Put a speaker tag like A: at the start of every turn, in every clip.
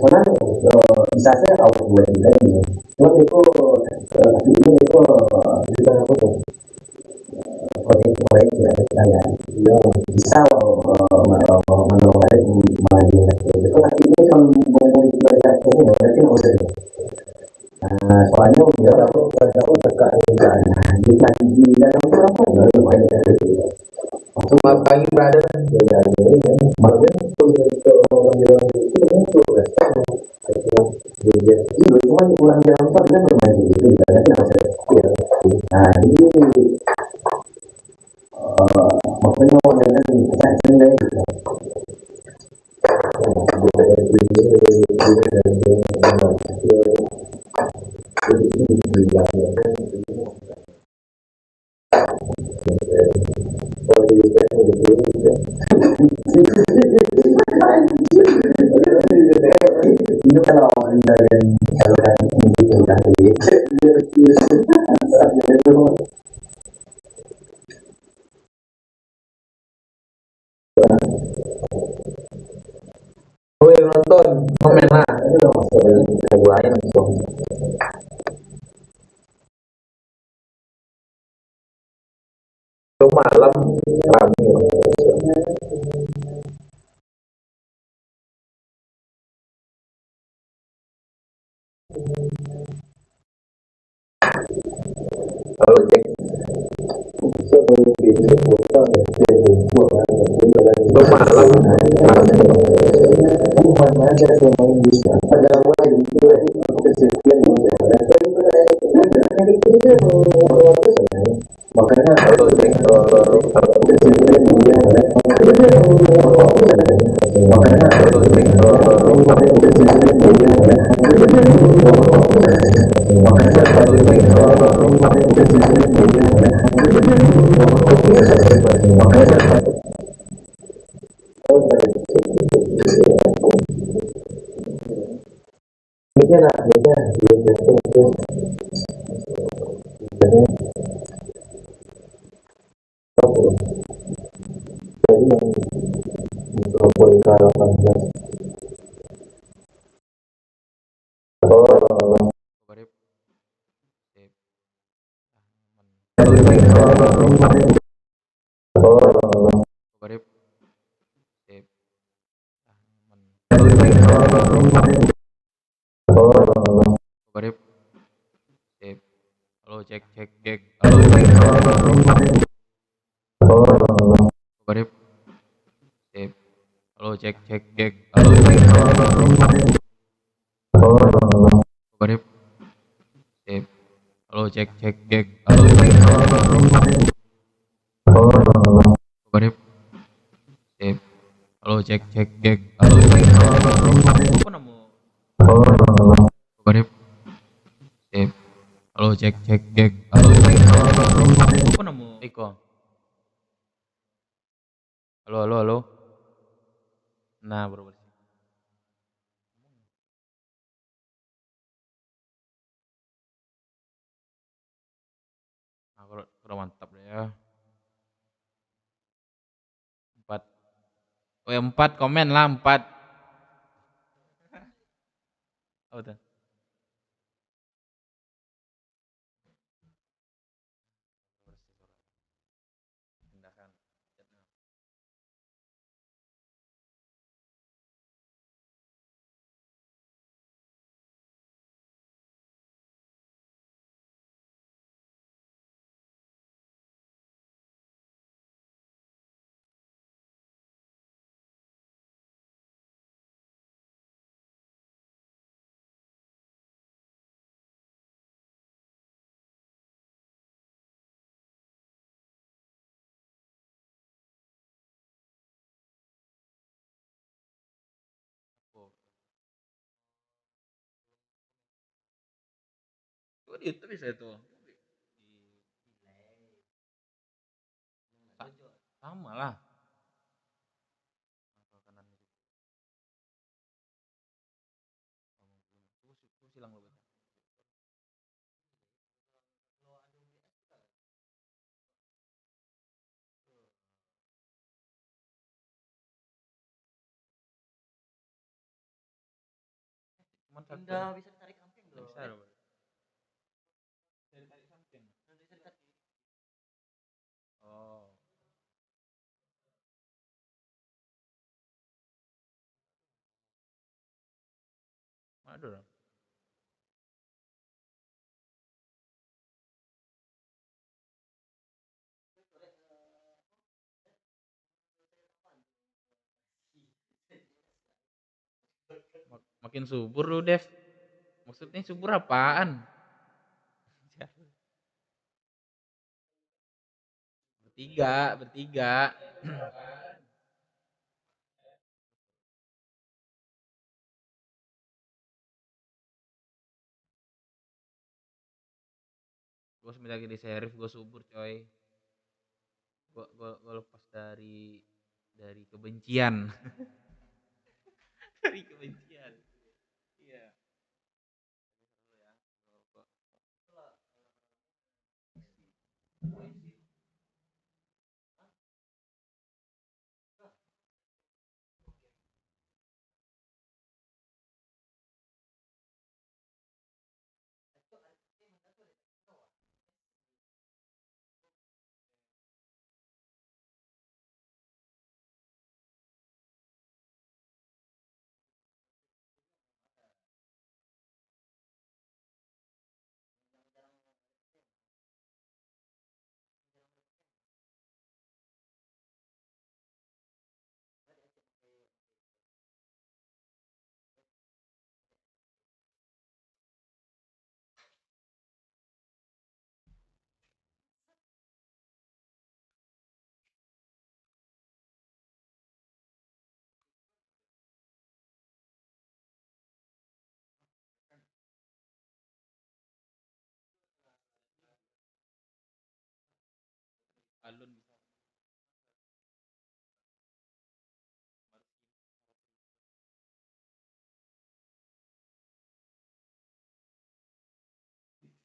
A: soalnya bisa saya tahu buat juga ini cuma itu ini itu kita apa tuh proyek ya saya bisa menolak maju itu tapi ini kan ngomong ibadah ini berarti nggak usah soalnya udah dapat tekan di dalam itu apa nggak lumayan waktu pagi berada di makanya itu menjelang itu iya cuma kurang jalan kan bermain gitu nanti nggak bisa nah ini makanya modalnya kita sendiri gitu itu kalau kalau kan gitu kan oh yang nonton komen lah itu dong gua yang nonton malam rame kalau cek malam aja sama Indonesia pada awal itu kesedihan makanya
B: Halo cek cek cek. Halo cek. Kabarnya sip. Halo cek cek cek. Halo cek. Kabarnya sip. Halo cek cek cek. Halo cek. Kabarnya sip. Halo cek cek cek. Halo cek. Apa nemu? Kabarnya sip. Halo cek cek cek. Halo cek. Apa nemu? Iko. Halo halo halo. Nah baru bersih. Nah kurang mantap deh ya. 4. Oh ya 4 komen lah 4. Oh tuh. Pindahkan. Oh, di YouTube bisa itu. Sama lah. silang lo bocah. Cuman satu.
C: Enggak bisa ditarik samping
B: Nggak
C: dong.
B: bisa lo. Bisa ditarik samping.
C: Bisa ditarik.
B: Oh. Mana dong? Makin subur lu, Dev. Maksudnya subur apaan? Bertiga, bertiga. Gue sebentar lagi di serif, gue subur coy. Gue lepas dari kebencian. Dari kebencian. Iya. Alun bisa.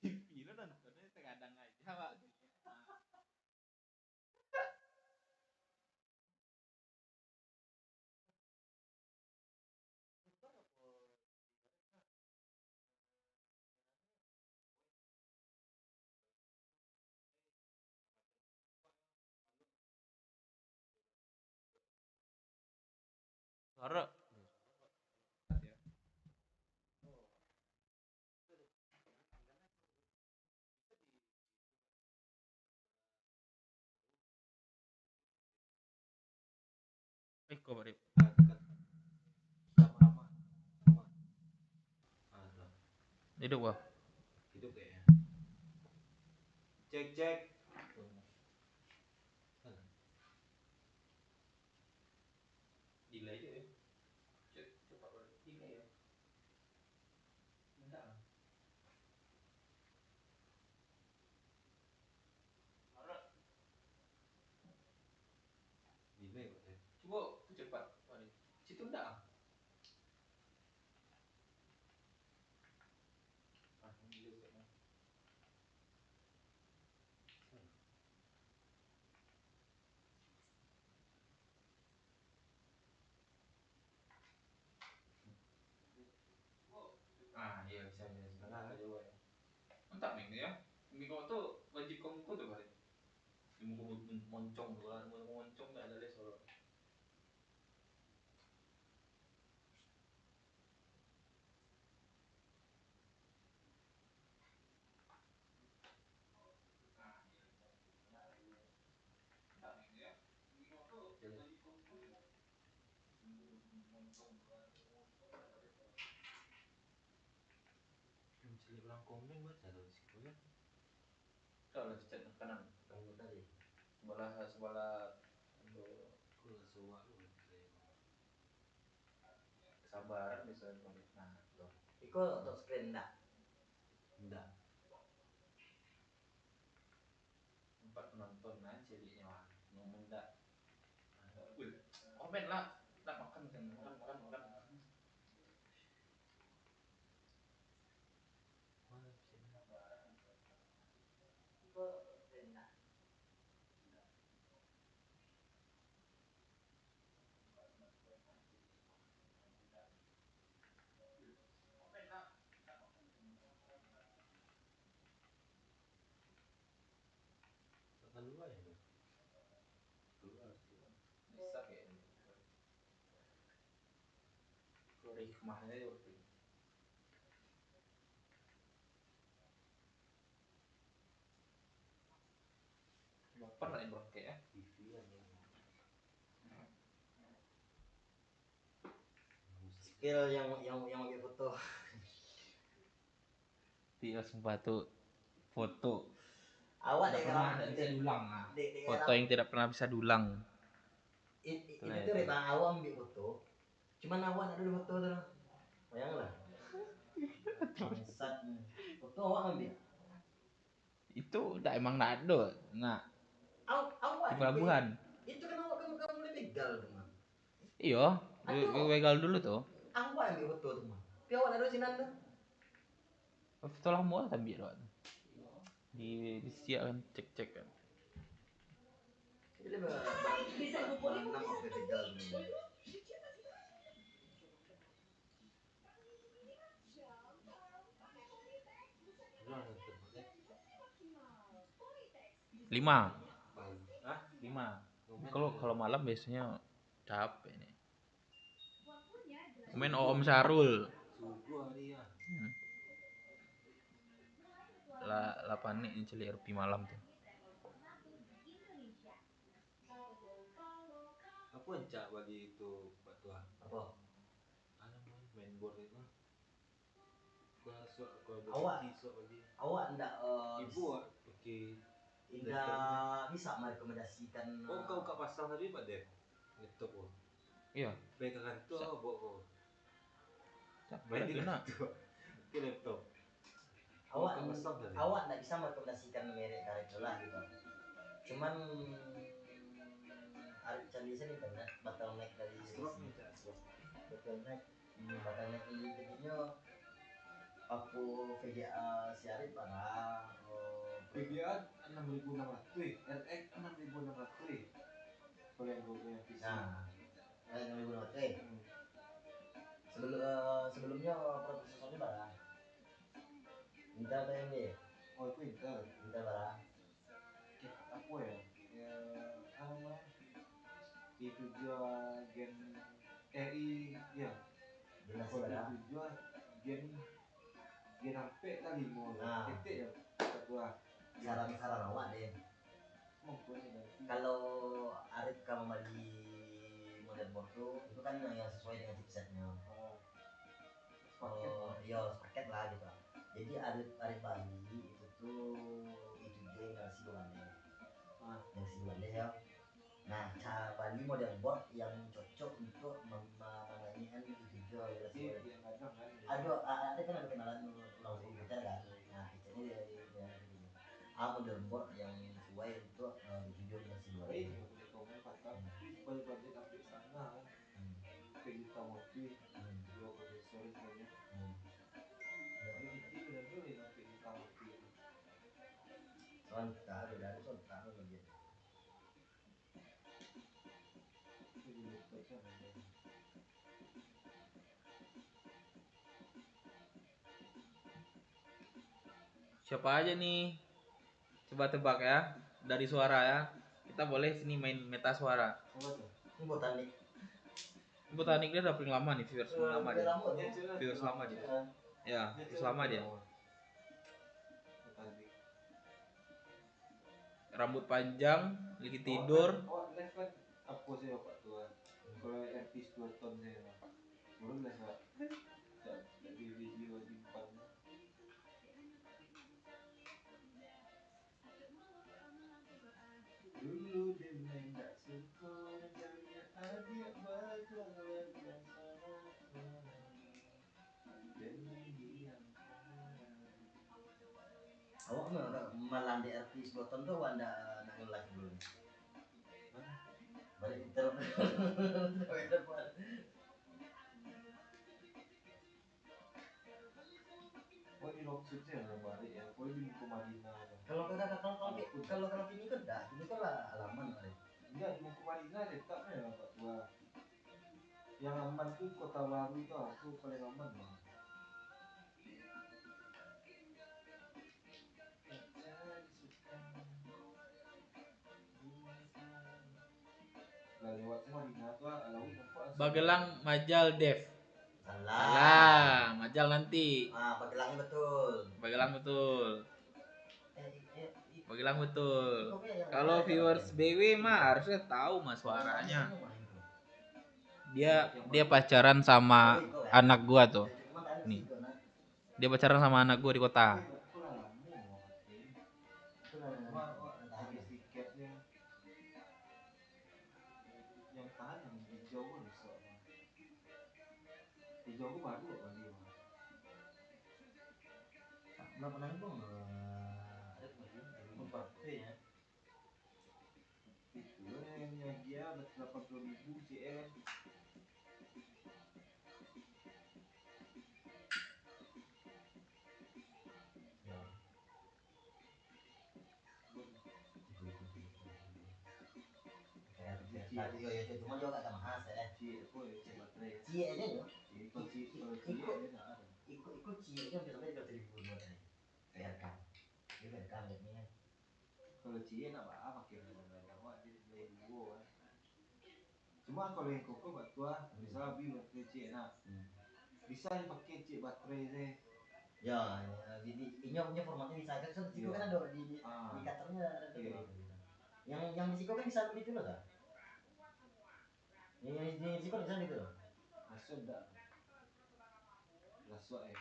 B: TV lu nontonnya kadang aja, Pak. Suara. Kok Pak Dip? Hidup gua.
C: Hidup kayaknya. Cek cek. Delay aja ya. Coba delay ya. Enggak. Delay Pak ya. Coba tuh cepat Pak Dip. Situ enggak. Delay sekali. Iya bisa bisa. Nah, coba ya. Mantap nih ya. Ini kau tuh wajib kamu tuh Pak Dip. Ilmu kamu moncong tuh lah, ilmu moncong enggak ada les solo. Cari ulang komen baca tuh di situ ya. Kalau chat kanan kamu tadi sebelah sebelah untuk sewa lu kesabaran bisa balik. Nah tuh
A: Iko untuk screen enggak?
C: enggak tempat penonton nah celinya wah ngomong enggak komen lah enggak makan makan makan makan hikmahnya seperti itu. Baper lah Ibrahim kayak ya.
D: TV kan ya.
A: Skill yang ambil foto.
C: Dia sumpah tuh foto
A: Awak
C: tidak
A: deh
C: pernah
A: kalau
C: bisa diulang ah.
A: Dek,
C: Foto yang tidak pernah bisa diulang.
A: itu tuh bang awak ambil foto. Cuman awak nak dulu foto tuh. Bayanglah. Bangsat. Foto awak ambil.
C: Itu udah emang nggak ada. Nah,
A: Awak
C: di pelabuhan.
A: Itu kan awak kamu boleh begal teman.
C: Iya, begal dulu tuh.
A: Awak ambil foto teman. Tapi awak nak dulu sini anda.
C: Foto lama lah ambil doang. Di siap kan cek kan.
A: Jadi bisa barang enam aku begal teman.
D: Berapa tempatnya?
C: 5.
D: Pagi.
C: 5. Kalau malam biasanya capek nih. Main Om Sarul.
D: Subuh hari ya.
C: Lah panik yang celik rupi malam tuh.
D: Apa encak bagi itu Pak Tua?
A: Apa?
D: Namanya main board itu. Gua suka kalau
A: Awak
D: bagi.
A: Awak ndak
D: Ibu pakai
A: ndak bisa merekomendasikan.
D: Oh kau buka pasang tadi Pak Dev? Laptop oh.
C: Iya.
D: Pegangan itu bawa kau.
C: Capek lah
D: itu. Ke laptop.
A: Awak ndak bisa merekomendasikan merek karet lah gitu. Cuman Arif Candi sini internet bottleneck dari
D: Stroke nih Cak, stroke.
A: bottleneck ini jadinya aku VGA si Arif parah.
D: VGA 6.600, RX 6.600. Kalau yang gue punya PC.
A: Nah, 6.600. Sebelumnya prosesornya parah. Intel atau AMD?
D: Oh itu Intel
A: parah.
D: Apa ya? Ya apa namanya? I7 Gen ya.
A: Generasi parah.
D: I7 Gen sampai kali mau. Ketik ya satu
A: Saran awak deh. Kalau Arif kamu beli motherboard tuh, itu kan yang sesuai dengan chipsetnya. Iya sepaket lah gitu. Jadi Arif Bali itu tuh I7 generasi 2 generasi 2 ya. Nah, cara Bali motherboard yang cocok untuk menyanyikan I7 generasi 2. Ada kan ada kenalan ulang komputer kan. Nah, PC-nya dia motherboard yang sesuai untuk I7 generasi 2.
D: Ini punya komen patah. Supaya budget sampai sana. Kayak juta motif. Dua prosesor istilahnya. Ini bikin benar dulu ya sampai juta motif.
A: Sontak dari sontak bagian.
D: Jadi laptop kan ada.
C: Siapa aja nih? Coba tebak ya dari suara ya. Kita boleh sini main meta suara.
D: Apa tuh?
A: Botanik.
C: Botanik dia udah paling lama nih, viewers paling lama dia. Viewers lama dia. Ya, viewers lama dia.
D: Botanik.
C: Rambut panjang, lagi tidur.
D: Oh, live kan apa sih Bapak tua? Kalau artis 2 ton saya Pak. Belum lah Pak. Jadi video di depan. Dulu dia menendak syukur jadinya adik berjalan bersama dengan diam.
A: Awak melandai artis boton tuh anda nak lagi dulu. Balik terus.
D: Oh di maksudnya yang balik ya. Oh di Muko Madinah.
A: Kalau ini kan dah, ini kan lah halaman ada.
D: Enggak di Muko Madinah tetapnya Pak tua. Yang aman tuh Kota Baru tuh aku paling aman loh.
C: Bagelang Majal Dev. Salah, majal nanti.
A: Pagelangnya betul.
C: Bagelang betul. Bagelang betul.
A: Iko yang
C: Kalau
A: mana aja,
C: viewers
A: Mas?
C: BW mah harusnya tahu mas suaranya.
D: Yang
C: Dia
D: baru
C: pacaran sama
A: Iko ya.
C: anak gua tuh.
A: Cuma kan
C: Nih.
A: Iko, nah.
C: Dia pacaran sama anak gua di kota.
D: aku lah lama mau pakai.
A: Itu nah,
D: Cuma
A: tahan.
D: habis tiketnya yang tahan yang hijau kan rusak. Hijau aku baru kok beli mah.
A: Berapa nanggung? Ada lagi.
D: Baterai ya. Itu yang dia 80.000 CR.
A: Ya. Tadi yo cuma juga agak mahal ya.
D: Cie apa ya cie baterai ya.
A: Cie aja yo.
D: Kalau cie dia enggak ada.
A: Ikut cie aja sampai 300.000 buat ini. PRK. Ini PRK lihatnya.
D: Kalau cie nak pakai banyak wah dia beli dua kan. Cuma kalau yang koko buat tua, misalnya beli baterai cie nak. Bisa dipakai cie baterai sih.
A: Ya, ini punya formatnya bisa kan Siko kan ada di indikatornya ada gitu. Yang di Siko kan bisa begitu loh kan? Yang di Siko bisa gitu loh.
D: Masuk enggak? Laswa ya.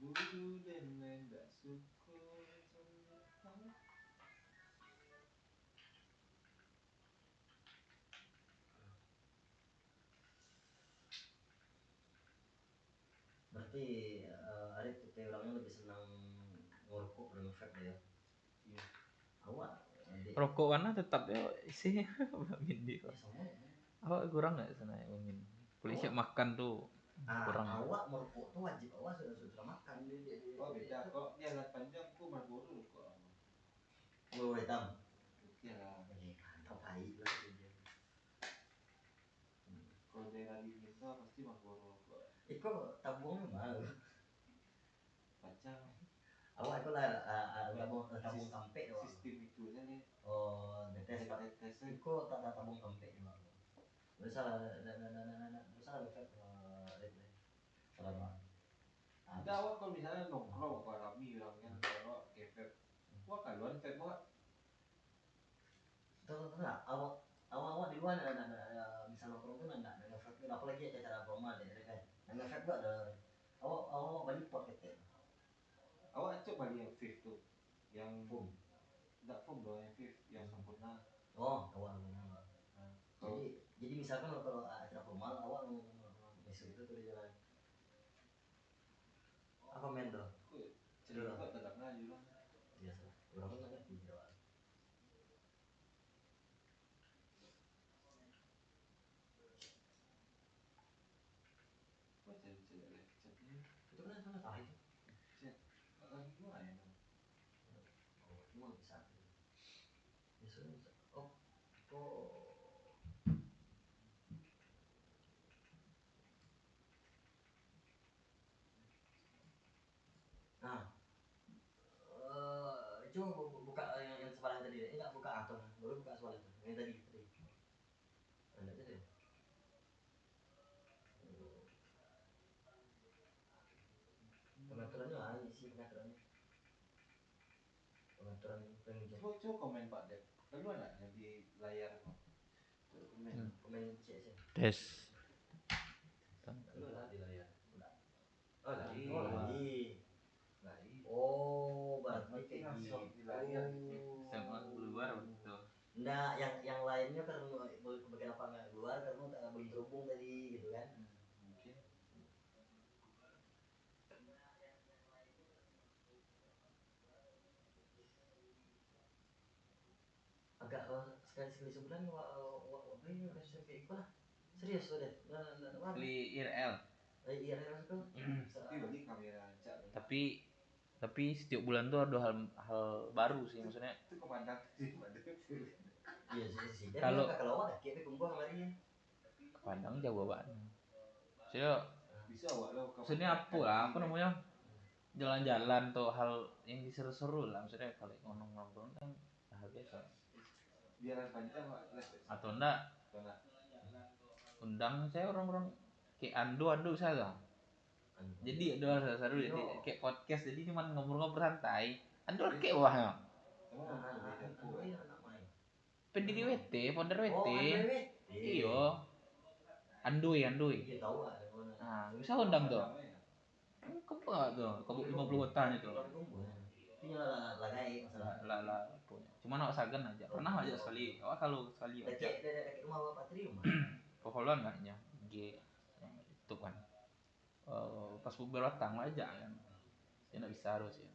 D: Dulu dan enggak suka sama.
A: Berarti Arif tipe orangnya lebih senang ngerokok dan ngefek ya.
D: Iya.
A: Awak
C: Rokok warna tetap ya isinya Bamin di kok.
A: semua.
C: Awak kurang nggak sana ya Bamin? Polisi makan tuh kurang.
A: Awak merokok tuh wajib awak sudah makan
D: Oh beda. Kalau dia lihat panjang, aku Marlboro kok.
A: Merokok hitam.
D: Putih lah.
A: Mantap baik lah dia.
D: Kalau daerah dingin tuh pasti Marlboro kok.
A: Iko tabungnya mahal.
D: Pacang.
A: Awak itu lah tabung kampe doang.
D: Sistem itu aja nih.
A: Oh, netes pak.
D: Netes.
A: Iko tak tabung kampe doang. Bisa bisa ngefek salah doang.
D: Enggak awak kalau misalnya nongkrong kok rame orang kan kalau kefep. Wah kaluan fep banget.
A: Tahu lah awak di luar ada misal nongkrong tuh nggak ngefek apalagi acara formal deh kan. Ngefek gua ada awak balik pot ketek.
D: Awak coba beli yang fifth tuh. Yang
A: Foam.
D: enggak foam doang yang fifth yang sempurna.
A: Oh, awak benar.
D: Kalau
A: Jadi misalkan kalau acara formal awak mesut itu tuh di jalan. Apa men tuh?
D: cerita tak ada juga.
A: Biasa. Orang kan ngerti gitu.
D: Wah cerita lagi catnya.
A: Itu kan sana tahu itu.
D: Cet. Lagi gua ya dong.
A: Oh, cuma bisa. Biasanya oh kok nah coba buka yang sebelah tadi deh. Enggak buka atau baru buka sebelah itu. Yang tadi. Ada aja deh. Pengaturannya lah isi pengaturannya. Pengaturan pengejar.
D: Coba komen Pak Dep. Lalu ada yang di layar kok. Coba komen.
A: Komen C sih.
C: Tes.
A: Lalu lah di layar.
D: Oh lagi. Lagi.
A: Oh, berarti kayak gitu.
D: Di layar gitu.
C: SMA keluar betul.
A: Nah, yang lainnya karena bagian apa nggak keluar karena belum terhubung tadi gitu kan?
D: Mungkin.
A: Agak sekali sebulan ini udah sampai ikut lah. Serius udah.
C: Beli IRL.
A: Iya itu.
D: Tapi beli kamera cak.
C: Tapi setiap bulan tuh ada hal baru sih maksudnya.
D: Itu kemandang sih Pak Dep.
A: Iya sih.
C: Kalau
A: kalau ada kayak kumpul kemarin.
C: ke Padang jauh banget. Saya
D: Bisa awak lo
C: maksudnya apa namanya jalan-jalan tuh hal yang diseru-seru lah maksudnya kalau nongkrong kan hal biasa
D: biar panjang Pak.
C: atau enggak
D: Atau enggak
C: undang saya orang-orang kayak Ando saya. Jadi ada seru jadi kayak podcast jadi cuma ngobrol-ngobrol santai. Ando kayak wah. Pendiri WT, founder WT. Iya. Andui.
A: Iya tahu ah.
C: Nah, bisa undang tuh. Kebo tuh, kebo 50 hutan itu.
A: Itu nyala lagai masalah.
C: Lah punya. Cuma nak sagan aja. Pernah aja sekali. Oh kalau sekali aja.
A: Dekat rumah Bapak Tri rumah.
C: Pohon enggaknya G yang itu kan. Pas bubar datang aja kan. Ya enggak bisa harus ya.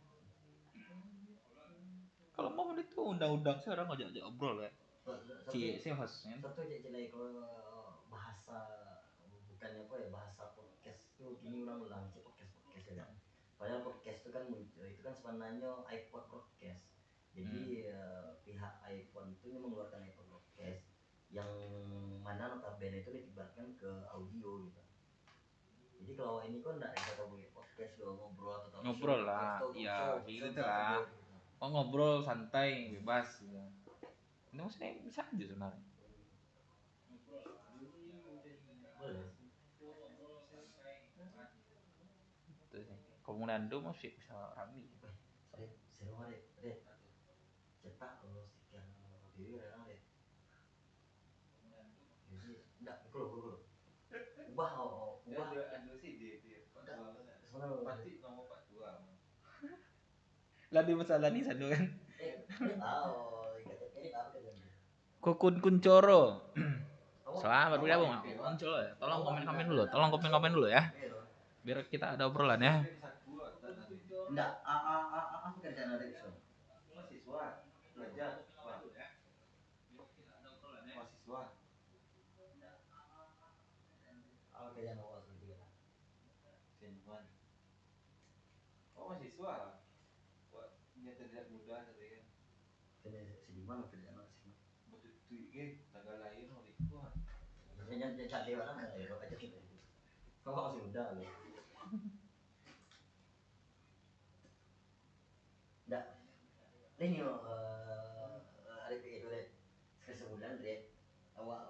C: Kalau mau itu undang-undang saya orang ngajak obrol ya. Saya hostnya.
A: Satu aja jelek kalau bahasa bukannya apa ya bahasa podcast itu gini ulang-ulang sih podcast ya kan. Padahal podcast itu kan muncul itu kan sebenarnya iPod broadcast. Jadi pihak iPhone itu mengeluarkan iPod broadcast yang mana notabene itu ditibarkan ke audio gitu. Jadi kalau ini kan enggak bisa tahu podcast lo ngobrol atau
C: ngobrol lah, iya gitu lah. Oh ngobrol santai bebas gitu. Ini maksudnya bisa aja sebenarnya.
A: Boleh.
C: Itu sih. Komunando masih bisa rame.
A: Seru Red. Cetak lo stiker BW orang Red. Jadi enggak kalau ubah
D: Ada sih di pasti nomor 42.
C: Lah di masalah nih satu kan.
A: KTP ini apa kerjaan?
C: Kokun Kuncoro. Selamat bergabung. Muncul ya. Tolong komen dulu ya. Biar kita ada obrolan ya.
A: Enggak, apa kerjaan ada itu?
D: Mahasiswa belajar mahasiswa
A: Apa kerjaan awal seperti itu?
D: seniman mahasiswa lah. Wah, dia tidak mudah tadi kan
A: Seniman apa kerjaan awal seniman?
D: betul tanggal lahir hari itu
A: Jangan cari orang ya, aja kita itu. Kamu masih muda loh. Enggak. Ini ada itu deh. Sebulan deh. Awak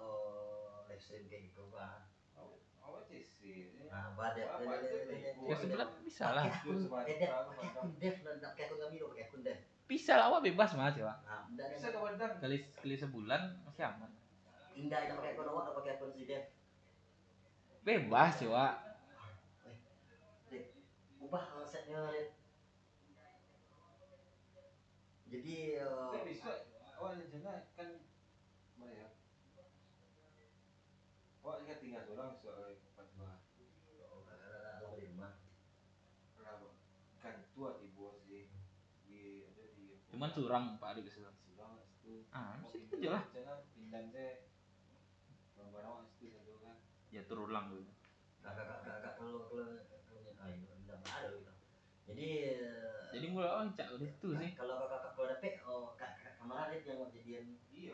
A: live stream kayak gitu kan.
D: awak sih
A: Nah, badet.
C: Ya sebelah bisa lah.
A: Pakai akun dev dan pakai akun kami pakai akun dev.
C: Bisa lah, awak bebas mas ya.
A: Nah,
D: bisa ke Padang
C: Kali sebulan masih aman.
A: Indah yang pakai akun awak atau pakai akun si dev?
C: Bebas ya, Wak.
A: Ubah konsepnya. Jadi
D: bisa awak rencana kan bayar awak kan tinggal seorang soal 42
A: lama di rumah.
D: Kan tua di bos sih di ada di
C: Cuman curang Pak Adik kesel.
D: surang itu
C: Masih itu aja lah.
D: rencana pindah saya barang-barang itu satu kan
C: Ya terulang gitu.
A: Kakak kalau ini udah ada gitu. Jadi
C: Mulai awal cak udah itu sih.
A: kalau kakak kalau dapet kakak kamar ada yang mau jadian
D: iya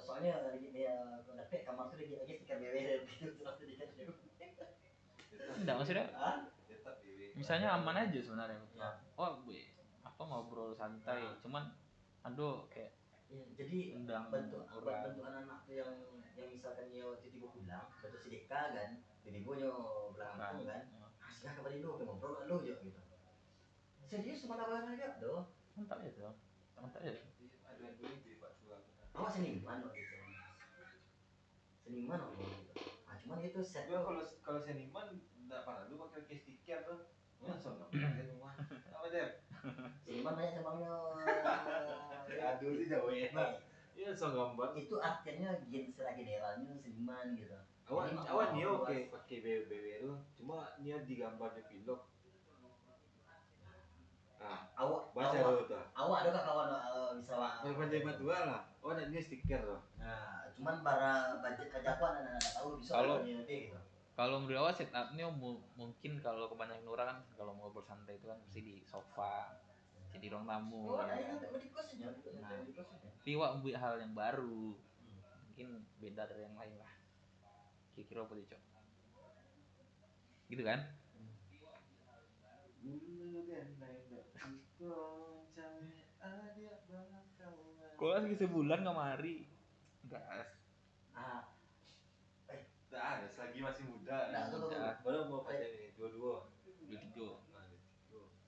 A: soalnya dia kalau dapet kamar tuh lagi stiker BW gitu terus dikasih.
C: Enggak maksudnya.
D: tetap di
C: Misalnya aman aja sebenarnya.
A: Ya.
C: Oh, apa ngobrol santai. Cuman aduh kayak
A: Ya, jadi
C: undang
A: bentuk
C: orang.
A: anak-anak tuh yang misalkan dia tiba-tiba pulang bentuk sedekah kan tiba-tiba nyo pulang kampung kan kasih kabar itu ngobrol kan lo gitu serius sama kabar aja doh
C: Mantap ya tuh. Mantap ya.
D: ada duit di Pak Tua
A: awak seniman loh gitu cuman itu set
D: gua kalau seniman enggak parah lu pakai stiker tuh langsung pakai rumah apa deh
A: seniman banyak cabangnya
D: aduh sih jauh ya iya so gambar
A: itu artinya secara generalnya seniman gitu
D: awan Nio pakai BW itu cuma Nio digambar di pilok baca dulu tuh
A: awak ada kawan bisa
D: panjang batuan lah ada ini stiker tuh
A: nah cuman para budget aja aku anak tahu bisa gitu
C: kalau menurut awak setupnya mungkin kalau kebanyakan orang kan kalau mau bersantai itu kan mesti di sofa jadi ruang tamu ya. Tapi wak buat hal yang baru mungkin beda dari yang lain lah kira-kira apa tuh Cok gitu kan kalau lagi sebulan nggak mari gas
D: muda.
A: Nah, itu tuh.
D: Mana mau panjang ini? 22.
C: 23.
D: Nah,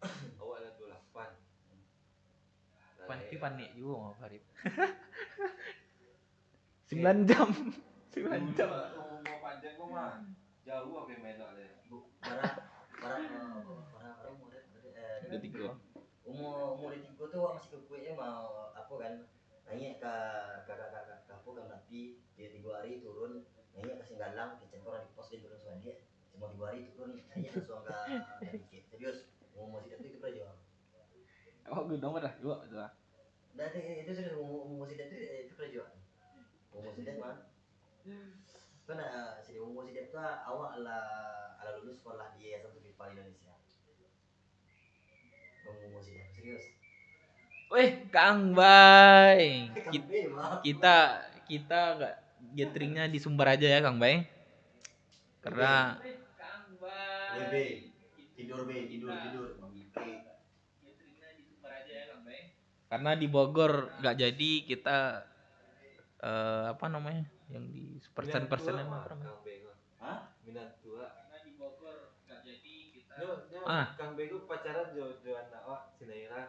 D: 23. Awak ada 28.
C: Pasti panik juga sama Farid.
D: Oke.
C: 9 jam. 9
D: Dulu
C: jam.
D: mau panjang kok mah. Jauh apa yang main deh.
A: Para umur
C: 23.
A: umur di tiga tuh masih ke kue mau apa kan nanya ke apa kan tapi dia 3 hari turun nanya ke Singgalang kecek orang di pos dia turun Suwadi cuma 3 hari turun nanya langsung ke tiket serius mau sidat itu pernah jual
C: Oh, gue nomor dah 2 itu lah.
A: dan itu serius mau sidat itu pernah jual mau sidat mah kan si mau sidat tuh awak ala lulus sekolah di Yayasan Tufik Indonesia mau sidat serius.
C: Weh, Kang Bay.
A: Kang B, maaf.
C: Kita nggak gatheringnya di Sumber aja ya, Kang Bay. Karena Kang Bay.
A: WB tidur tidur
C: Gatheringnya di Sumber aja ya, Kang Bay. Karena di Bogor nggak jadi kita apa namanya? Yang di persen-persenan apa namanya?
D: Kang Bego.
A: Hah?
D: Minat tua.
C: Karena di Bogor nggak jadi kita
D: Kang Bego pacaran jo anak wak Sinaira.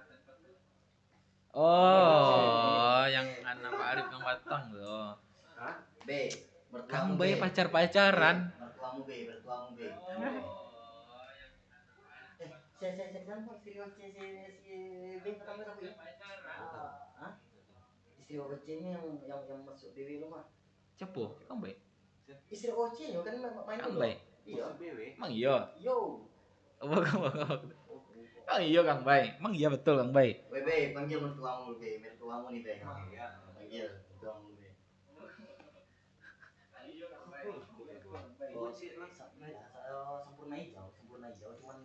C: Oh, yang anak Pak Arif yang Batang tuh.
D: Hah?
A: B
C: Kang
A: mertuamu
C: Bay
A: B
C: pacar-pacaran.
A: mertuamu B saya kan istri Oce si B tetangga aku ya ah istri Oce nya yang masuk BW rumah
C: Cepo, Kang Bay.
A: istri Oce nya kan main
C: Kang
A: dulu
C: Bay.
A: iya
C: Emang iya.
A: yo
C: Oh iya Kang Bay. Emang iya betul Kang Bay.
A: WB panggil mertuamu B mertuamu nih B panggil mertuamu B sempurna hijau cuman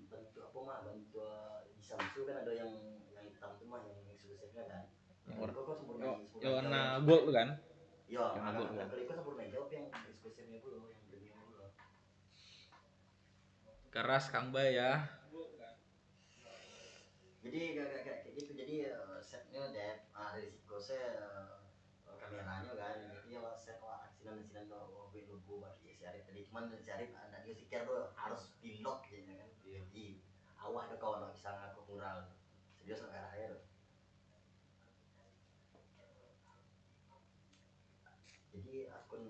A: bentuk apa mah bentuk di Samsu kan ada yang hitam tuh mah yang eksklusifnya kan
C: Yang
A: kok sempurna
C: warna gold tuh kan?
A: iya
C: Warna gold kan.
A: kalau itu sempurna hijau yang eksklusifnya dulu yang premium dulu
C: Keras Kang Bay ya.
A: jadi kayak gitu jadi setnya dep risiko saya kameranya kan jadi ya set aksinan logo bagi si Arif tadi cuman si Arif ada dia sikir tuh harus pilot gitu kan jadi awak tuh kawan bisa ngaku kurang serius nggak arahnya tuh jadi akun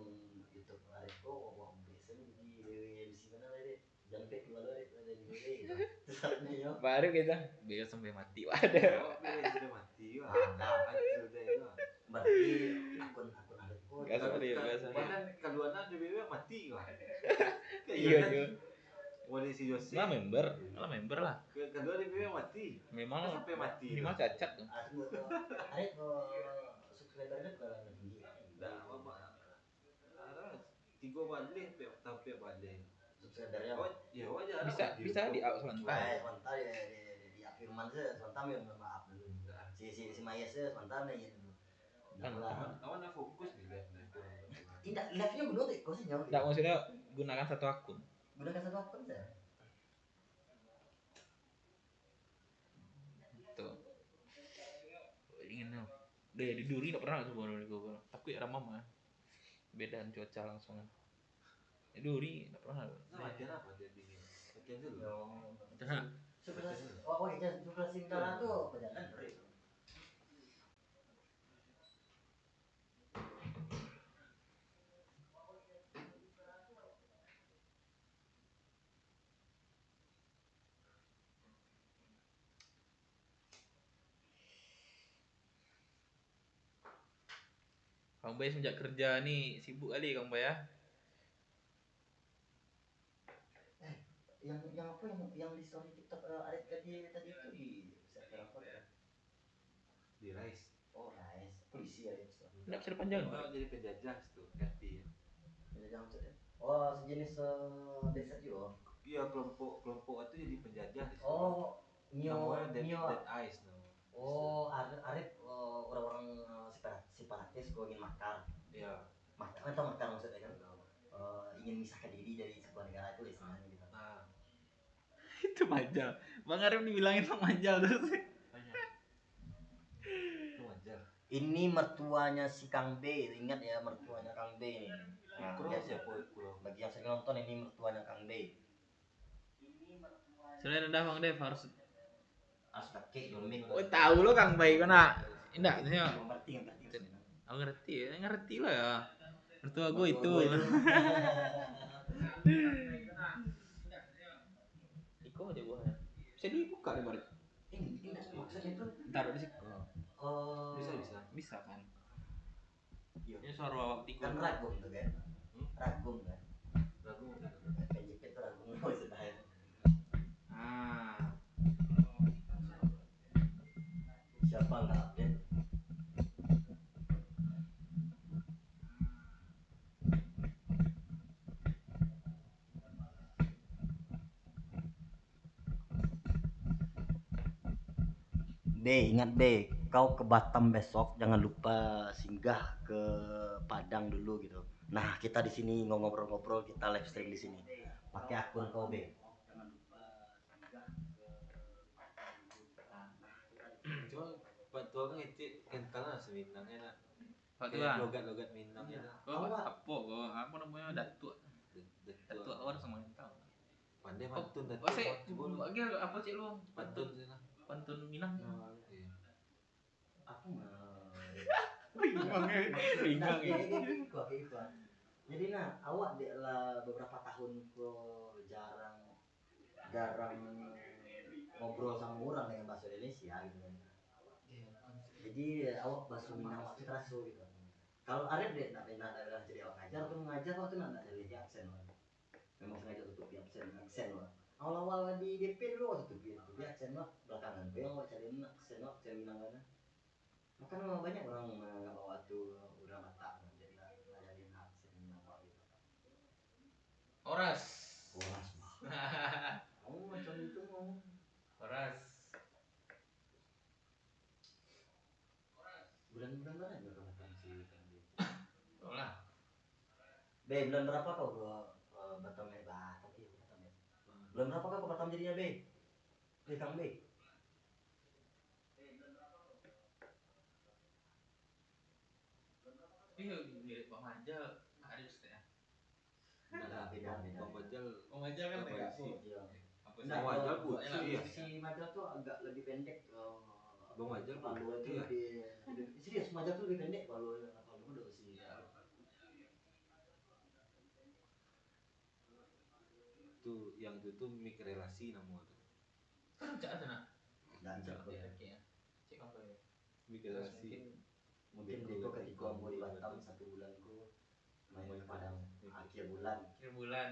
A: YouTube Arif kok awak biasanya di sini mana tadi jangan pek keluar Arif ada di BW gitu terusnya yo
C: Pak Arif kita biar sampai mati waduh.
D: Sudah mati wah. Hancur deh wah.
A: berarti akun Arif kok
C: Gas gas.
D: Bahkan keduanya di BW mati wah.
C: Iya iya.
D: Wali si Jose.
C: Lah member lah.
D: Kedua di BW mati.
C: Memang
D: sampai mati.
C: Memang cacat tuh.
A: Arif subscribernya berapa tinggi
D: Dah apa? Ada 3 balik sampai balik.
A: subscribernya
D: Oh, ya wajar.
C: Bisa di up sebentar.
A: sebentar ya di afirman saya sebentar ya maaf dulu si Maya saya sebentar nih ya dulu
D: Awan fokus di live
A: tidak live-nya belum tuh kosnya
C: Enggak maksudnya gunakan satu akun.
A: gunakan satu akun saya
C: Tuh. Ingin dong. Deh di Duri enggak pernah coba di Google. Tapi era mama. Bedaan cuaca langsung. Di Duri enggak pernah.
D: latihan apa dia di latihan dulu.
C: Nah,
A: oh iya 17 Sintara tuh perjalanan dari
C: Kang Bay sejak kerja nih sibuk kali Kang Bay ya.
A: yang apa yang di story TikTok Arif tadi itu di server apa ya
D: Di Rise.
A: oh guys polisi ya itu
C: Enggak bisa dipanjang.
D: Jadi penjajah tuh ganti ya.
A: jangan maksudnya oh sejenis desa juga
D: Iya kelompok itu jadi penjajah di situ.
A: oh
D: Namanya Dead Eyes namanya.
A: oh Arif orang-orang separatis kok ingin makar
D: Iya.
A: makar atau makar maksudnya kan ingin memisahkan diri dari sebuah negara itu istilahnya gitu
D: Nah,
C: Itu manjal. Bang Arif dibilangin Bang manjal terus.
D: itu wajar.
A: Ini mertuanya si Kang B, ingat ya mertuanya Kang B ini. Nah,
D: Kurang siapa kurang?
A: bagi yang sering nonton ini mertuanya Kang B.
C: Selain rendah Bang Dev harus.
A: Astaga, domik.
C: Oh tahu lo Kang Bay kena. Enggak, saya
A: Ngerti.
C: aku ngerti lah ya. Mertua gue itu. Iko aja buahnya. Bisa dibuka di balik.
A: Ini maksudnya itu
C: Taruh di situ.
A: oh
C: Bisa kan?
A: iya.
C: Ini suara awak tikus.
A: Kan ragum tuh kan? Ragum kan?
D: Ragu.
A: PJP itu ragum maksudnya.
C: Ah.
A: Siapa nggak update? B, ingat B, kau ke Batam besok jangan lupa singgah ke Padang dulu gitu. Nah, kita di sini ngobrol-ngobrol, kita live stream di sini. Pakai akun kau B.
D: Cuma Pak Tua kan ngecek kental lah seminangnya nak.
C: Pak
D: Kayak
C: Tua.
D: logat-logat Minang itu.
C: Oh, apa namanya datuk. Datuk orang sama yang tahu.
D: Pandai pantun datuk.
C: Oh, saya bagi apa sih lu?
D: Pantun sana.
C: Pantun Minang.
D: Iya.
A: Aku mah
C: Bingung ya.
A: Jadi nah, awak lah beberapa tahun kok jarang ngobrol sama orang dengan bahasa Indonesia gitu kan. Jadi awak bahasa Minang waktu terasa gitu. Kalau ada deh nak jadi awak ngajar tuh ngajar waktu nak jadi aksen. Memang sengaja tutupi aksen lah. Awal-awal di DP dulu waktu tutupi aksen lah. Belakangan gue yang awak cari aksen Minang mana. Makanya banyak orang menganggap bahwa tuh udah Batak jadi ngajarin aksen Minang gitu.
C: Oras.
A: Kamu macam itu ngomong.
C: Oras.
A: Bulan-bulan mana ya kamu sih tadi?
C: Oh lah.
A: Bulan berapa kau ke Batam ya? Batam ya. Bulan berapa kau ke Batam jadinya Kang B?
C: Iya, mirip Bang Majal. Ada ya.
A: Beda.
D: Bang Bajal.
C: Bang Majal kan kayak
D: polisi.
C: apa sih?
A: Nah,
D: Majal putih ya.
A: Si Majal tuh agak lebih pendek.
D: Bang Majal
A: Palu itu
D: putih ya.
A: lebih serius Majal tuh lebih pendek kalau udah sih.
D: Tuh yang itu tuh mik relasi namanya tuh.
C: Kan cak ada nak.
A: Dan
C: Cak ya. Cek apa ya?
D: Mik
C: Terus
D: relasi.
A: mungkin Deko ketika mau di Batam 1 bulanku main ke Padang akhir bulan.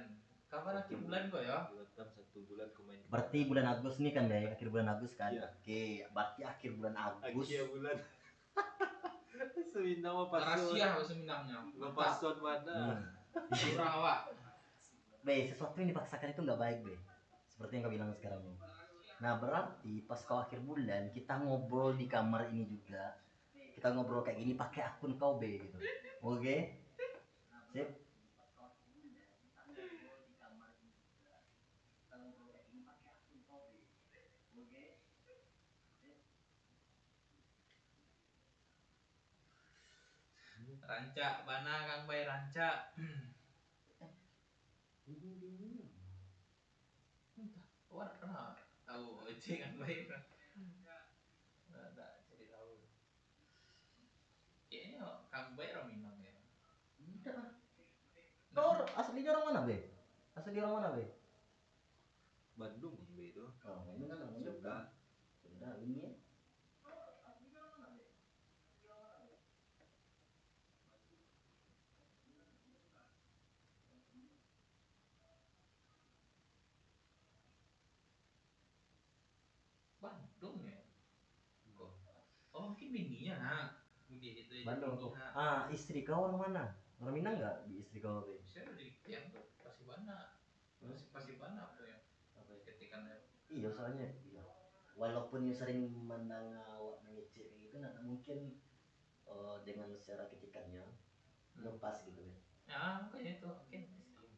C: Kapan akhir bulan kok ya?
D: Di Batam 1 bulan ku main.
A: Berarti bulan Agustus nih kan ya, akhir bulan Agustus kan?
D: Iya.
A: Oke, berarti akhir bulan Agustus.
D: Akhir bulan. Seminang apa
C: Rahasia bahasa Minangnya.
D: Lepason mana?
C: Kurang awak.
A: Sesuatu yang dipaksakan itu nggak baik, seperti yang kau bilang sekarang ini. Nah, berarti pas kau akhir bulan kita ngobrol di kamar ini juga. Kita ngobrol kayak gini pakai akun kau gitu. Oke? Sip.
C: Rancak mana Kang Bay rancak. Entah, wah pernah tahu ojek Kang Bay. Enggak jadi tahu. Kayaknya Kang Bay orang Minang ya.
A: Enggak. Kau aslinya orang mana, Be? Asli orang mana, Be?
D: Bandung Bang B itu.
A: Oh, ini kan orang
D: Sunda.
A: Sunda ini ya.
C: Bandung ya. Oh mungkin bininya nak.
A: Bandung. Istri kau orang mana? Orang Minang nggak? Istri kau, Be?
C: Saya dari Kian tuh pasti mana. Pasti mana apa ya? Ketikannya.
A: Iya, soalnya iya. Walaupun sering memandang awak mengecek gitu, nah mungkin dengan secara ketikannya lepas gitu ya.
C: Ya makanya itu oke.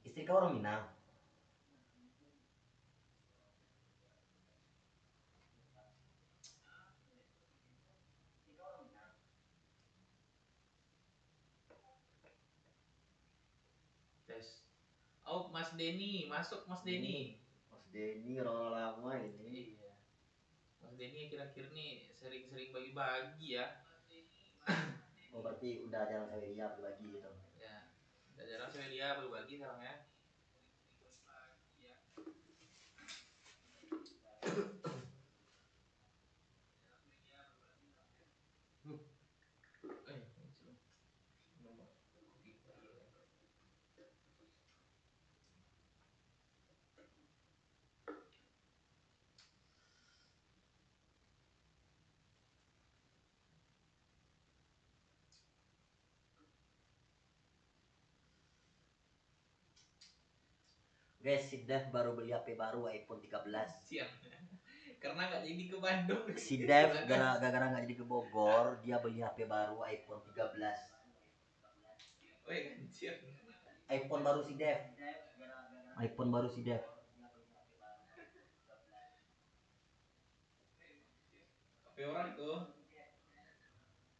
A: Istri kau orang Minang.
C: Tes. Oh, Mas Denny, masuk Mas Denny.
A: Mas Denny orang lama ini.
C: Iya. Mas Denny akhir-akhir nih sering-sering bagi-bagi ya.
A: Oh berarti udah jarang saya lihat berbagi gitu.
C: Ya. Udah jarang saya dia bagi-bagi sekarang ya.
A: Guys, si Dev baru beli HP baru iPhone 13.
C: Siang. Karena nggak jadi ke Bandung.
A: Si Dev gara-gara nggak jadi ke Bogor, dia beli HP baru iPhone 13.
C: Oh ya kan, siang.
A: iPhone baru si Dev. iPhone baru si Dev.
C: HP orang tuh.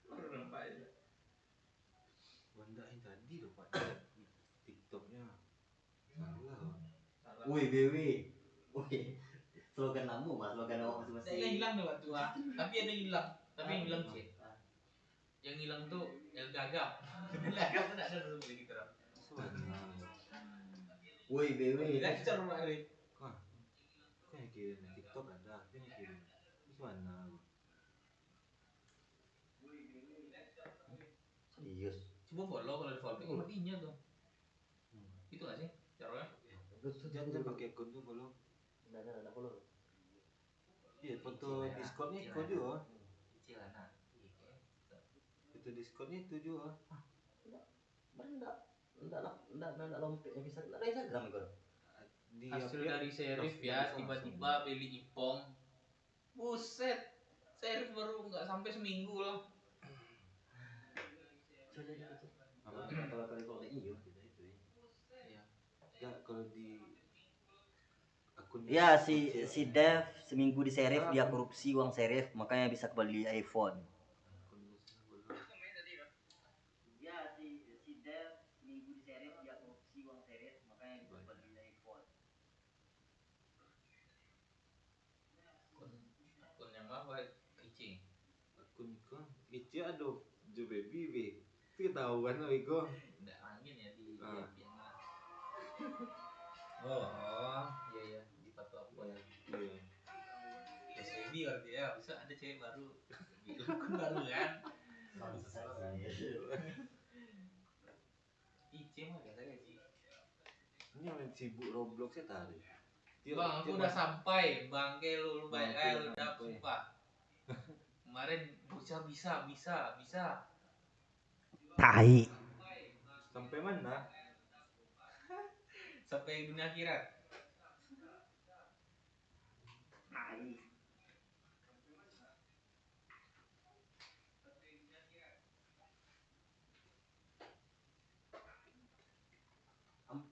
C: Baru nampak aja.
D: Benda yang tadi loh Pak, lihat di TikToknya. Salah.
C: Salah.
A: Woi BW. Woi. Slogan lamu mas, slogan awak
C: Ada
A: masing-masing.
C: yang hilang tuh tua. Tapi ada yang hilang. Tapi yang hilang sih. Yang hilang tuh El Gagap. El Gagap tuh ada dulu gitu orang.
D: Salah.
A: Woi BW.
C: Lecor kemarin.
D: Kok yang kirim TikTok ada, dia yang kirim. Terus mana?
A: Serius.
C: Coba follow kalau di follow matinya tuh. Itu gak sih caranya?
D: Jangan pakai akun tuh follow.
A: Udah follow.
D: Iya, foto Discordnya ikut juga.
C: Cilana.
D: Foto Discordnya itu juga.
A: Enggak lompatnya bisa. Ada Instagram itu.
C: Hasil dari Serif ya, tiba-tiba pilih Ipong. Buset. Serif baru nggak sampai seminggu loh.
D: Apa?
A: Kalau iyo gitu itu.
C: Iya.
D: Ya kalau di akun
A: Ya si Dev seminggu di Serif dia korupsi uang Serif makanya bisa kembali iPhone.
D: akun saya follow.
A: Ya si Dev seminggu di Serif dia korupsi uang Serif makanya bisa kembali iPhone.
C: Akun yang apa? Icing.
D: Akun kok itu ada Jo Baby be. Itu tahu kan Wiko?
C: Nggak angin ya di yang oh iya ya di Patu Apon.
D: Iya.
C: Yes baby berarti ya bisa ada cewek baru. Akun baru kan? Ice mah biasa kayak sih.
D: Ini yang sibuk Roblox ya tadi.
C: Bang, aku udah sampai. Bangke lu banyak lu udah
D: sampai.
C: sumpah. Kemarin bocah bisa.
A: Tai.
D: Sampai mana?
C: Sampai dunia akhirat.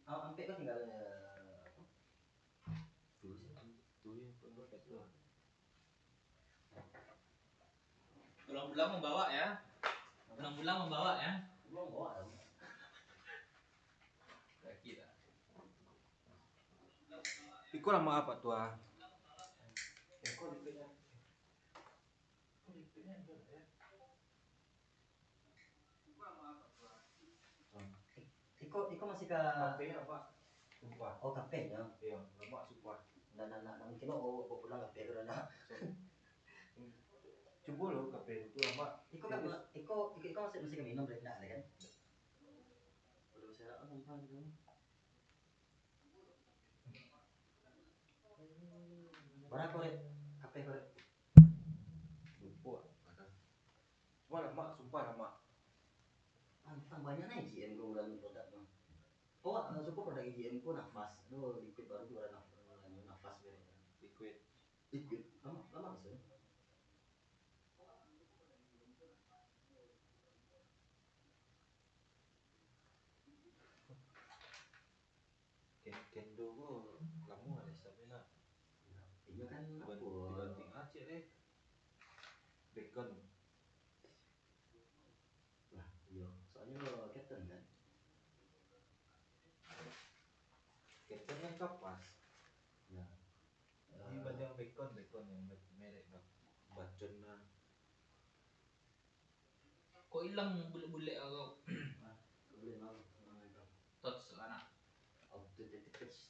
A: Sampai kok tinggal
D: Tuh yang pendapat tuh.
C: Bulan-bulan membawa ya. Bulan-bulan membawa ya.
A: belum bawa dong.
C: Gak kira.
D: Iko lama apa tuh?
A: Kok lipitnya? Iko masih ke
D: HP-nya apa? Sumpah.
A: oh kafe-nya.
D: Iya, lama sumpah.
A: Nah, mungkin oh pulang kafe karena
D: Coba lo HP itu lama.
A: Iko masih minum dari enggak kan? Udah saya numpang gitu. Mana korek? Kafe korek.
D: Lupa. Cuma lama, sumpah lama.
A: Pantang banyak naik GM gue bulan produk mah. Oh, suku produk GM ku nafas. Aduh, liquid baru tuh ada nafas gitu. Liquid. Lama sih.
D: Kendo gua lama ada sampai nak.
A: Ini kan
D: Dibanding Aceh deh. Bacon.
A: Lah, iya. Soalnya lo captain kan.
D: Jangan kapas.
A: Ya.
D: Ini yang bacon yang merek bacon lah.
C: Kok hilang bule-bule kau?
A: Boleh mau.
C: Tots anak.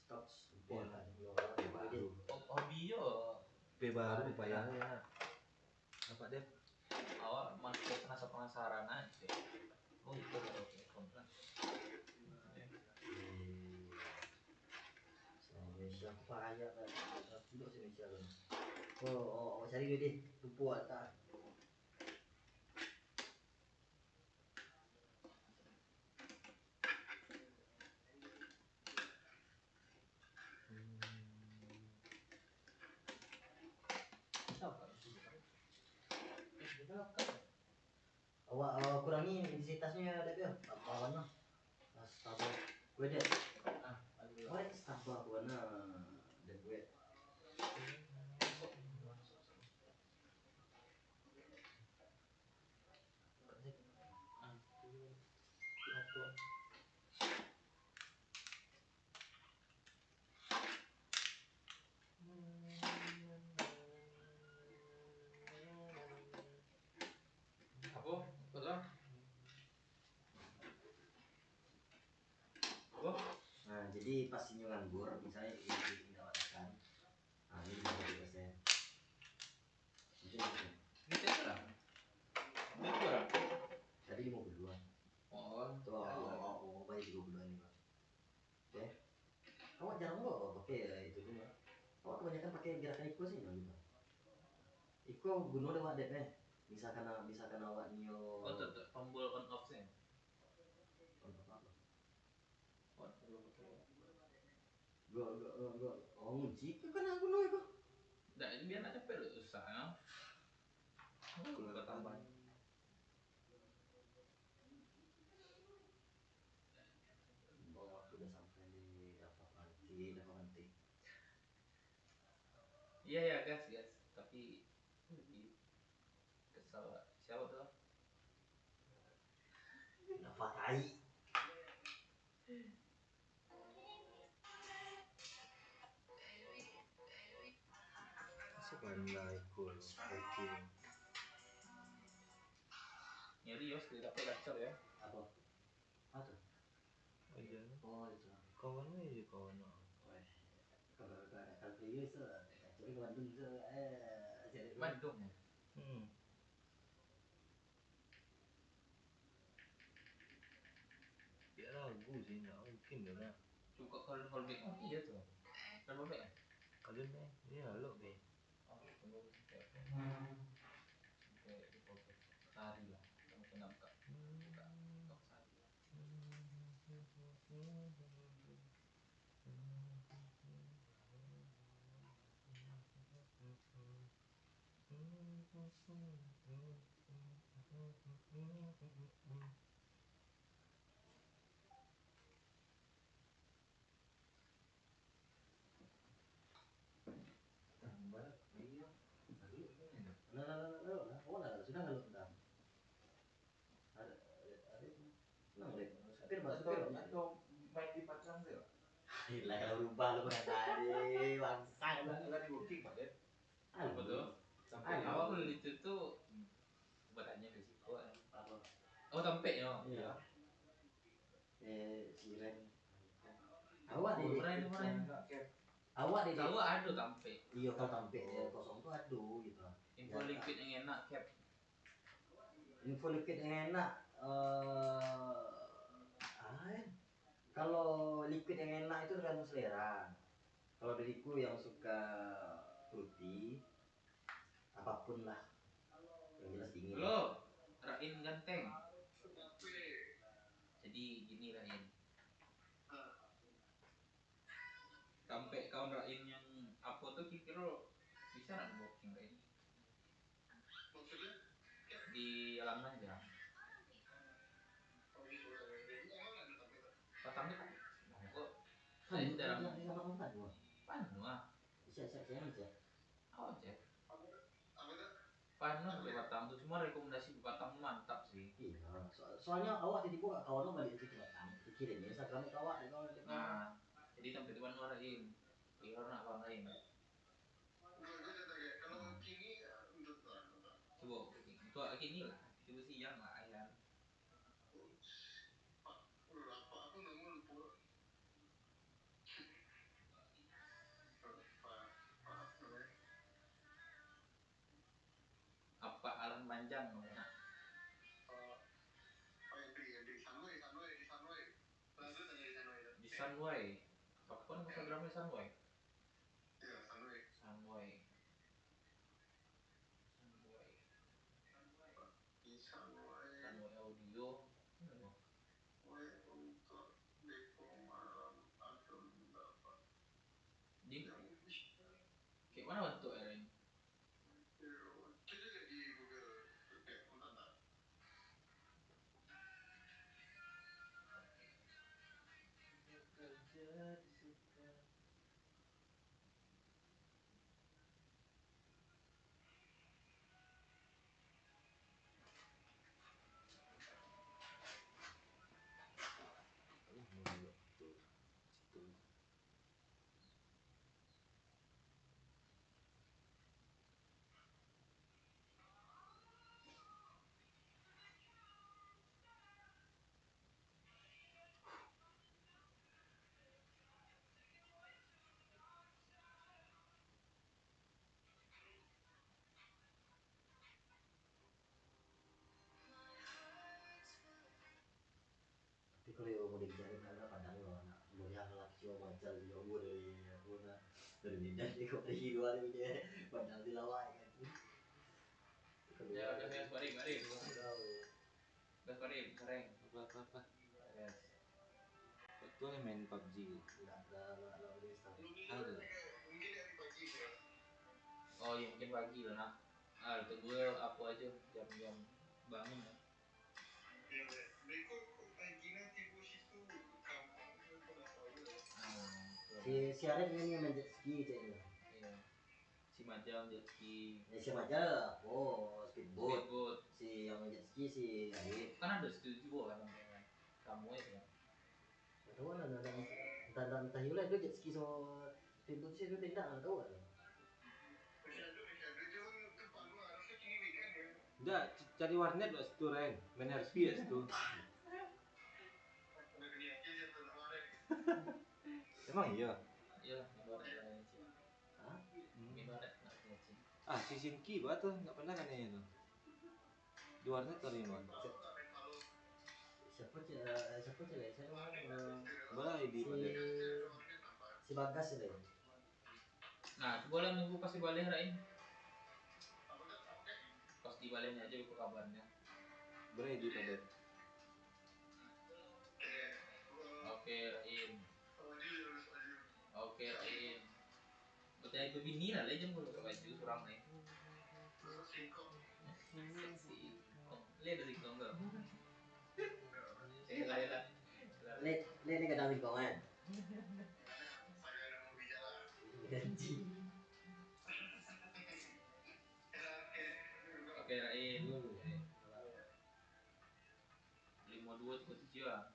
A: Touch.
D: Iya.
A: Baru.
C: Hobi yo.
D: Baru payahnya. Apa deh?
C: Awak masih penasaran aja. Oh itu baru kontrak.
A: Indonesia aku payah kan. Duduk Indonesia kan. Oh, cari duit deh. Lupa tak. Awak kurangi intensitasnya ada dia. Apa warna? Sabar. Gue deh. Oh, sabar warna. Ada gue.
C: Apa? Betul? Apa?
A: Nah, jadi pas ini nganggur, misalnya ini pendapatan. Nah, ini 50%. Mungkin
C: Ini cerah. Ini kurang.
A: tadi 52.
C: Oh,
A: Tuh, baik 52 nih, Bang. Oke. Awak jarang kok pakai itu semua. Awak kebanyakan pakai gerakan Iko sih, gitu. Iko gunung lewat dep. Misalkan awak nio.
C: oh tuh tombol on off sih.
A: Apa?
C: Oh, perlu pakai.
A: Gua. Oh, ngunci kan aku gunung itu.
C: Nggak, ini biar nggak capek loh, susah ya. Kalau nggak tambah.
A: Oh, aku udah sampai di dapat nanti.
C: Iya ya gas. Tapi kesel. Siapa tuh?
A: Dapat tai.
D: Sepandai cool. Oke.
C: Nyari Yos tidak dapat gacor ya.
A: Apa? Apa?
D: Aja.
A: Oh, itu.
D: Kawan aja kawan.
A: Weh, kalau ada kalkulus jadi ke Bandung jadi
C: Bandung ya.
D: Dia ragu sih, nggak mungkin dong.
C: Suka kalau back oh iya tuh. Kalau back ya.
D: Kalian nih, ini halo be.
C: Oh, kalau kayak di foto sehari lah. Mungkin buka sehari.
D: Tambah, iya. Lalu ini dah.
A: oh nah sudah nggak lupa ada itu senang deh tapi
C: Atau main di Pacang sih lah.
A: gila kalau rubah lu kan tadi bangsa
C: Lah di booking Pak Den. Apa tuh?
A: sampai
C: Awal itu tuh bertanya risiko ya.
A: apa
C: Oh tempe ya.
A: iya siren awak deh
C: Murahin.
A: awak deh
C: Tahu aduh tempe.
A: iya kalau tampe kosong tuh aduh gitu
C: Info liquid yang enak cap.
A: info liquid yang enak kalau liquid yang enak itu tergantung selera. Kalau dariku yang suka fruity, apapun lah, yang jelas dingin.
C: Halo, Rain ganteng. Jadi gini Rain. Sampai kawan Rain yang apa tuh kira-kira bisa nggak booking Rain? Di alam aja. Patang itu. Kok saya jarang panu ah.
A: Saya.
C: Oh cek. Panu ke Batam tuh semua rekomendasi ke Batam mantap sih.
A: Iya, soalnya awak tadi gua kawan lo balik ke Batam, pikirin ya, Instagram awak,
C: Nah, Jadi sampai depan marahin. Kira nak apa lain?
A: Gue cerita kayak kalau kini untuk
C: Coba itu kini lah. Coba siang lah ayam.
A: apa aku nemu lupa namanya
C: Apa alam panjang namanya?
A: di Sunway lalu tanya di Sunway itu
C: Di Sunway. Apa nama Instagramnya Sunway?
A: ya Sunway
C: Sunway.
A: di Sunway
C: Sunway audio.
A: untuk Depok malam akan dapat
C: Di
A: yang
C: kayak mana bentuk ini?
A: kita lihat di Google kayak entah
D: Kerja disuka. Mau tuh situ.
E: Tapi kalau yang mau dicari karena padang lo anak mulia laki cuma macam dia gue dari aku nak dari bidan dia kau dari dua dia punya padang di lawai kan.
C: Ya udah ya balik.
E: Tahu.
C: Udah balik keren.
D: Apa?
C: Yes.
D: Betul main PUBG.
E: Enggak ada udah start.
D: Ada.
A: mungkin dari pagi ya
C: Oh iya mungkin pagi lah nak. Itu gue apa aja jam-jam bangun ya.
A: ya mereka pagi nanti bos itu gampang aku nggak tahu
E: Si Arif ini yang main jet ski ceknya.
C: Iya. Si Majam jet ski.
E: Ya si Maja, oh speedboat.
C: Speedboat.
E: Si yang main jet ski si Arif.
C: Kan ada setuju kan kamu ya.
E: Tahu lah entah yula itu jet ski sama speedboat sih itu tidak tahu lah.
A: itu tempat lu harusnya kini weekend ya
D: Enggak, cari warnet lah situ Ren. Main RP ya situ.
A: udah kini aja dia tuh ada
D: Emang iya.
C: Iya, minum sih.
E: Hah?
C: Minum nak sih.
D: Si Sinki tuh nggak pernah kan ya itu. Di warnet tadi mana?
E: Siapa cewek saya
D: Boleh di pada.
E: si Bagas itu.
C: Nah, boleh nunggu pas dibalik Rain. Pas dibaliknya aja buku kabarnya.
D: Boleh di pada.
C: Oke, Rain. Oke, Rain. Betul itu bini lah, aja mau ke baju surang nih. Seksi. Lihat dari singkong tuh. Lah.
E: Lihat ni kadang singkong kan. Gaji.
C: Oke, Rain. 5237 ya.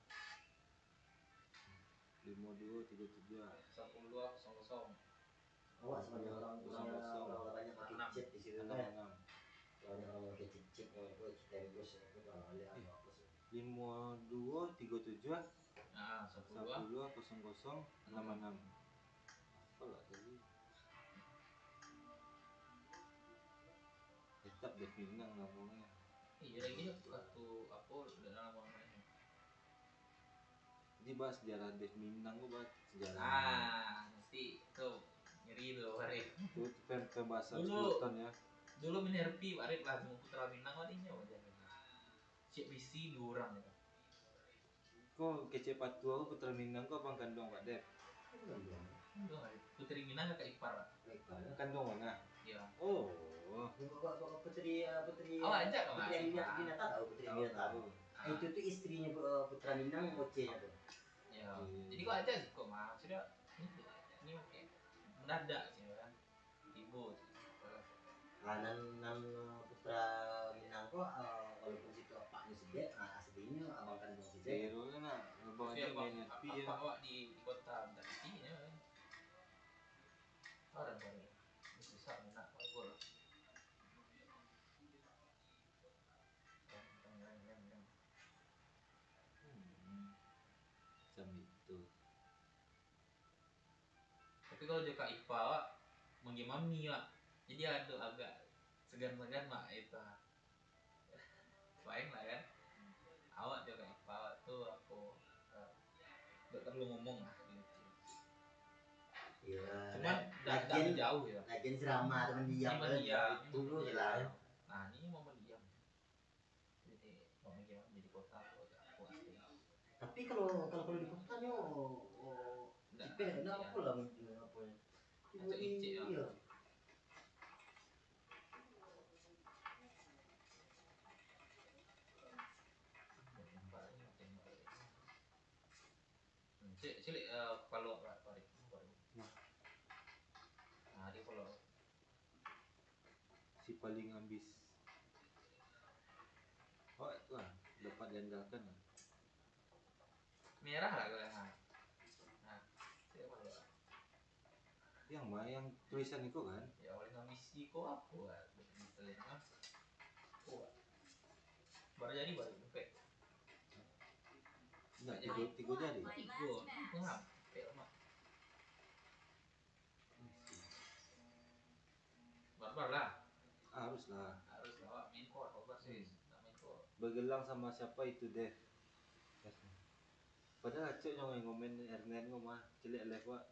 D: 5237.
C: 10200.
E: Awak sebagai orang banyak pakai chat di situ kan.
D: 66.
E: Banyak orang pakai chat itu kita bos itu kalau lihat apa sih.
D: 5237.
C: Nah, 102.
D: 100066. Apa lah tadi? Tetap di Pinang ngomongnya.
C: Iya lagi satu apa dalam namanya.
D: Jadi bahas sejarah Dev Minang gua bahas sejarah.
C: Nanti tuh nyeri tuh Arif.
D: Itu pembahasan
C: Dulu.
D: 10 ton ya.
C: Dulu menerpi Arif lah mau Putra Minang wadinya wajar. Cik bisi 2 orang ya.
D: Kok kece patu aku Putra Minang kok abang kandung Pak Dev?
C: Enggak, Putri Minang kakak ipar.
D: Kandung mana?
C: Iya.
D: Oh.
E: Bapak putri
C: Awak ajak kan?
E: Putri Aminata tahu Putri Aminata. Itu tuh istrinya Putra Minang bocenya tuh.
C: Ya. Jadi kok aja sih kok mah sudah ini oke. Mendadak sih kan. Ibu.
E: Nan Putra Minang kok walaupun situ bapaknya sedek, aslinya abang kandung sedek.
D: Zero kan lah. Abang
C: Ya
D: main LP ya.
C: Apa awak di kota bentar ini ya. Orang baru. Ini susah nak gol. Reng.
D: Macam itu.
C: Tapi kalau Joka IPA wak menggimami wak. Jadi ada agak segan-segan mak itu. Baik lah kan. Awak Joka IPA wak tuh aku gak perlu ngomong lah gitu.
E: Iya.
C: Cuman tidak jauh ya.
E: Lagian ceramah teman diam kan. Dulu lah.
C: Nah ini mau mendiam. Jadi mau gimana jadi kota tuh agak puas deh.
E: Tapi kalau di kota nyo tipe kenapa pula apa ya?
C: Acak icik ya.
E: Iya.
C: Cilik kalau Parik. Nah dia kalau
D: Si paling ambis. Oh itu lah, dapat diandalkan lah.
C: merah lah kalau nah siapa ya?
D: Yang tulisan itu kan?
C: Ya paling ambisi kok aku detailnya mas. Baru jadi baru sampai.
D: Enggak, tiga jadi.
C: Enggak, kayak lama. Barbar lah.
D: Harus lah.
C: Main core, barbar sih. Main core.
D: Bergelang sama siapa itu deh. Padahal acok yang ngomen Ernen ngomah cilik lewat.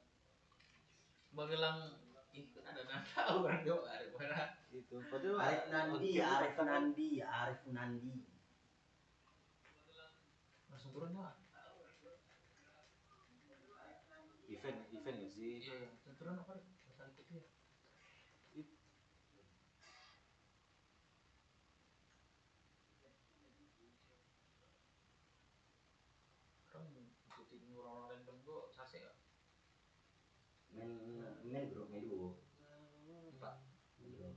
C: Bergelang itu kan ada nada orang Jawa ada.
D: Itu padahal
E: Arif Nandi.
C: Langsung turun lah.
D: Event gak sih?
C: Iya, turun apa? Pasal itu ya. Kan ikutin orang-orang random kok sase ya.
E: Men grup medu.
C: Enggak.
E: Grup.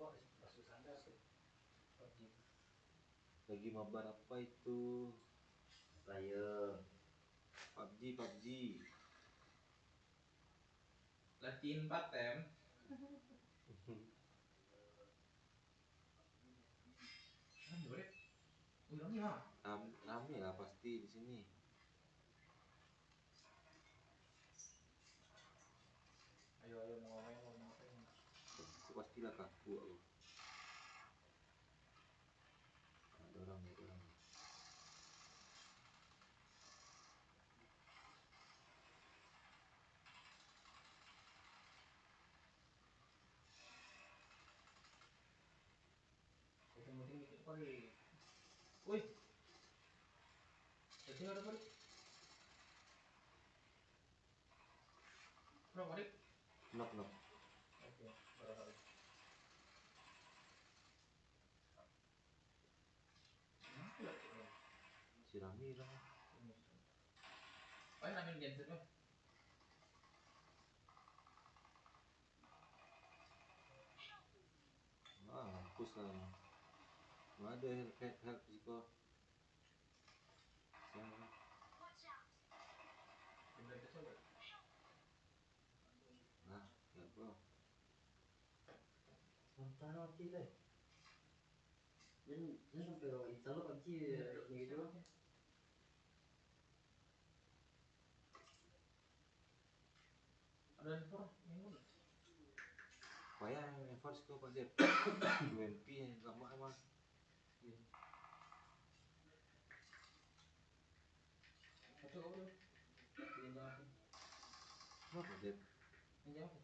E: Kok masuk sandar sih?
D: Lagi mabar apa itu?
E: Saya
D: PUBG.
C: Latihan patem. Boleh. Ulangnya.
D: Rame lah pasti di sini.
C: Ayo mau ngapain?
D: Aku pastilah kaku aku. Ada orang.
C: Penting mikir kali. Woi. Jadi ada kali. Berapa kali?
D: Knock.
C: Oke, berapa kali?
D: Si Rami lah.
C: Oh, namanya genset mah.
D: Hapus lah. Nggak ada help jika. Siapa?
C: Bener itu coba.
D: Ya bro.
E: nonton nanti deh. Dan sampai install lo PUBG gitu.
C: Ada info yang mana?
D: Payah yang first kau Pak Dep. UMP enggak mau.
C: Iya. Satu kau dulu. Yang jawab.
D: Kenapa Dep?
C: Yang jawab.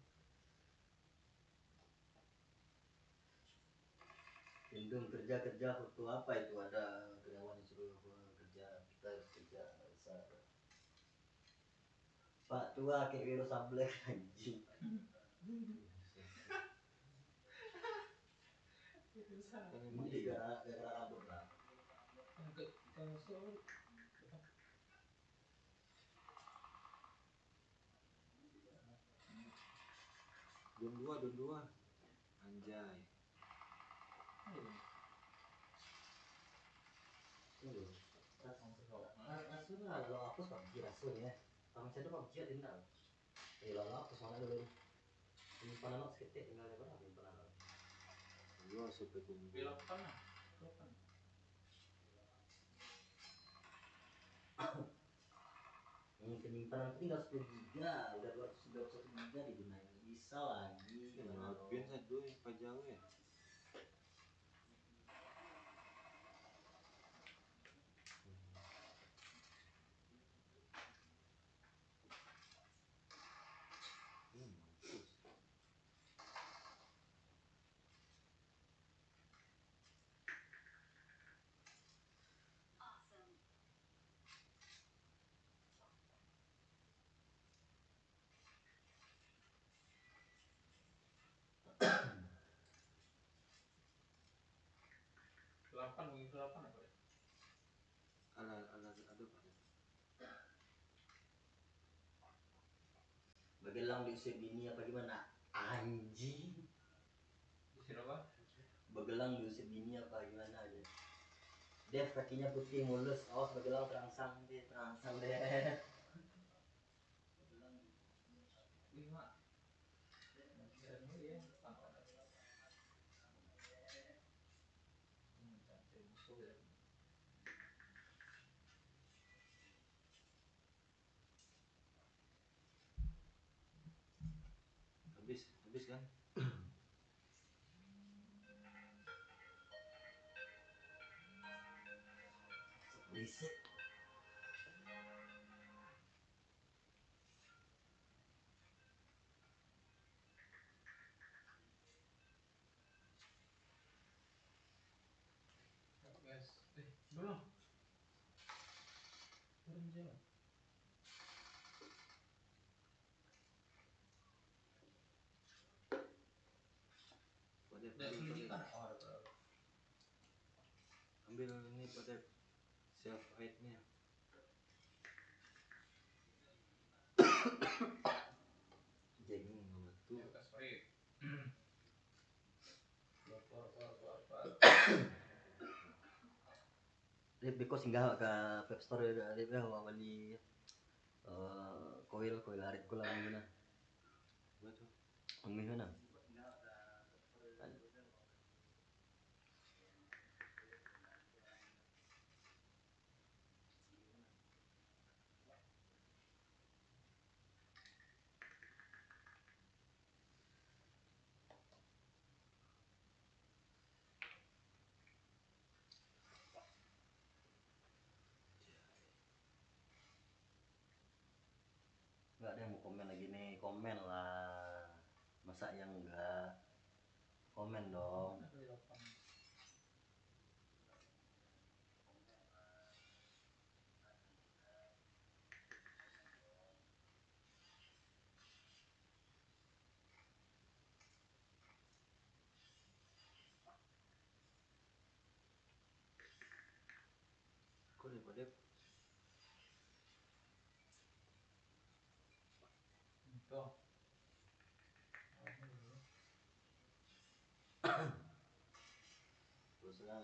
E: Gendong kerja waktu apa itu ada karyawan yang suruh kerja, kita kerja besar. Pak tua kayak virus sablek anjing. Emang dia gara-gara rambut lah.
C: Ke soal
D: Don 2 anjay.
E: Tunggu. Rasanya kalau hapus PUBG rasanya. Kami saya PUBG tidak. Kalau hapus mana dulu? Penyimpanan not seketik tinggal lebar penyimpanan.
D: Gua sampai kumpul.
C: Bilapan lah. Bilapan.
E: Penyimpanan tinggal 10 giga, udah 291 giga digunakan bisa lagi.
D: Maafin saya dulu yang pajang ya. Mampus.
C: Bilapan mungkin bilapan apa deh?
D: Ada Pak.
E: Bagelang diusir bini apa gimana? Anjing.
C: Diusir apa?
E: Bagelang diusir bini apa gimana aja. Dev kakinya putih mulus, awas Bagelang terangsang deh.
C: Lima. Dan ini ya, tanpa ada. Cari musuh ya.
D: Habis kan?
E: Berisik.
C: Guys, belum. Belum jalan.
D: Pada
C: pendidikan. Oh, ada.
D: ambil ini pada self aid-nya.
E: Jeng.
D: Betul.
C: Sorry. Keluar.
E: Rip beko singgah ke web store Rip ya beli koil arit kula mana?
D: Betul.
E: Mana? Enggak ada yang mau komen lagi nih, komen lah. Masa yang enggak? Komen dong.
D: Kok daripada
C: Tuh.
E: Terus lah.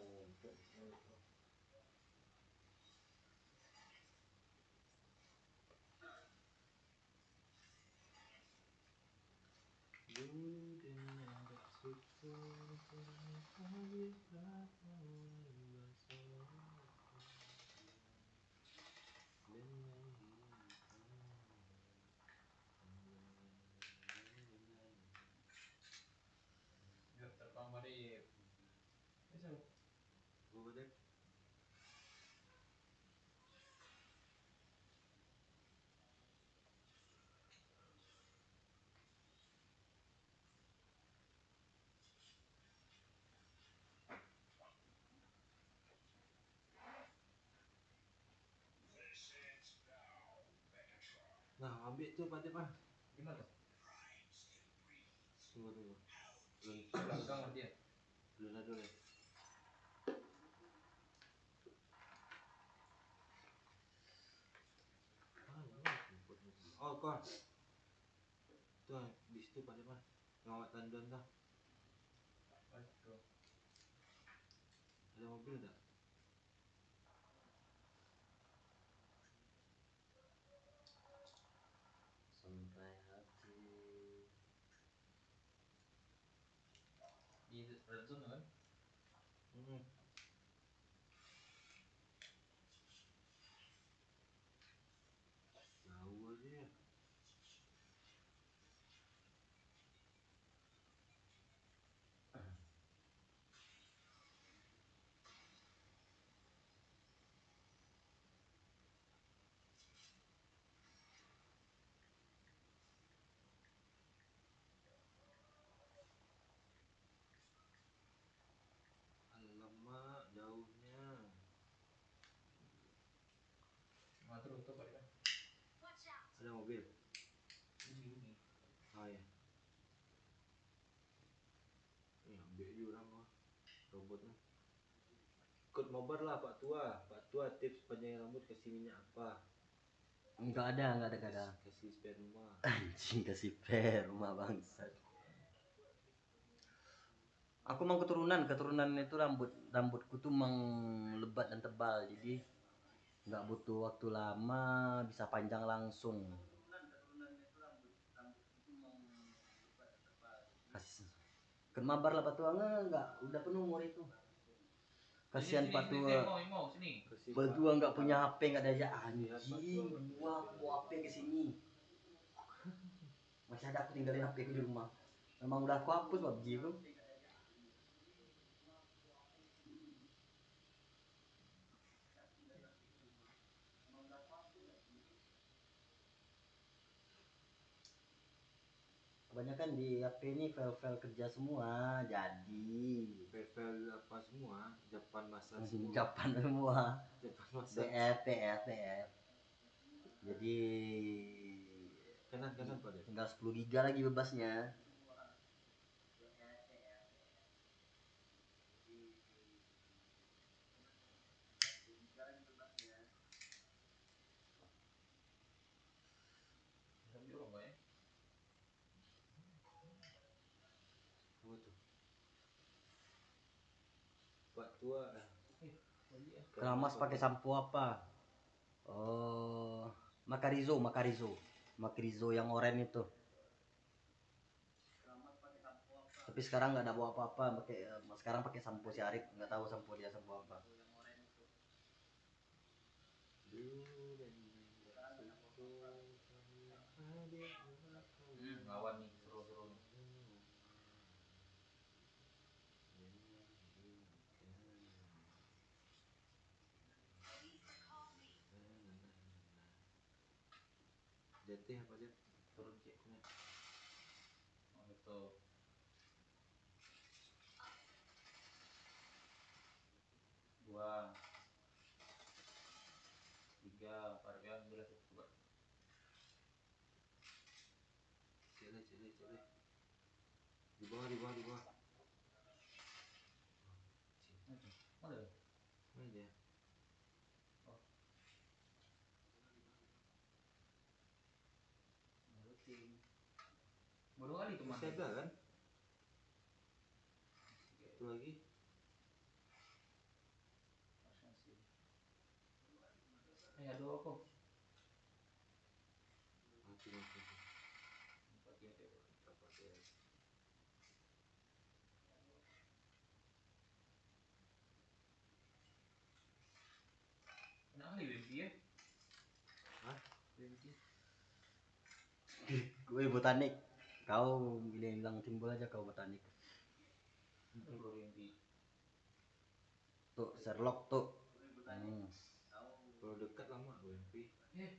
C: Biar terbang mari. Bisa.
D: gua pada nah ambil tuh pada mah.
C: Gimana?
D: Tunggu. Belum
C: Belakang dia.
D: belum ada ya. Oh, kok. Tuh di situ pada mah. ngawat tandon dah.
C: Waduh.
D: Ada mobil enggak?
E: Sampai hati.
C: Di red zone kan?
D: Hmm. Jauh aja ya. Alamak, jauhnya.
C: Ngatur itu Pak kan?
D: Ada mobil.
C: Ini.
D: Oh ya. Ini ambil aja orang mah. Robotnya. Ikut nobar lah Pak Tua. Pak Tua tips panjang rambut kasih minyak apa?
E: Enggak ada.
D: Kasih sperma.
E: Anjing kasih per rumah bangsat. Aku mang keturunan itu rambutku tuh mang lebat dan tebal, jadi nggak butuh waktu lama, bisa panjang langsung. Kasih kan mabar lah Pak Tua, enggak udah penuh umur itu. Kasihan Pak Tua.
C: Mau sini.
E: Pak Tua nggak punya HP, nggak ada aja anjing. Gua bawa HP ke sini. Masih ada aku tinggalin HP ku di rumah. Memang udah aku hapus PUBG itu. Kebanyakan di HP ini file-file kerja semua, jadi
D: Pepel apa semua? Japan masa semua.
E: Japan semua.
D: Japan masa.
E: PF. Jadi
D: Kanan Pak deh.
E: tinggal 10 giga lagi bebasnya.
C: Sambil orang ya.
D: Apa tuh? Pak Tua.
E: Keramas pakai sampo apa? Oh, Makarizo yang oranye itu. Tapi sekarang nggak ada bawa apa-apa, sekarang pakai sampo si Arif, nggak tahu sampo dia sampo apa.
C: Lawan nih seru-seru nih.
D: JT apa Jet?
C: Turun cek. Oh itu. Dua. 3 varian boleh coba.
D: Cile. Di bawah.
C: Mana?
D: Mana dia?
C: Oh. Rutin. Baru kali itu
D: Masih ada kan?
C: Oke.
D: Satu lagi.
C: Masih. Aduh kok.
D: Mati.
C: Pakai itu.
D: Kita pakai.
C: Kenapa nih Wimpi ya?
D: Hah?
C: Wimpi.
E: Gue botanik. Kau bilang timbul aja kau botanik.
C: Ada bro Wimpi.
E: Tuh Sherlock tuh.
D: Kalau dekat lama WMP.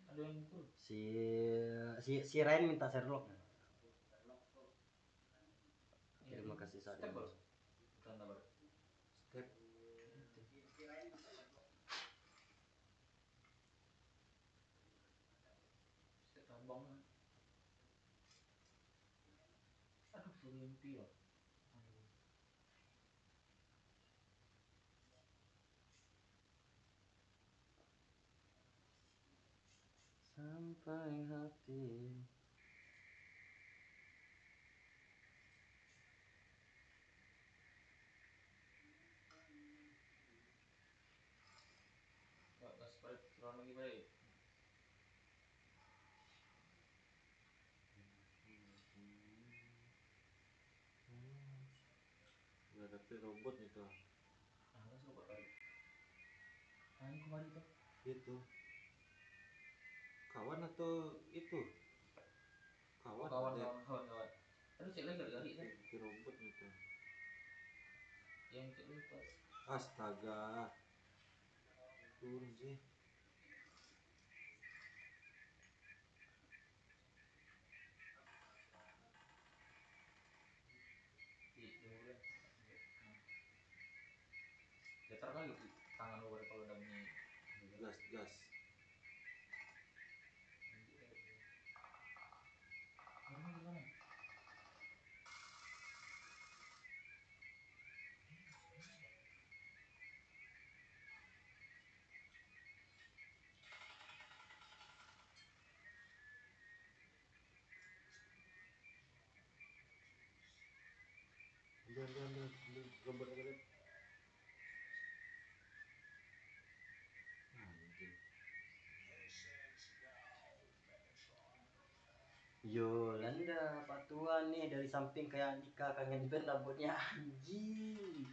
C: Ada yang mukul.
E: Si Ryan minta Sherlock. Terima kasih saat ini.
C: Bukan kabar.
D: Step.
C: Step abang. Aduh Wimpi loh. Aduh.
E: Sampai hati.
D: tapi robot itu
C: Enggak sih buat tadi. Ini kemarin tuh.
D: itu kawan atau itu
C: Oh,
D: kawan
C: kawan. Aduh, cek lagi kali kan.
D: kayak robot itu.
C: Yang cek lipat.
D: Astaga, turun sih.
C: Tunggu deh. Getar kali di tangan lu kalau udah bunyi.
D: Gas.
C: Ini gimana?
D: Ambil robot apa deh? Anjing.
E: Yolanda patuan nih dari samping kayak Andika kangen band rambutnya anjing.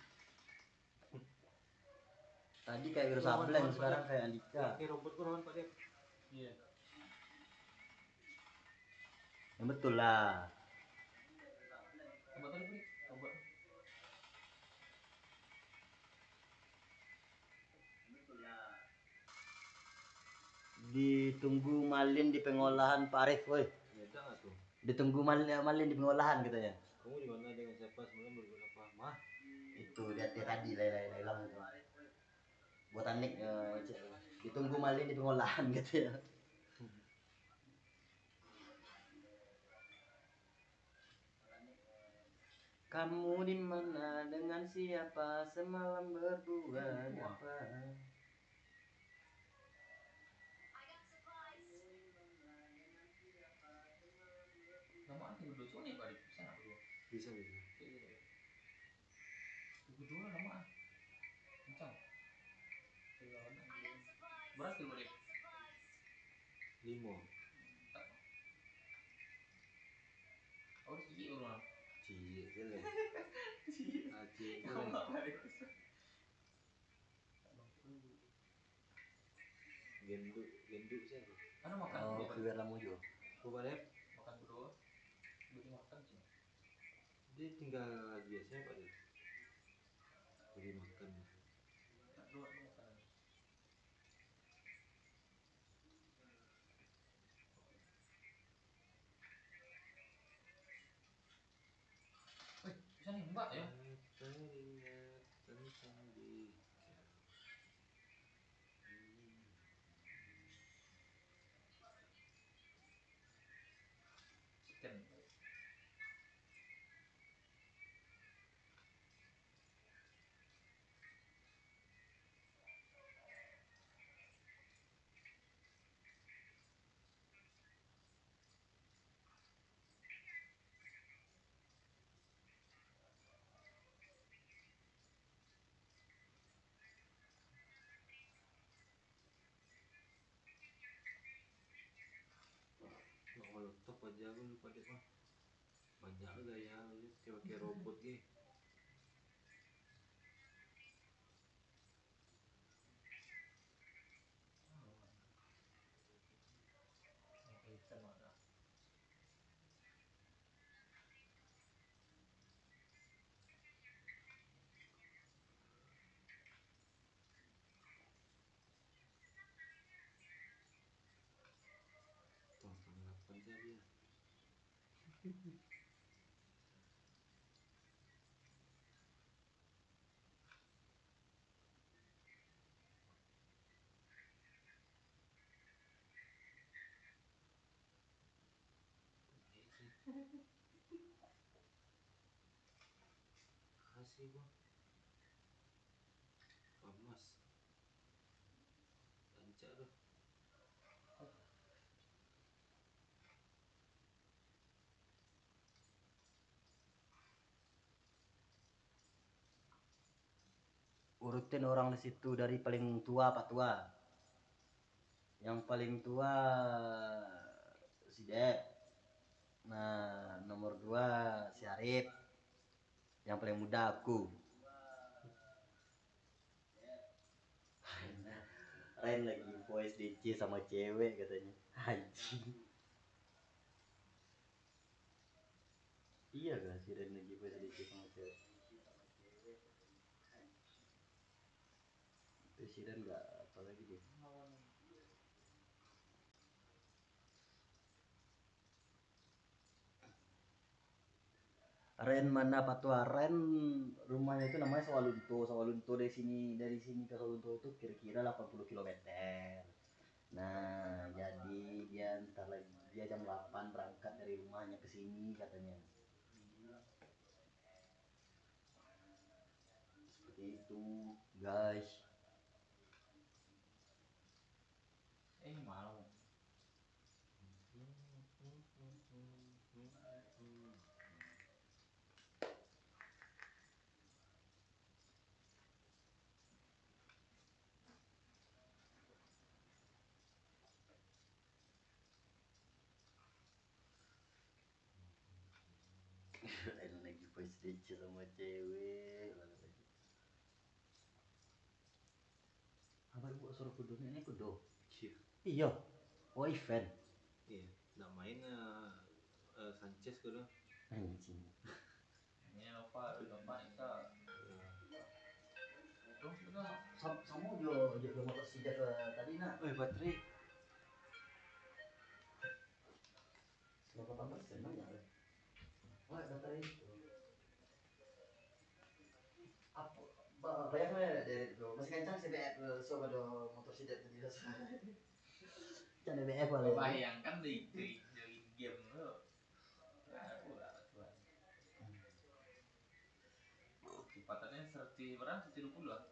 E: Tadi kayak Wiro Sableng, sekarang kayak Andika.
D: Kayak robot kok lawan Pak Dep.
C: Iya.
E: Yang betul lah.
C: Coba tadi beri. Coba.
E: Ditunggu Malin di pengolahan Pak Arif, woi.
D: Beda nggak tuh?
E: Ditunggu Malin di pengolahan gitu ya.
D: Kamu di mana dengan siapa semalam berbuat apa? Mah?
E: Itu dia tadi hilang itu. Buat Anik ditunggu Malin di pengolahan gitu ya. Kamu di mana dengan siapa semalam berbuat apa?
C: Nama aku berdua cuma nih Pak. Bisa nggak berdua?
D: Bisa.
C: Kayak gitu. Berdua nama. Kencang. Berat tuh beri.
D: 5.
C: Oh, cie ulang.
D: Cie jelek. Cie
C: Kamu
D: jelek.
C: apa itu?
D: Genduk siapa?
C: Karena makan
E: Oh,
C: berdua.
E: Fiwer Lamujo.
D: Pak Dep,
C: Makan berdua. Berdua makan cuma.
D: dia tinggal biasanya Pak Dep. Beri makan.
C: Berdua makan. Bisa nih Mbak ya.
D: Teringat tentang dia.
C: Chicken.
D: Nggak meletup aja lu Pak Dep mah. Banyak gaya lu kayak robot gitu.
C: Ikan mana?
D: Tonton 8 aja dia. Kasih gua. Pamas. Lancar tuh.
E: Urutin orang di situ dari paling tua Pak Tua. Yang paling tua si Dep. Nah, nomor 2 si Arif. Yang paling muda aku. Ren lagi voice DC sama cewek katanya. Anjing. Iya gak sih Ren lagi voice DC sama cewek? Presiden nggak apa lagi dia. Ren mana Patua? Ren rumahnya itu namanya Sawalunto. Sawalunto dari sini ke Sawalunto itu kira-kira 80 kilometer. Nah, jadi dia ntar lagi dia jam 8 berangkat dari rumahnya ke sini katanya. Seperti itu, guys.
C: Malu.
E: Ren lagi voice DC sama cewek banget lagi. Abang buat suruh kudu ini kudu.
D: Iya.
E: Iya. Oh event.
D: Iya, nak main Sanchez kudu.
E: Anjing.
C: Ini Nova Nisa. Terus kita
E: Kamu jo motor sejak ke tadi nak.
D: Baterai.
E: Berapa persen ya? Oh, baterai itu. Apa bayangnya dari itu masih kencang sih BF so pada motor sidat tadi rasa. Jangan BF boleh.
C: bayangkan di join game lu. Aku lah tuan. Kecepatannya 100 berapa? 120 lah.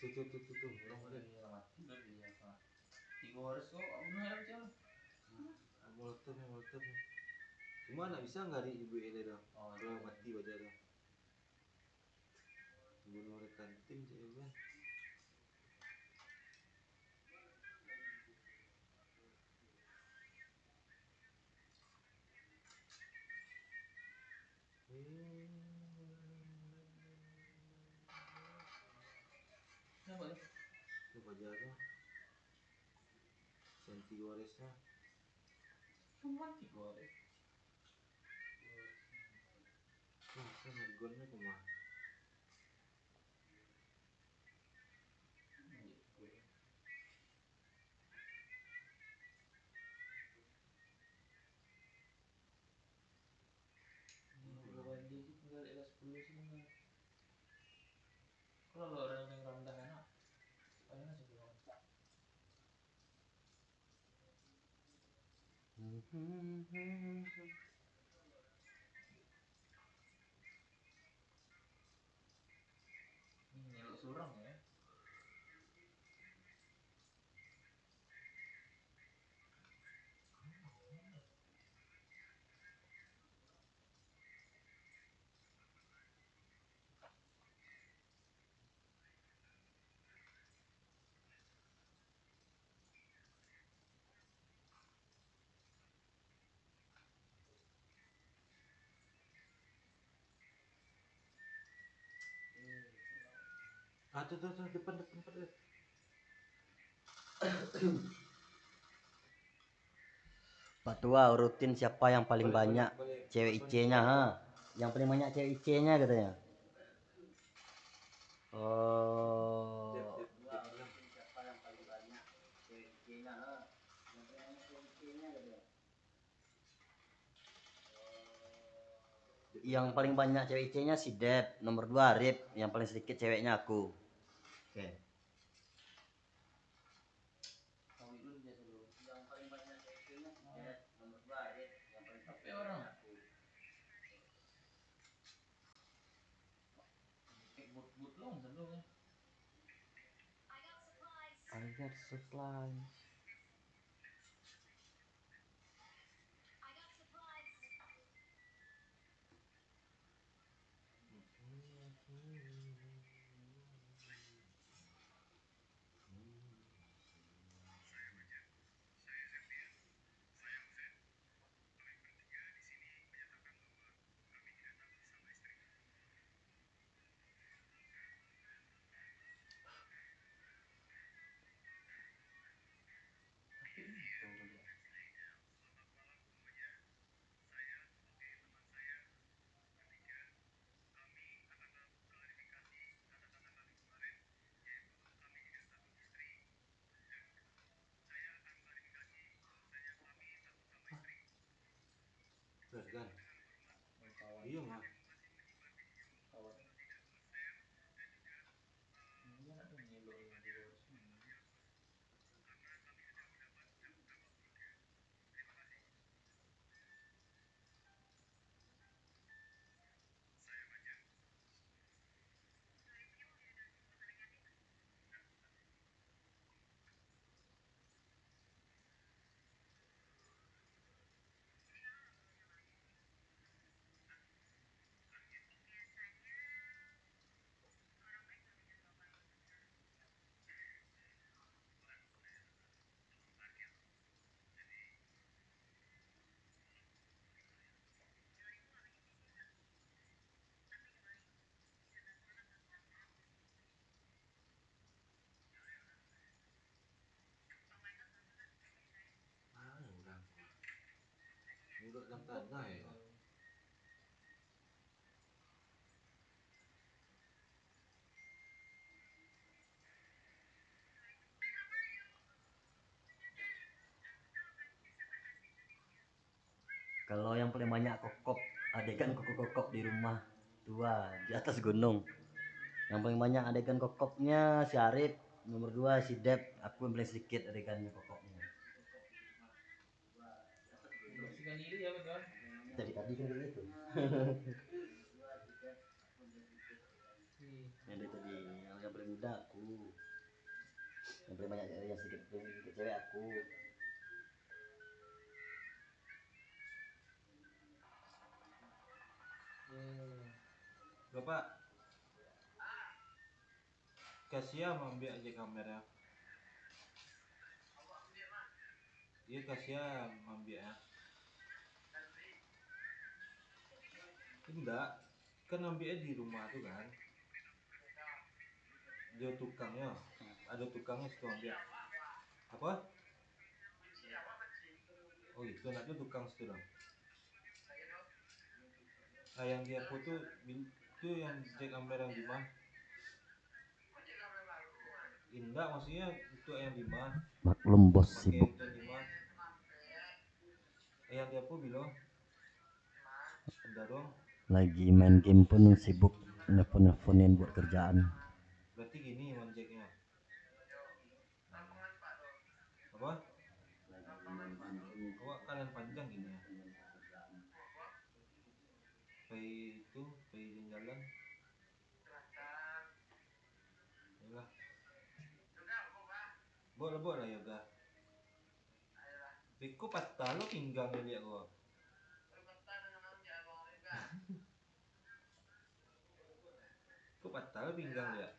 D: Tuh, orang ada.
C: Selamat tidur dia apa? 3 hari kok benar aja.
D: Molotov nih. Cuma nak bisa nggak di ibu ini dong?
C: Oh,
D: Kalau
C: iya.
D: mati baca dong. Bunuh rekan tim sih kan.
C: Kenapa tuh?
D: Itu baca tuh. Santi Waresnya.
C: Cuma 3 hari.
D: Wah, kan harganya kemana?
C: Kalau dia sih tinggal kelas 10 sih tinggal. Kalau orang yang rendah enak, paling sih bilang. Ini nyeluk surang ya.
D: Tuh, depan.
E: Patua urutin siapa yang paling banyak cewek IC-nya, ha? Yang paling banyak cewek IC-nya katanya. Oh. Siapa yang paling banyak cewek IC-nya, ha? Yang paling banyak cewek IC-nya katanya. Yang paling banyak cewek IC-nya si Dep, nomor 2 Arif, yang paling sedikit ceweknya aku. Oke.
C: Tahu dulu dia dulu.
E: Yang paling banyak cewek IC-nya si Dep, nomor 2 Arif, yang paling sedikit
C: Tapi orang
E: ceweknya aku.
C: kayak but long sendalnya.
E: I got supplies.
D: kan?
C: kawan
D: Iya mah.
C: kawan ini ada nyelok yang di luar sini.
D: Orang duduk dalam tanah ya.
E: Kalau yang paling banyak kokop, adegan kokop-kokop di rumah tua di atas gunung. Yang paling banyak adegan kokopnya si Arif, nomor 2 si Dep, aku yang paling sedikit adegannya kokopnya.
C: Membersihkan diri ya betul.
E: Tadi kan gitu. Yang dari tadi yang paling muda aku. Yang paling banyak yang sedikit cewek aku.
D: Bapak, kasih ambil aja kamera. Iya kasih ambil ya. Enggak, kan ambilnya di rumah tuh kan. Dia tukangnya, ada tukangnya situ ambil. Apa? Oh itu nanti tukang situ dong. Nah yang dia foto itu yang Jack Amber yang 5. Indah maksudnya untuk yang 5.
E: Maklum bos
D: Pakai
E: sibuk.
D: itu 5. Yang dia pun bilang. Indah dong.
E: Lagi main game pun sibuk nelfon-nelfonin buat kerjaan.
D: Berarti gini manjeknya. Apa? Awak kalian panjang gini ya. Pai jalan. Yalah. Boleh lah yoga. Piko patah lo pinggang lihat gua. Kok patah lo pinggang dia?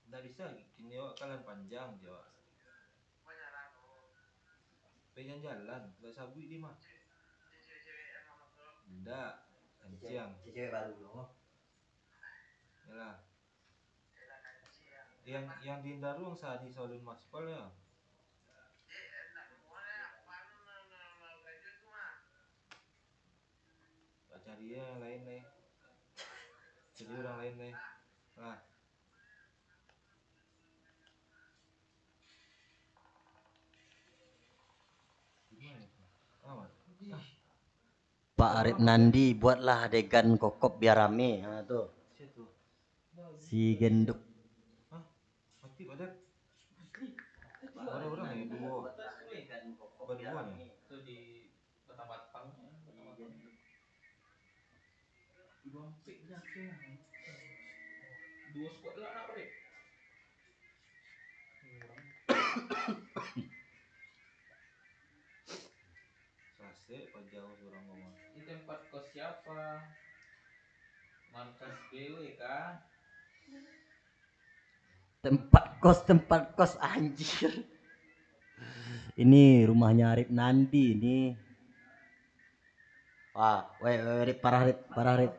D: Nggak bisa, kini awak kalian panjang dia. Pengen jalan, nggak sabui di mah. Nggak, kencang.
E: Cewek baru loh.
D: Yalah. Yang di Indarung saat di Solun Maspal ya. Pak cari yang lain nih. Jadi orang lain nih. Lah. Gimana itu? Aman.
E: Pak Arif Nandi buatlah adegan kokop biar rame. Nah tuh.
D: Situ.
E: Si Genduk.
D: Hah? Mati pada. Orang-orang ya dua. Berdua nih.
C: Itu di Batang-Batang ya. Dua piknya tuh. Dua squad lah apa deh?
D: Sase pak jauh orang ngomong.
C: Di tempat kos siapa? Markas BW kah?
E: Tempat kos anjir. Ini rumahnya Arif Nandi ini. Wah, Rip, parah Rip.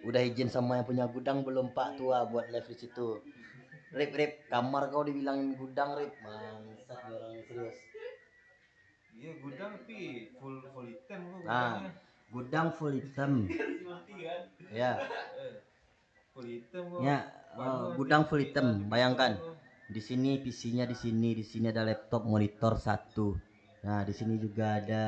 E: Udah izin sama yang punya gudang belum Pak tua buat live di situ? Rip, kamar kau dibilangin gudang Rip. Bangsat orang serius.
D: Iya gudang tapi full item kok
E: Nah,
D: gudangnya.
E: gudang full item. Ya.
D: Full item kok.
E: Ya, gudang full item, bayangkan. Di sini PC-nya di sini ada laptop monitor satu. Nah, di sini juga ada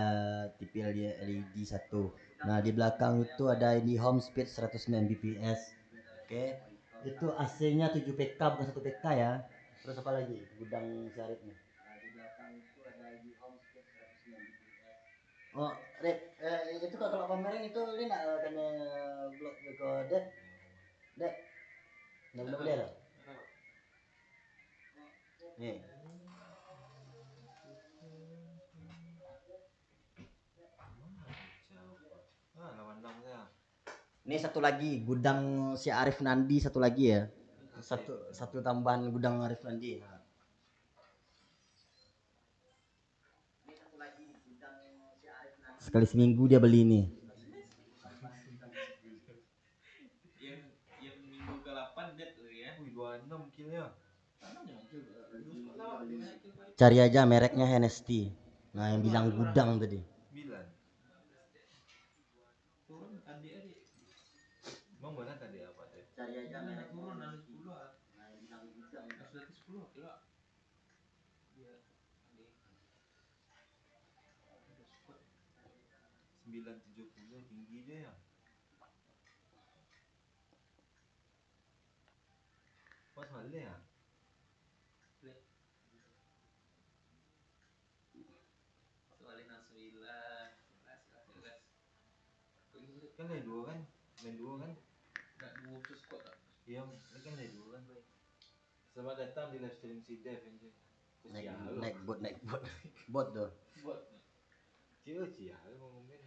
E: TV LED satu. Nah, di belakang itu ada ini home speed 109 bps. Oke. Itu AC-nya 7 PK bukan 1 PK ya. Terus apa lagi? Gudang Syarif nih. Nah, di belakang itu ada ini home speed 109 bps. Oh, Red, itu kalau pameran itu ini nak kena blok recorded. Dek. Nggak boleh lah. Nih. Ini satu lagi gudang si Arif Nandi satu lagi ya. Satu tambahan gudang Arif Nandi. Nah. Ini satu lagi gudang si Arif Nandi. Sekali seminggu dia beli ini.
C: Yang minggu ke-8 dead lu ya.
D: 26 kilnya.
E: Cari aja mereknya Hennessy. Nah, yang bilang gudang tadi.
D: 9.
C: Turun adik-adik.
D: Emang mana tadi apa deh?
E: Cari aja mereknya
C: Turun ada
E: Hennessy.
C: 10 ah.
E: Nah, yang bilang gudang.
C: Sudah ke 10 kilo. Dia adik. Ada squad.
D: 970 tinggi dia ya. Pas Hale ya?
C: Soalnya 9 11.
D: Kan ada dua kan? Main dua kan?
C: Enggak dua plus squad tak.
D: Iya, ini kan ada dua kan, Bay. Selamat datang di live stream si Dev anjir.
E: Naik bot. Bot tuh.
C: Buat
D: Cia mau ngomongin.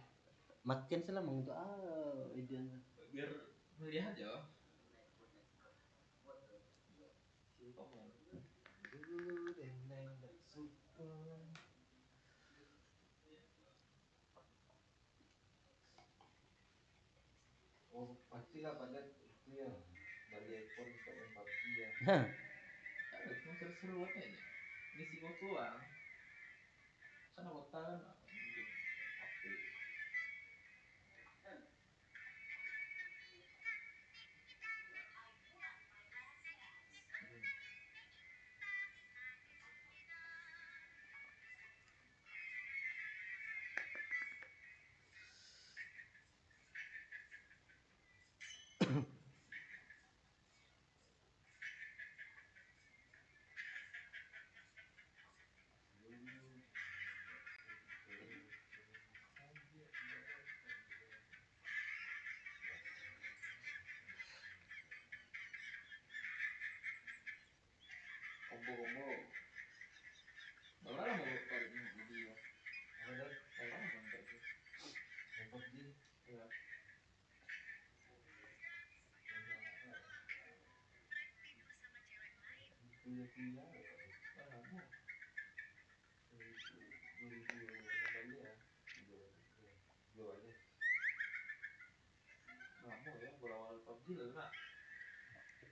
E: Makin selama untuk ide.
C: biar melihat ya.
D: Good and name that super. Oh, pasti lah pada itu ya. Balik iPhone untuk main PUBG ya.
E: Hah.
C: Ada cuma seru-seru aja. Ngisi foto ah. Sana kota kan mungkin HP. Combo. Bawa lah mau tarik video.
D: Ada
C: Bawa lah mau tarik.
D: main PUBG.
C: Ya.
D: Kuliah ya Pak.
C: Bawa mau.
D: 2006 balik ya. Dua balik.
C: Bawa mau ya berawal PUBG lah nak.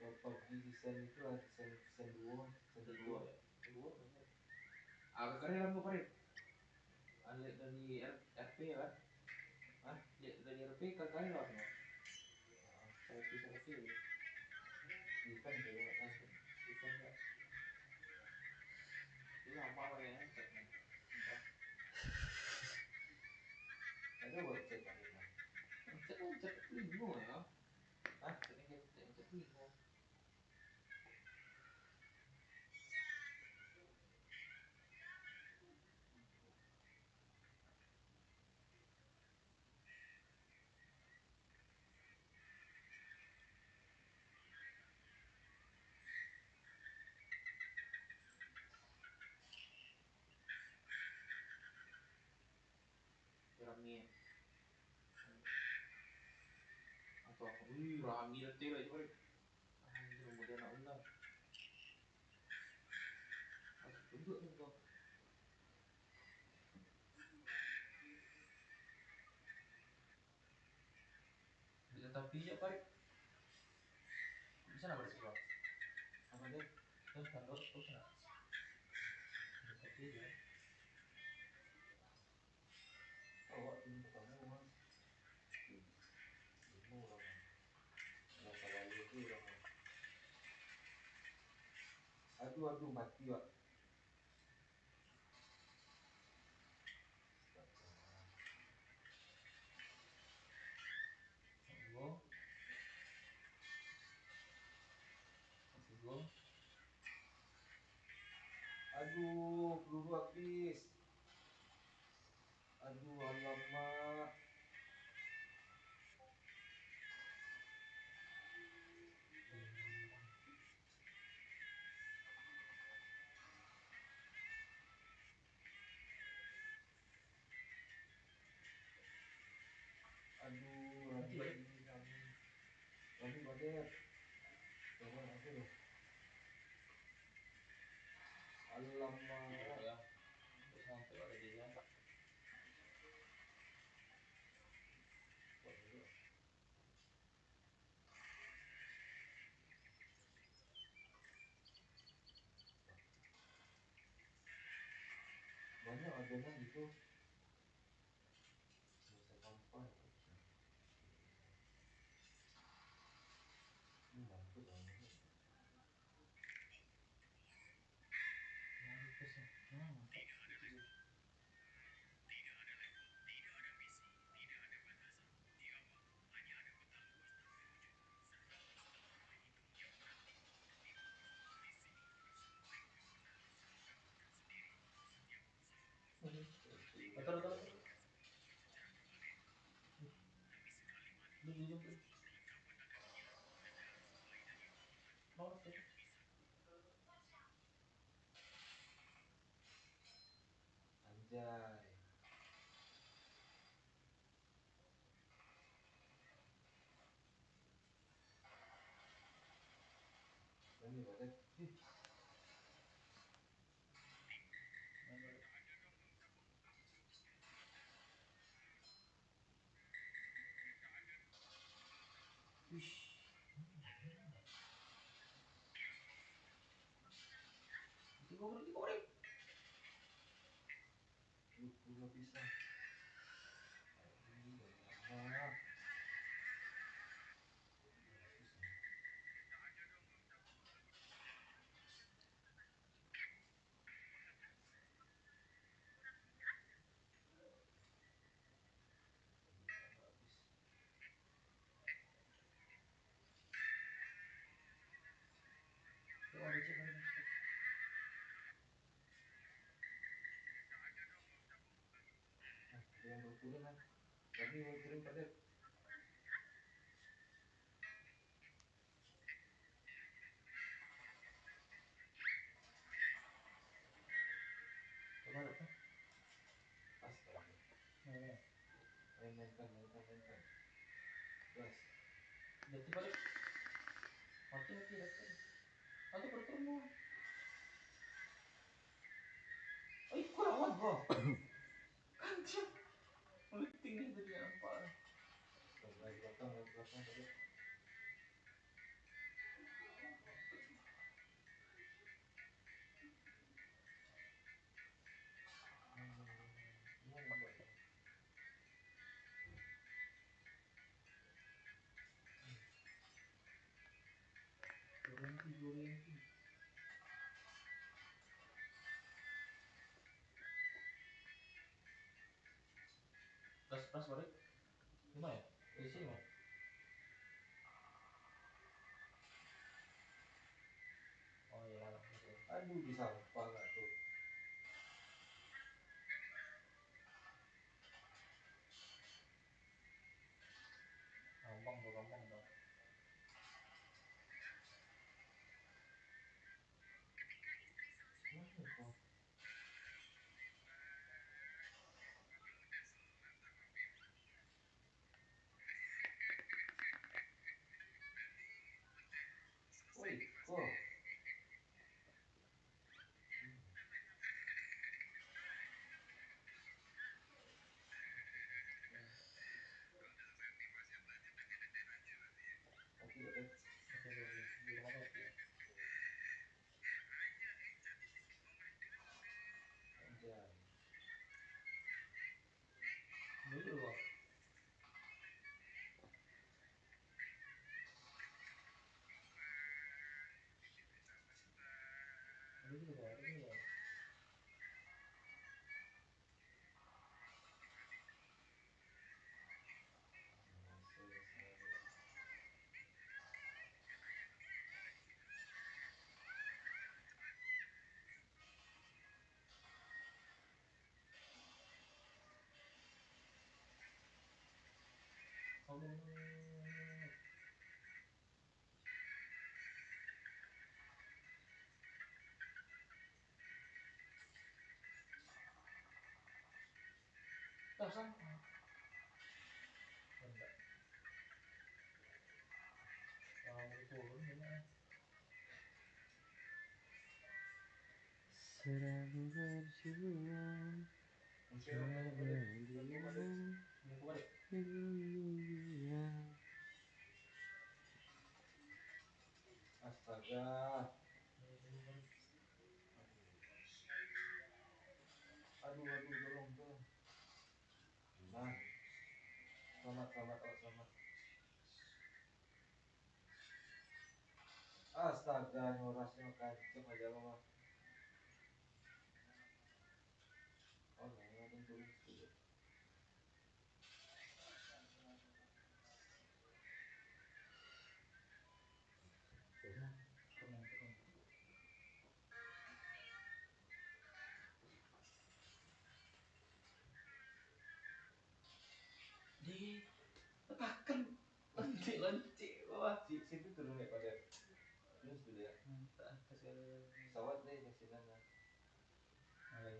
D: PUBG season itu lah season 2, season kedua.
C: Kedua bener. Agak keren lah mau keren. Lihat dari RP ya kan? Hah? Lihat dari RP kan keren lah semua. Selfie.
D: Event kayak kan.
C: Event enggak? Ini lama lah ya chatnya.
D: Ada buat chat Pak Rina.
C: Chat lingo ya. Hah? Chat lingo. Rami. Atau Rami letih lah itu. Anjir kemudian nak ulang. Masuk tunjuk nih kau. Tapi ya Pak. Bisa nak bersekolah.
D: Apa deh?
C: Kantor terus nak. Tapi ya.
D: Awak tim pertama Mas. Lima orang. Nah, kalau itu orang. Aduh mati Wak. Go. Masih go. Aduh, peluru habis. Aduh, alamak. Aduh, Rani Badet. Tolong aku dong. Alamak.
C: Ya, sampai ada dia.
D: Banyak adonan gitu. Bisa sampah. Mampus banget.
C: Mampus ya. Mantap. Betul. Jujur. Mau sih.
D: Anjay. Rani Badet.
C: Wih. Digoreng.
D: Peluru bisa. Alamak.
C: Tuh ada cek ada.
D: Ada yang baru turun kan? Rani mau turun Badet.
C: Coba ada.
D: Astaga.
C: Nah,
D: Mainkan. Gas.
C: jadi balik. Mati dah. Aku bertemu. Ay, kurang apa? Kancing. Meeting nih tadi nampak.
D: Naik belakang Badet. Gimana Mbak?
C: Goreng. Pras balik. Gimana ya? Di sini mah. Oh iya, betul.
D: Aduh, disampah nggak tuh?
C: Gampang tuh.
D: Mana kok? Woi, kok? juga ada ya.
B: Selalu berjuang dunia.
D: Astaga. Aduh, tolong. Nah, selamat. Astaga, nyorasnya kenceng aja lo mah. Oh, nah, tentu.
C: Lonci wah.
D: Situ turun ya pada terus dulu ya.
C: Entah kasih
D: Pesawat deh di sini nah.
C: mulai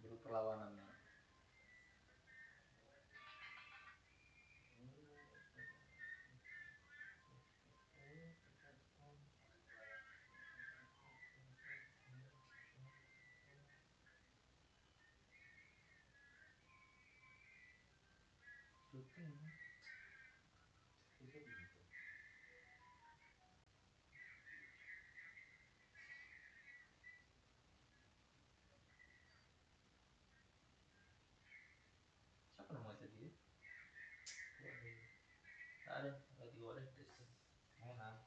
C: buru perlawanan. Syuting.
D: Itu gitu.
C: Siapa nama tadi? Ada, lagi goreng.
D: Mana?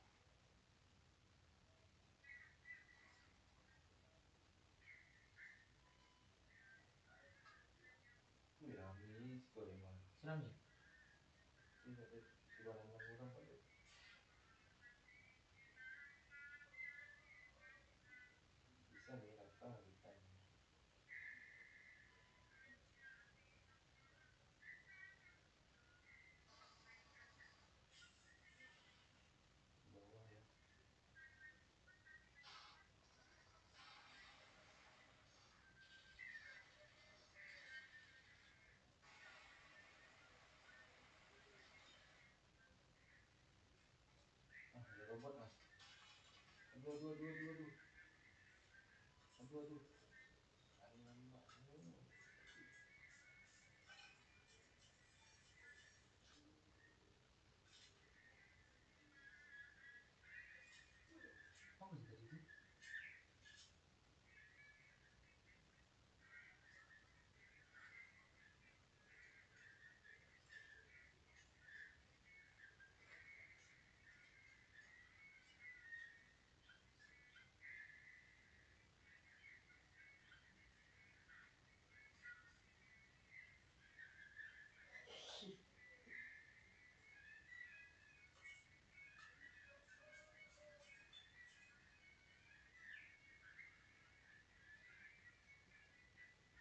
D: Rami sekolah mana?
C: Tsunami.
D: Tidak ada sebarang orang pada bisa nih apa kita bawah ya. Ada robot mas. Aduh. Alamak.
C: Apa sih tadi itu?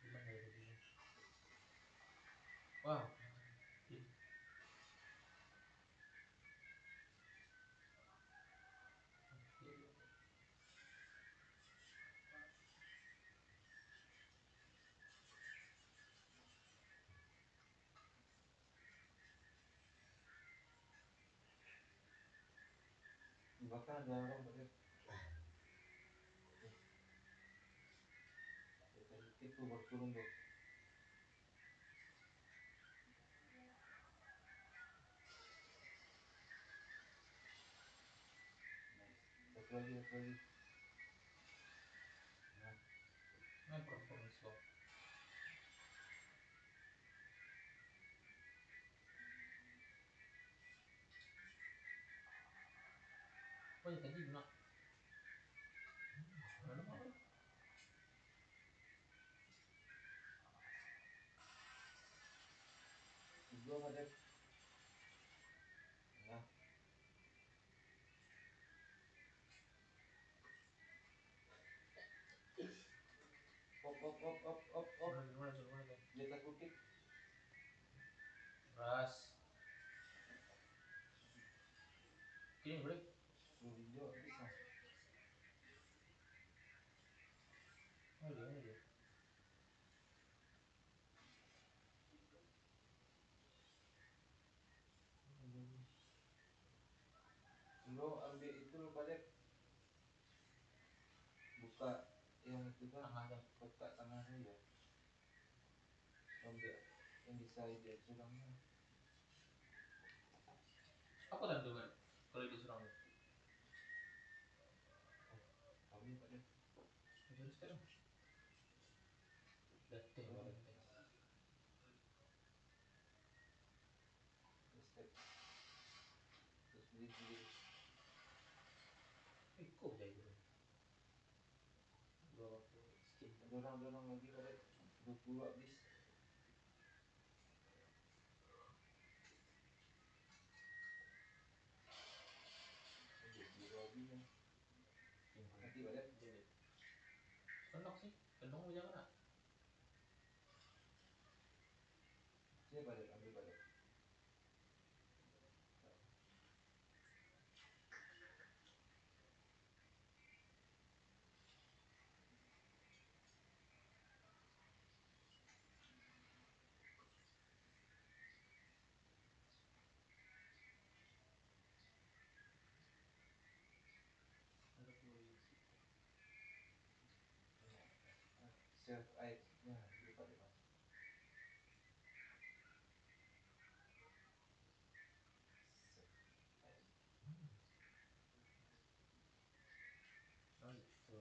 C: Gimana ya tadi? Wah.
D: Di belakang ada orang pada itu baru turun tuh. Satu lagi.
C: Nah, performance lo. Oh ya tadi guna. Mana apa?
D: Dua pada. Nah, op.
C: Mana tuh?
D: Di atas bukit.
C: Ras. Kini boleh.
D: Belum hijau bisa.
C: Oh dia mana dia?
D: Lo ambil itu lo pada buka yang itu kan
C: Tengah tuh.
D: kotak tengahnya ya. Ambil yang di side dia curangnya.
C: Apa kan tuh kan? Kalau itu serang tuh.
D: Ambil pada.
C: Jadi sekarang. Dateng
D: Oh.
C: dateng.
D: Step. Terus beli.
C: Kok jadi itu? Bawa ke skin.
D: Dorong lagi pada 20 habis. Habis ya. Nanti pada
C: Jadi. Kendok sih. Kendong aja kan?
D: sini pada ambil pada.
C: Ada polisi.
D: Self aid nya dulu pada mas.
C: Oh gitu.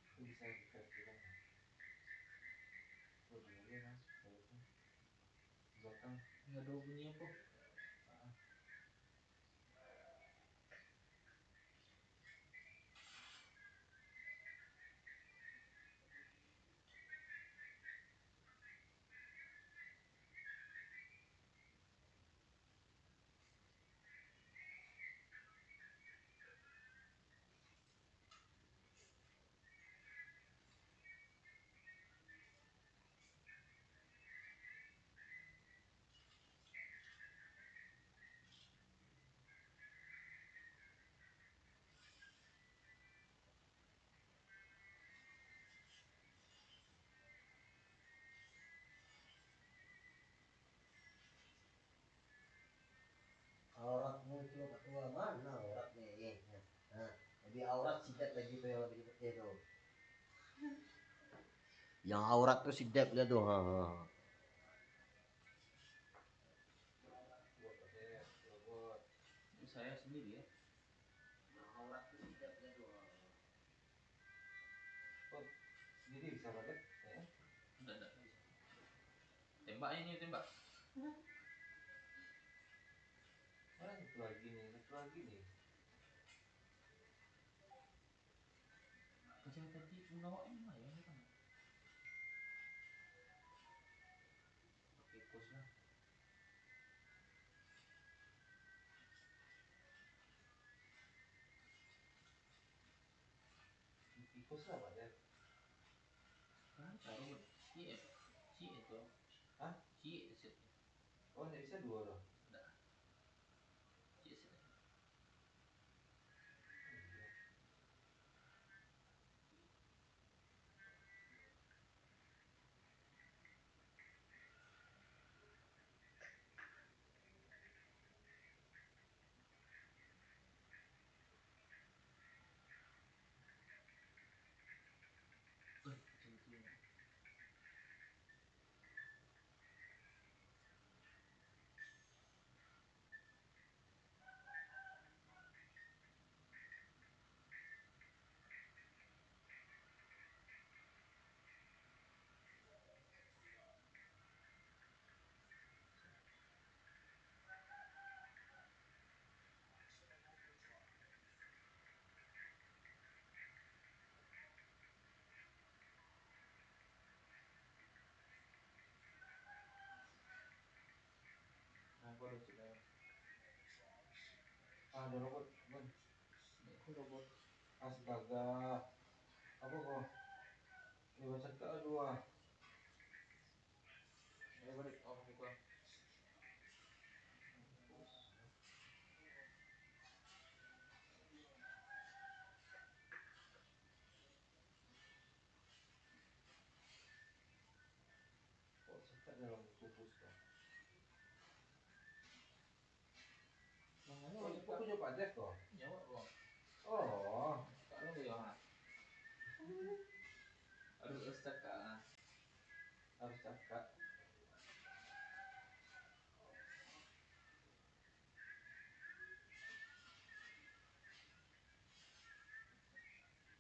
D: Itu bisa di-cut juga kan. Oh boleh mas, harusnya belakang.
C: Nggak ada bunyi apa?
D: Ah,
E: Auratmu itu ketua mana auratnya nah, lebih aurat sidat lagi tuh yang lebih putih tuh, yang aurat tuh sidat dia tuh
D: buat pada robot.
C: Saya sendiri ya.
E: yang aurat tuh sidat dia tuh
D: Oh, sendiri bisa pada?
C: Enggak bisa. Tembak ini tembak.
D: Mana satu lagi nih.
C: Kerja tadi menawak ini lumayan ya kan? Pakai pos lah.
D: Ikut lah pada.
C: Kan cara buat cie itu.
D: Hah?
C: Cie setnya.
D: Oh nggak bisa dua orang.
C: Enggak. Cie setnya.
D: Oh, iya.
C: Tentunya. Apa udah sudah?
D: Ada robot, Bun.
C: Itu robot.
D: Astaga. Apa kok? Ini baca ke dua.
C: Ayo balik. Oh kamu pulang. Terus.
D: Kok cetak dalam kubus kok?
C: Makanya
D: Oh, kok punya Pak Dev kok?
C: nyawa bang.
D: Oh.
C: Kalau gue ya harus cekak.
D: Harus cakap.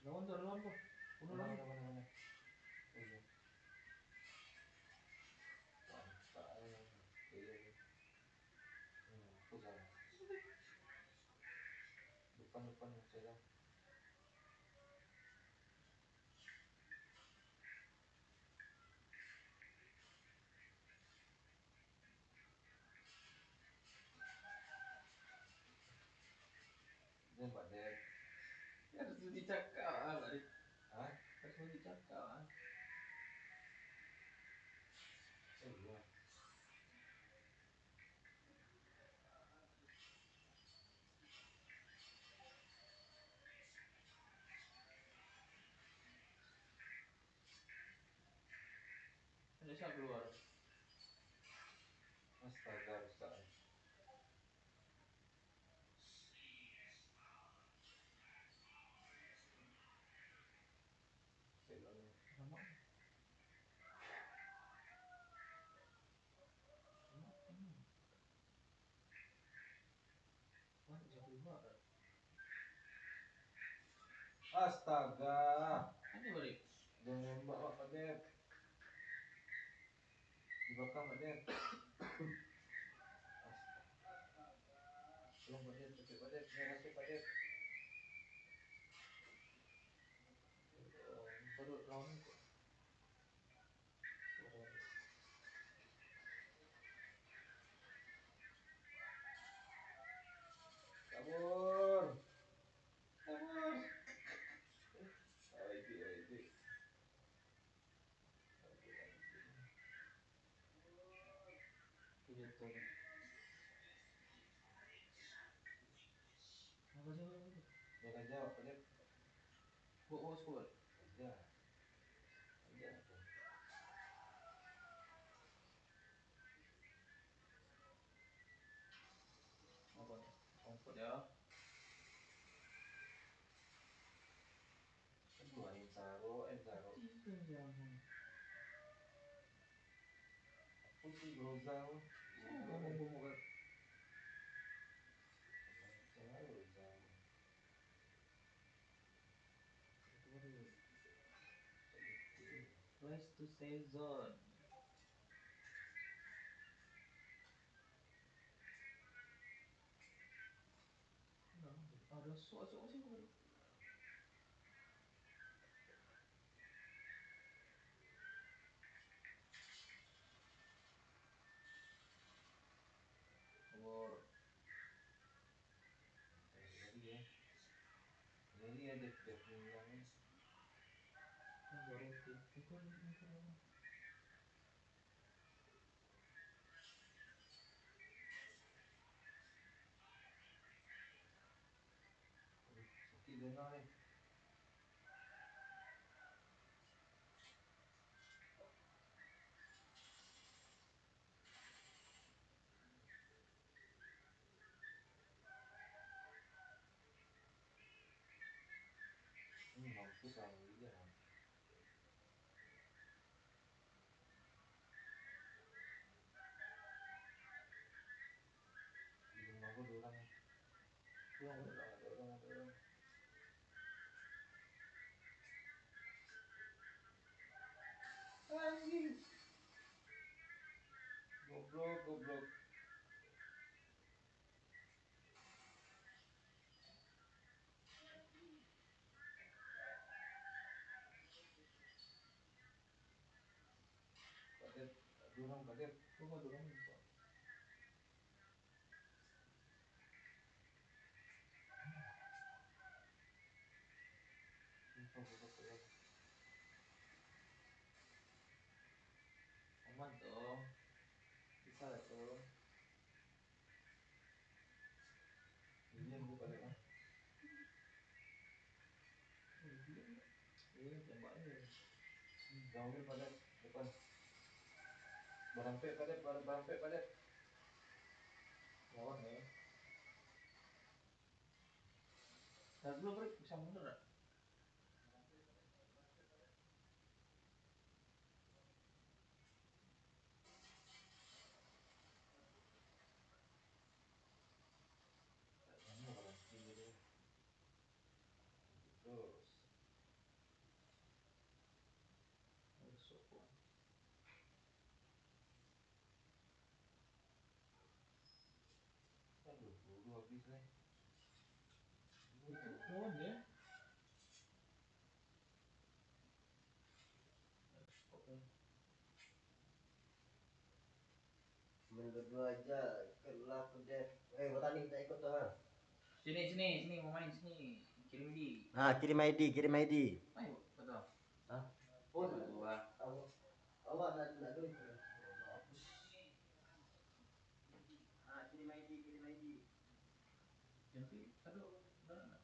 C: Lawan tuh lawan tuh. Bunuh
D: Mana,
C: lagi.
D: mana, mana. Oh iya. Mantap. Iya, iya. Aku salah. Depan saya. Ini Pak Dev.
C: Harus dicekak balik.
D: Hah?
C: Harus dicekak.
D: Oh iya.
C: Ada siapa keluar?
D: Astaga, rusak. Belum.
C: Sama. Sama. Wah, bisa keluar.
D: Astaga.
C: Ini balik.
D: Jangan nembak Pak Dev. Di belakang Pak Dev. Tolong Pak Dev, cepet Pak Dev. Nyerah Pak Dev.
C: Baru lawan itu.
D: Kabur. Kabur. Oh itu, oh itu.
C: Iya tuh. Apa sih apa itu?
D: Jangan jawab Pak Dev.
C: Bawa skor.
D: Aja. Aja tuh.
C: Apa nih? Kompot ya.
D: Kedua Insaro, Enzaro.
C: Tiga jangan.
D: Aku sih Grozal.
C: Siapa yang mau bawa?
D: Grozal.
C: Itu baru. Rise to season. Nah, ada soal sih kemarin. Bor.
D: Jadi ya. Jadi ya Dev menang.
C: Baru tim. Itu apa?
D: Aduh, sakit dana nih. Mampus sama dia. Di rumah gua ada orang. Ada orang. Anjing. Goblok. Pak Dev, ada orang Pak Dev.
C: Gua nggak dorong lupa.
D: ya.
C: Aman tuh. Bisa lah tuh.
D: Iya gue balik lah.
C: Iya, tembaknya.
D: Jauhin pada depan. Berampek pada.
C: Lawan ya. Ntar dulu bro, bisa mundur gak?
D: Ini berhenti jadi. Terus.
C: Besok pun.
D: Aduh, dulu habis nih.
C: Lawan ya. Oke.
E: Main berdua aja kelap deh. Botani kita ikut tuh.
C: Sini, mau main sini. Kirim di.
E: Nah, kirim ID.
C: Ayo, betul.
E: Hah? Pun
C: Berdua.
E: awak nak dulu. Hapus. Ah, kirim ID.
C: Nanti, aduh, udah enggak.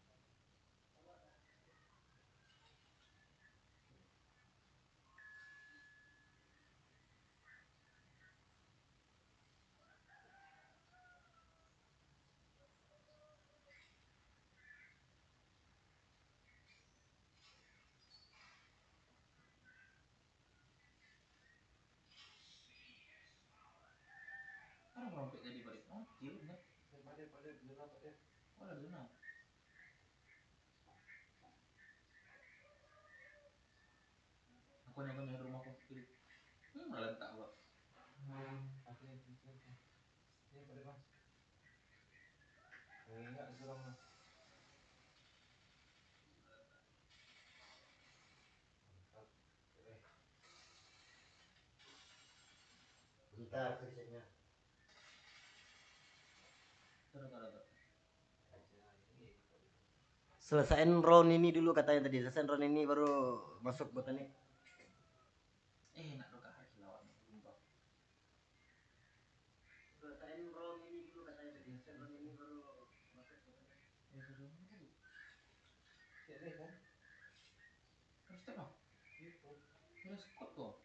C: Orang rompet tadi balik. Oh, kilo kan?
D: Pada zona pada.
C: Oh, ada zona. Aku nyari rumahku kiri. Malah tak gua.
D: Akhirnya ini pada mas. Enggak suram lah. Mantap.
E: Bentar kerjanya.
C: Tar.
D: Aja ini pada.
E: Selesaiin round ini dulu katanya tadi. Selesaiin round ini baru masuk botani.
C: Enak dong kak lawan sumpah.
E: Selesaiin round ini dulu katanya tadi. Selesaiin round ini baru masuk botani.
C: Ya sudah tadi.
D: Ini kan.
C: Terus step ah.
D: Itu.
C: Udah skot tuh.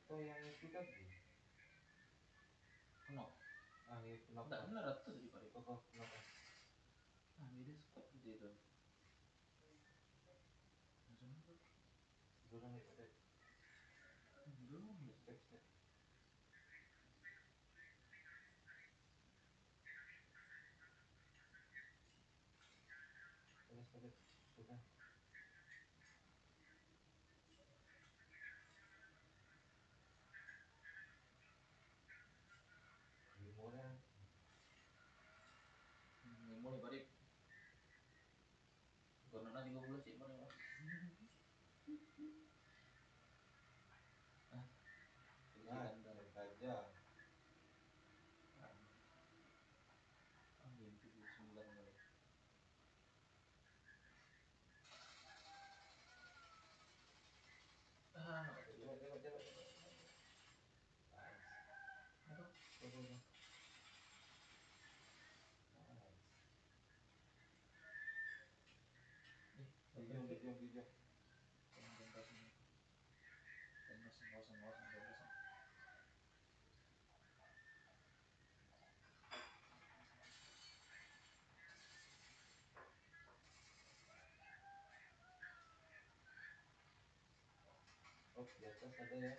D: Atau yang itu tadi.
C: Kenok.
D: Ya kenapa?
C: Enggak benar tuh tadi balik.
D: Kenapa?
C: Ah, beda skot gitu itu. Langsung aja.
D: Dorong nih pada.
C: Belum.
D: Step. Pada. Sudah. Gimana?
C: Mulai balik. Karena 30 sih mana ya. Ah, polisi kandang.
D: Saja.
C: Jam 79 mulai.
D: Tengok.
C: Aduh.
D: Nice. Video.
C: Kawasan.
D: Oh, di atas ada ya.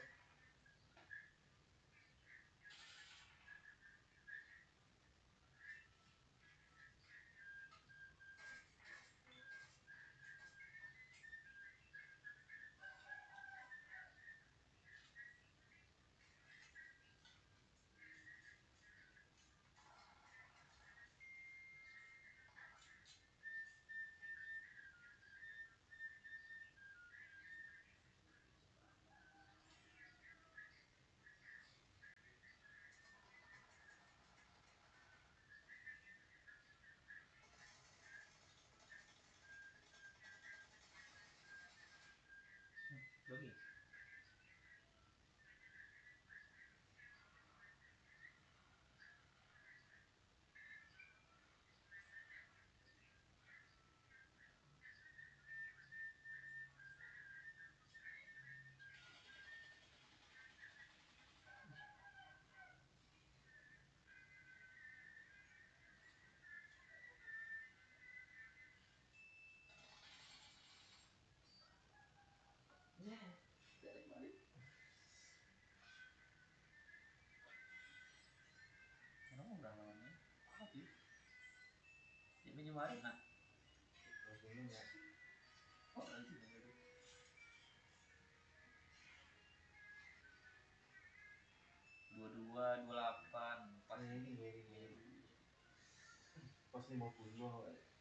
D: 150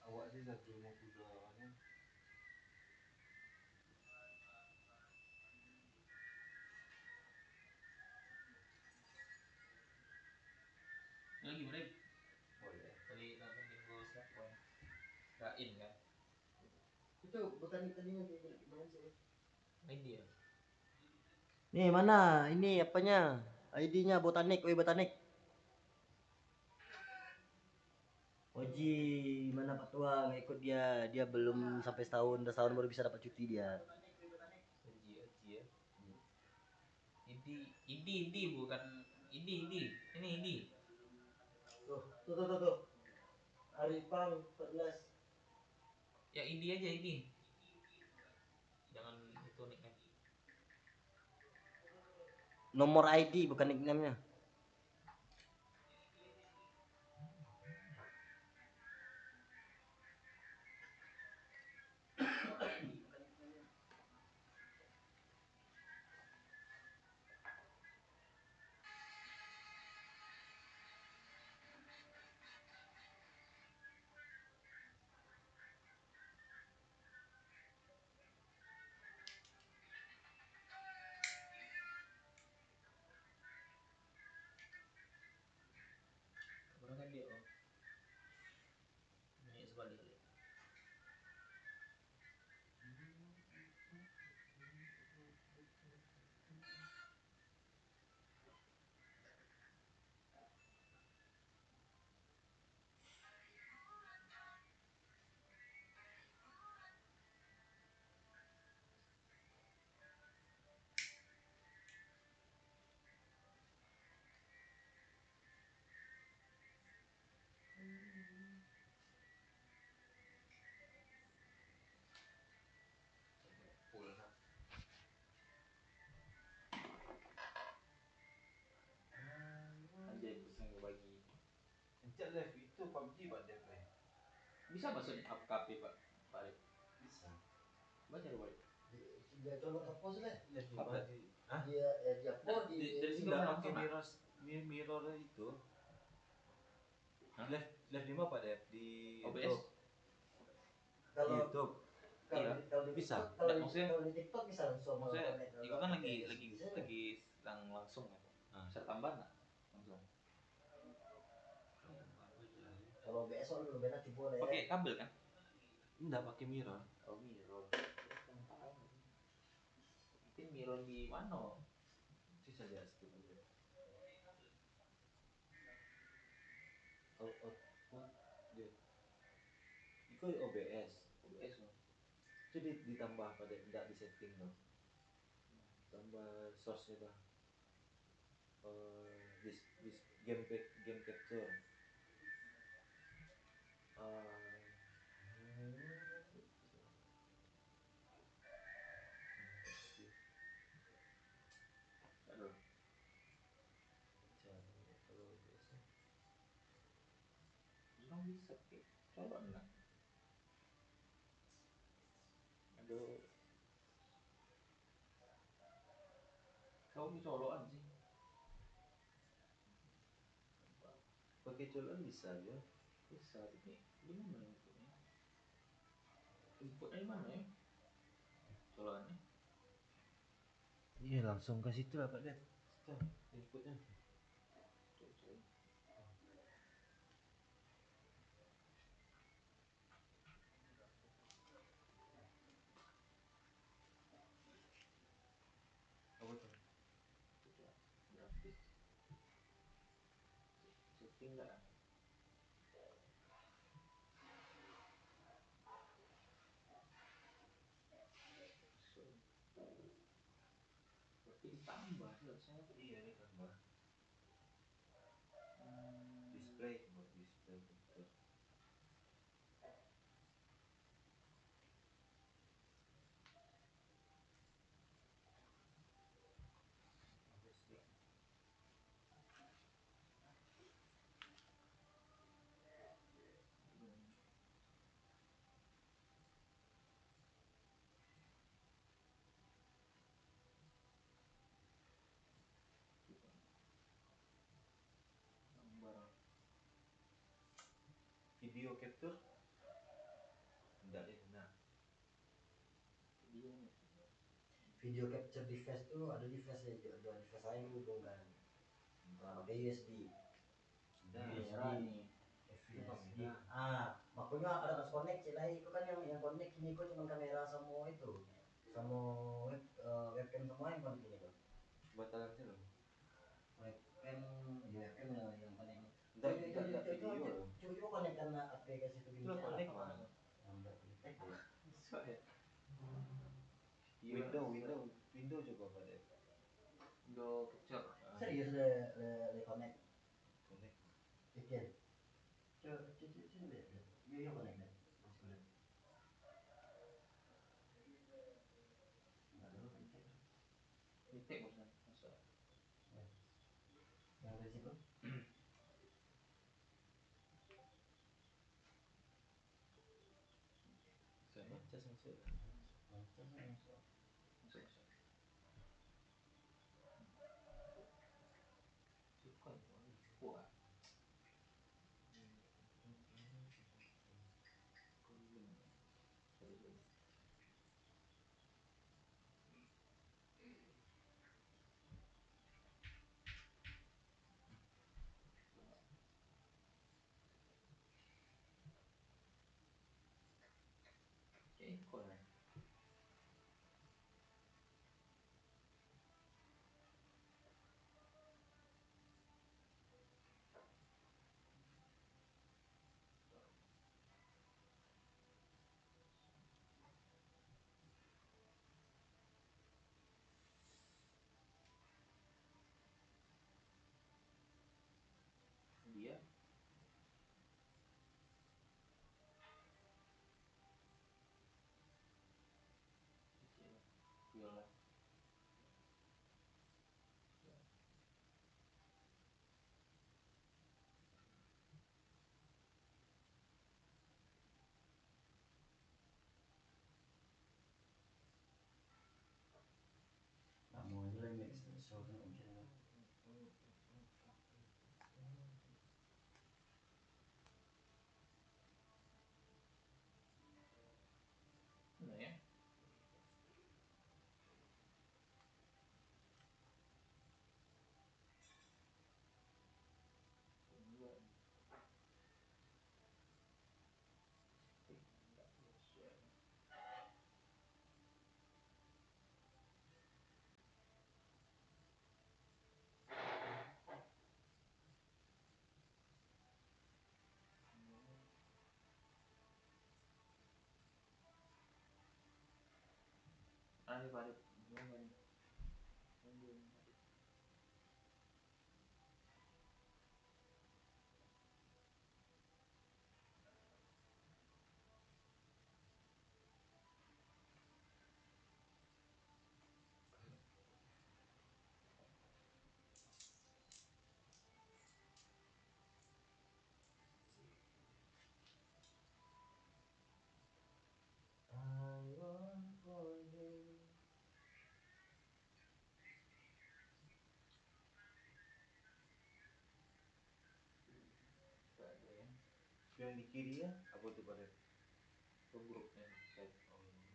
D: awak sih 150 awalnya.
C: Lagi break.
D: Boleh.
C: Tadi nonton minggu siapa ya? Rain kan?
E: Itu botanik tadi nanti gimana sih?
C: Main dia.
E: Nih mana ini apanya? ID-nya botanik, botanik. Oji, mana Pak Tua nggak ikut dia belum sampai setahun, udah setahun baru bisa dapat cuti dia.
C: Oji ya. Idi bukan Idi. Ini Idi.
E: Tuh. Arifang 14.
C: Ya Idi aja Idi. Jangan itu nickname.
E: Nomor ID bukan nickname-nya.
C: Orang kan dia oh. Ini sekali kali. Full nah. Anjay pusing bagi.
D: Encik live itu PUBG Pak Dev.
C: Bisa masuk APK Pak Farid.
D: Bisa.
C: Baca dulu Farid.
E: Dia colok apa sih deh?
D: Live di
C: Apa?
D: mana di? Hah?
E: Dia upload
C: Dari situ
D: Enggak
C: langsung
D: pakai
C: nah.
D: mirror itu.
C: Hah?
D: Live di mana Pak Dev? Di
C: OBS.
D: YouTube.
E: Kalau
D: YouTube.
C: Iya.
E: kalau di
D: Bisa.
E: TikTok, kalau
C: Maksudnya-
E: kalau di TikTok bisa langsung
C: Maksudnya
E: connect
C: itu kan lagi
E: bisa.
C: sedang langsung kan.
D: Ah.
C: Bisa tambah nak langsung.
E: Kalau OBS lu benar tipe deh.
C: Pakai kabel kan?
D: Enggak pakai mirror.
C: Oh mirror. Kan tahu. Mungkin mirror di mana?
D: Sisa aja skip dulu. Output dia. Itu OBS.
C: OBS loh.
D: Itu ditambah pada enggak di setting loh. Tambah source-nya dah. This game capture.
C: Aduh.
D: Cari kalau OBS-nya.
C: Orang bisa pakai colok enggak? Aduh. Kau bisa colokan sih.
D: Pakai colokan bisa ya.
C: Bisa tapi di mana inputnya? Inputnya di mana ya? Colokannya?
D: Iya langsung ke situ lah Pak Dev. Situ inputnya.
C: Tuh coy.
D: Apa tuh?
C: Itu coy. Grafis. Setting enggak? So, tapi ditambah harusnya.
D: Iya ditambah. Display coba display capture. Obviously.
C: Gambar
D: video capture enggak deh nah
C: Video nih.
E: Video capture device tuh ada device ya, jual device saya hubungkan pakai USB.
C: Kamera nih.
E: USB. Makanya ada harus connect sih lah. Itu kan yang connect ini kok cuma kamera sama itu, sama webcam semua yang connect ini kok.
D: batalan sih loh
E: Webcam, ya webcam yang connect ini.
D: enggak video loh
E: Coba connect karena aplikasi itu
D: itu connect
C: Apa
D: mah
C: namanya?
E: Enggak connect ya.
C: Bisa ya.
D: Window coba pada
C: Video capture.
E: Serius le connect.
D: connect
E: Bikin. Coba lihat. Iya connect deh. Masuk lihat. Enggak dulu cek.
C: Titik bosan. Masa.
E: Yang dari situ.
C: Saya
D: cas masuk
C: masuk. Suka ya, kuat. Sorry. Kayak ikut ya. Dia viola.
E: Kamu aja lah mix soalnya mungkin.
C: Nah ya. Ada pada jangan ada ya.
D: yang di kiri ya apa tuh pada
C: Ke grupnya chat
D: oh iya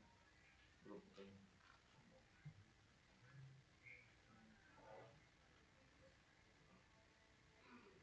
C: grup ini. Tak ada ya.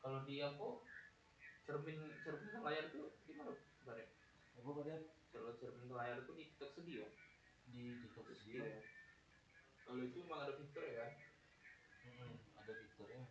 C: Kalau di aku cermin cermin ke layar itu gimana Barep?
D: apa pada
C: Kalau cermin ke layar itu di TikTok Studio.
D: di TikTok
C: Itu
D: Studio
C: ya. Kalau itu memang ada fitur ya kan?
D: ada fiturnya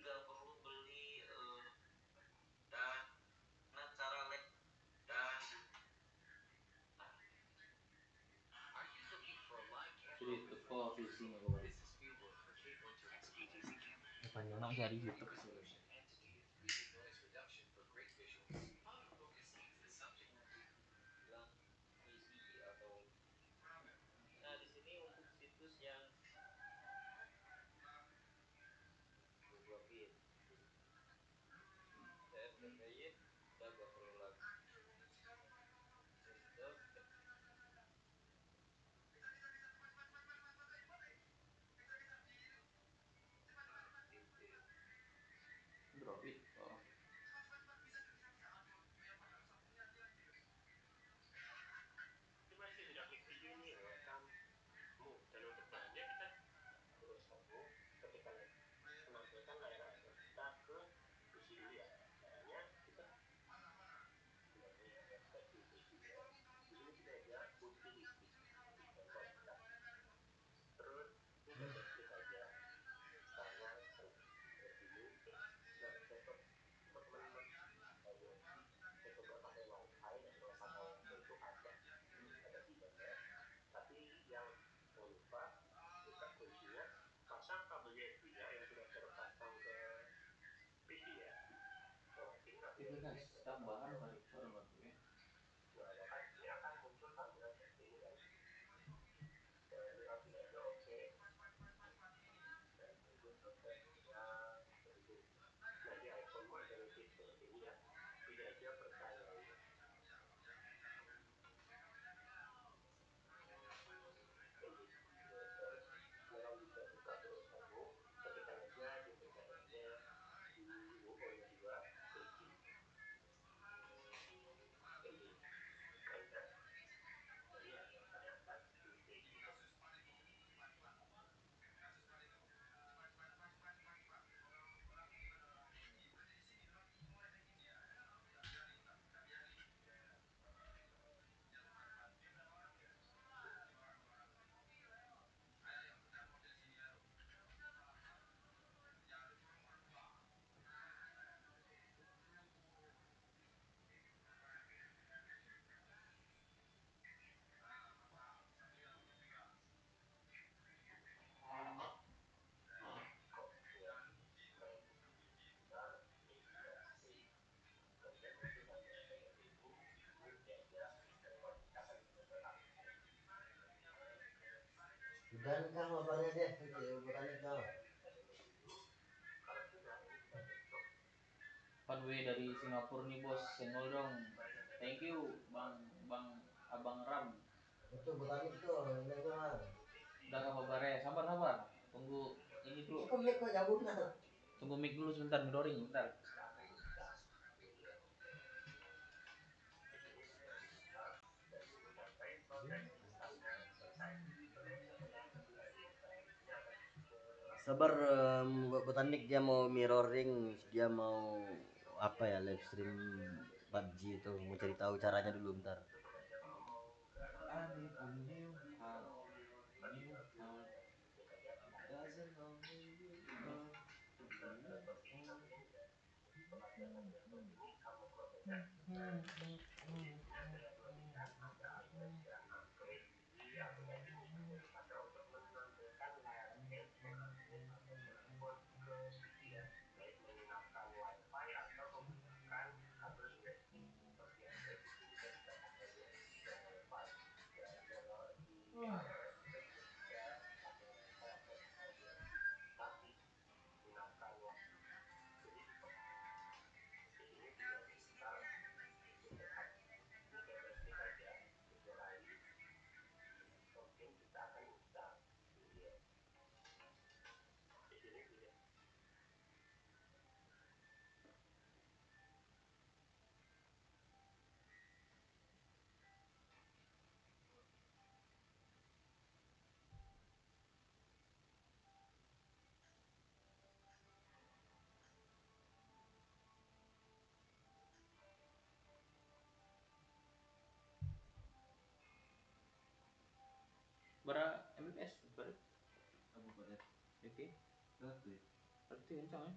E: Enggak
C: Enak cari YouTube sih.
F: Nah, di sini untuk situs yang gua pin, saya udah pin, udah gua perlu lagi untuk
C: Drop it. Oh.
F: masih sudah klik video nih, welcome move, dan untuk bahannya kita terus move, ketika menampilkan layar iPhone kita ke PC dulu ya. Caranya kita sebenarnya website itu juga di sini kita ada utility handphone kita, terus ini double klik aja standar review. Nah, untuk teman-teman saya coba pakai wifi, dan kalau pakai wifi itu ada pilihannya, tapi yang jangan lupa buka kuncinya, pasang kabelnya juga yang sudah terpasang ke PC ya.
C: Itu guys, tambahan balik orang ya.
F: Nah, ini akan muncul tampilan seperti ini kan. Ini aja oke. Dan tunggu prosesnya terhubung. Nah, di iPhone ada fitur seperti ini ya. Pilih aja percayai. Yang bisa buka terus kamu, ketikkan aja di pencariannya di UO-nya juga, kunci. Ini, enter. Jadi ada ternyata
E: Dan kah motornya deh, botanik kah?
C: One way dari Singapura nih bos, senggol dong. Thank you bang abang Ram.
E: Itu botanik tuh, ini doang.
C: Udah gak apa-apa ya, sabar. Tunggu ini dulu.
E: Kok mic kok jauh nah?
C: Tunggu mic dulu sebentar, mirroring sebentar.
E: Sabar, botanik dia mau mirroring, dia mau apa ya, live stream PUBG itu, mau cari tahu caranya dulu bentar.
C: I need a new heart doesn't only you are.
F: untuk menampilkan layar handphone telepon ke PC ya, baik menggunakan wifi atau menggunakan kabel USB. Seperti yang baik itu kita bisa pakai USB dan wifi. Dan kalau di iOS kita juga bisa pakai wifi atau pakai USB. Tapi gunakan wifi. Jadi di sini juga bisa untuk backup. Ini double klik aja, tiga kali. Kemudian kita akan install. Ini dia. Di sini pilih
C: Berapa Mbps? Berapa?
D: Apa pada
C: Oke.
D: satu ya?
C: Berarti kencang ya.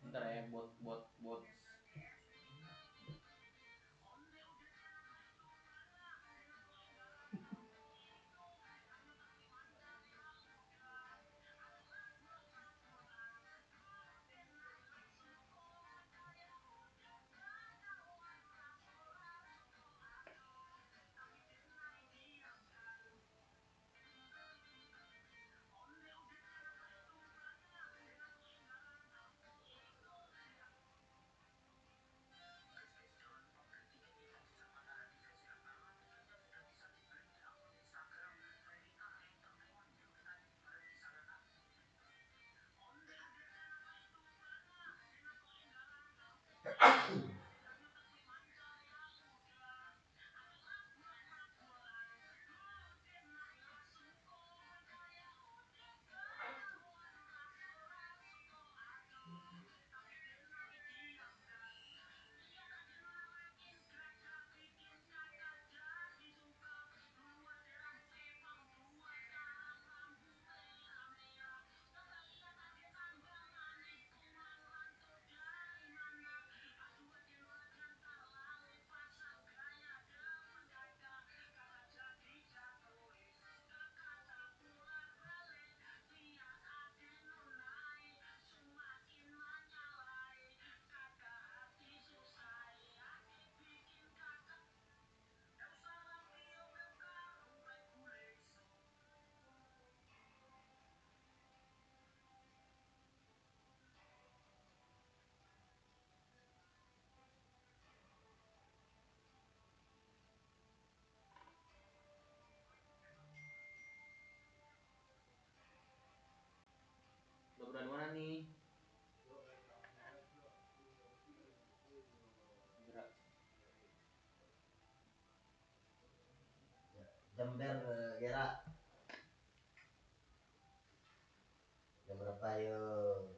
C: Bentar ya, bot.
E: Jember Gera jam berapa yuk?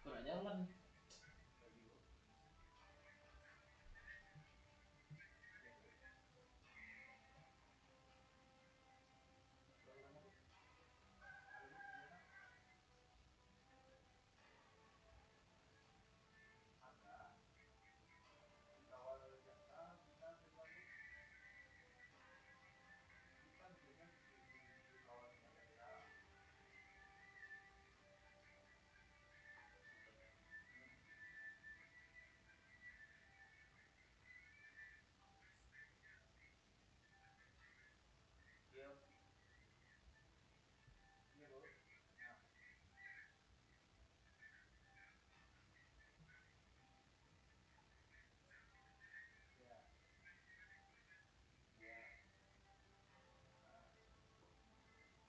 C: Kurang jalan.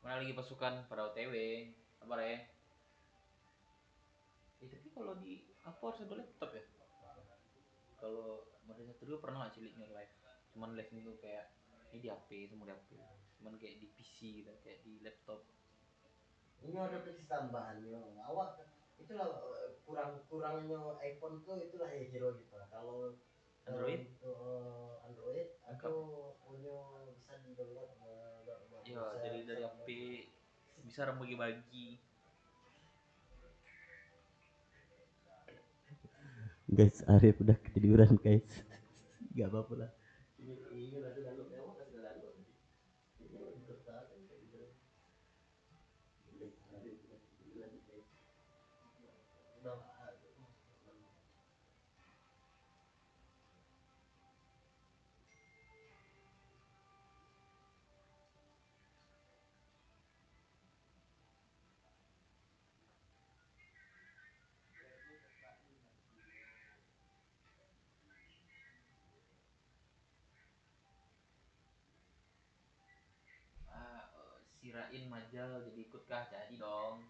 C: Mana lagi pasukan pada OTW, sabar ya. Tapi kalau di apa harus ada laptop ya? Kalau Maria Satrio pernah nggak ciliknya live? Cuman live itu kayak ini di HP, semua di HP. Cuman kayak di PC gitu, kayak di laptop.
E: Ini ada fungsi tambahan yo. Awak itulah kurangnya iPhone tuh itulah ya hero gitu. Kalau
C: Android?
E: untuk Android
C: Lengkap.
E: atau punya bisa di download
C: Iya, jadi dari HP bisa bagi-bagi.
E: Guys, Arif udah ketiduran guys. Gak apa-apa lah. Ini masih download ya, masih download tadi. Ini tertarik ketiduran. Arif udah ketiduran guys. Udah ada.
C: Sirain Majal jadi ikut kah? Jadi dong.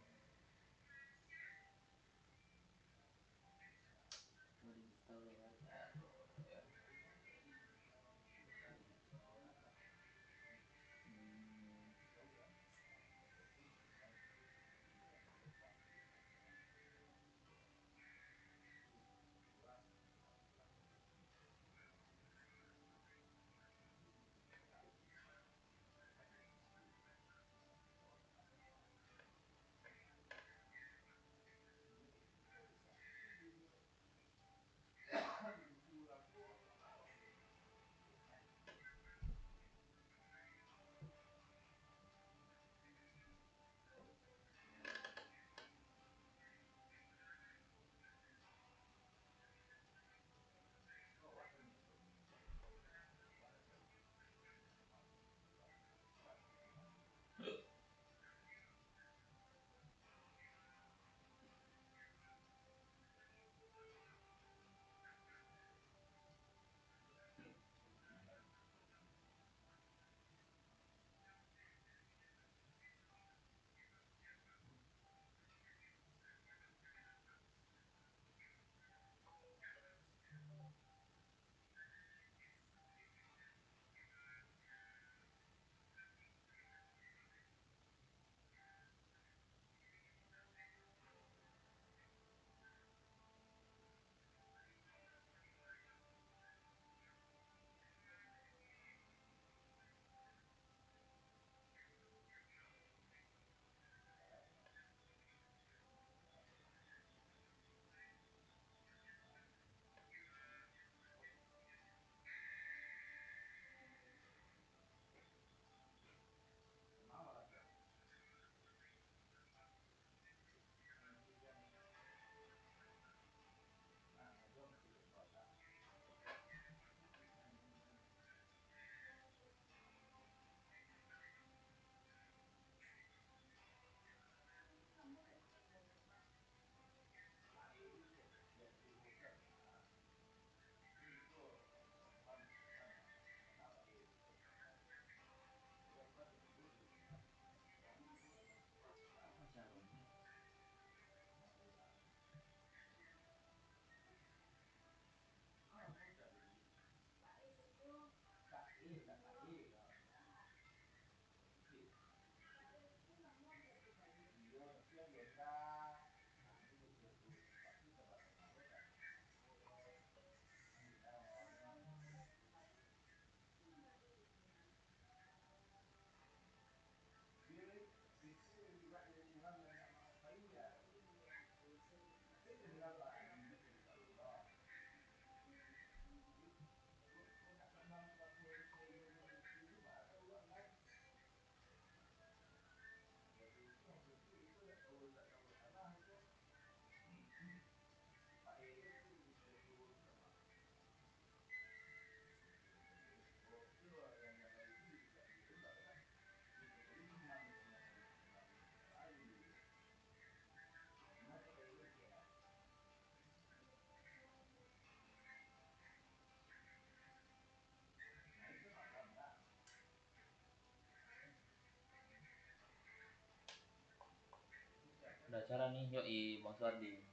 C: Ada acara nih, yoi Bang Suardi.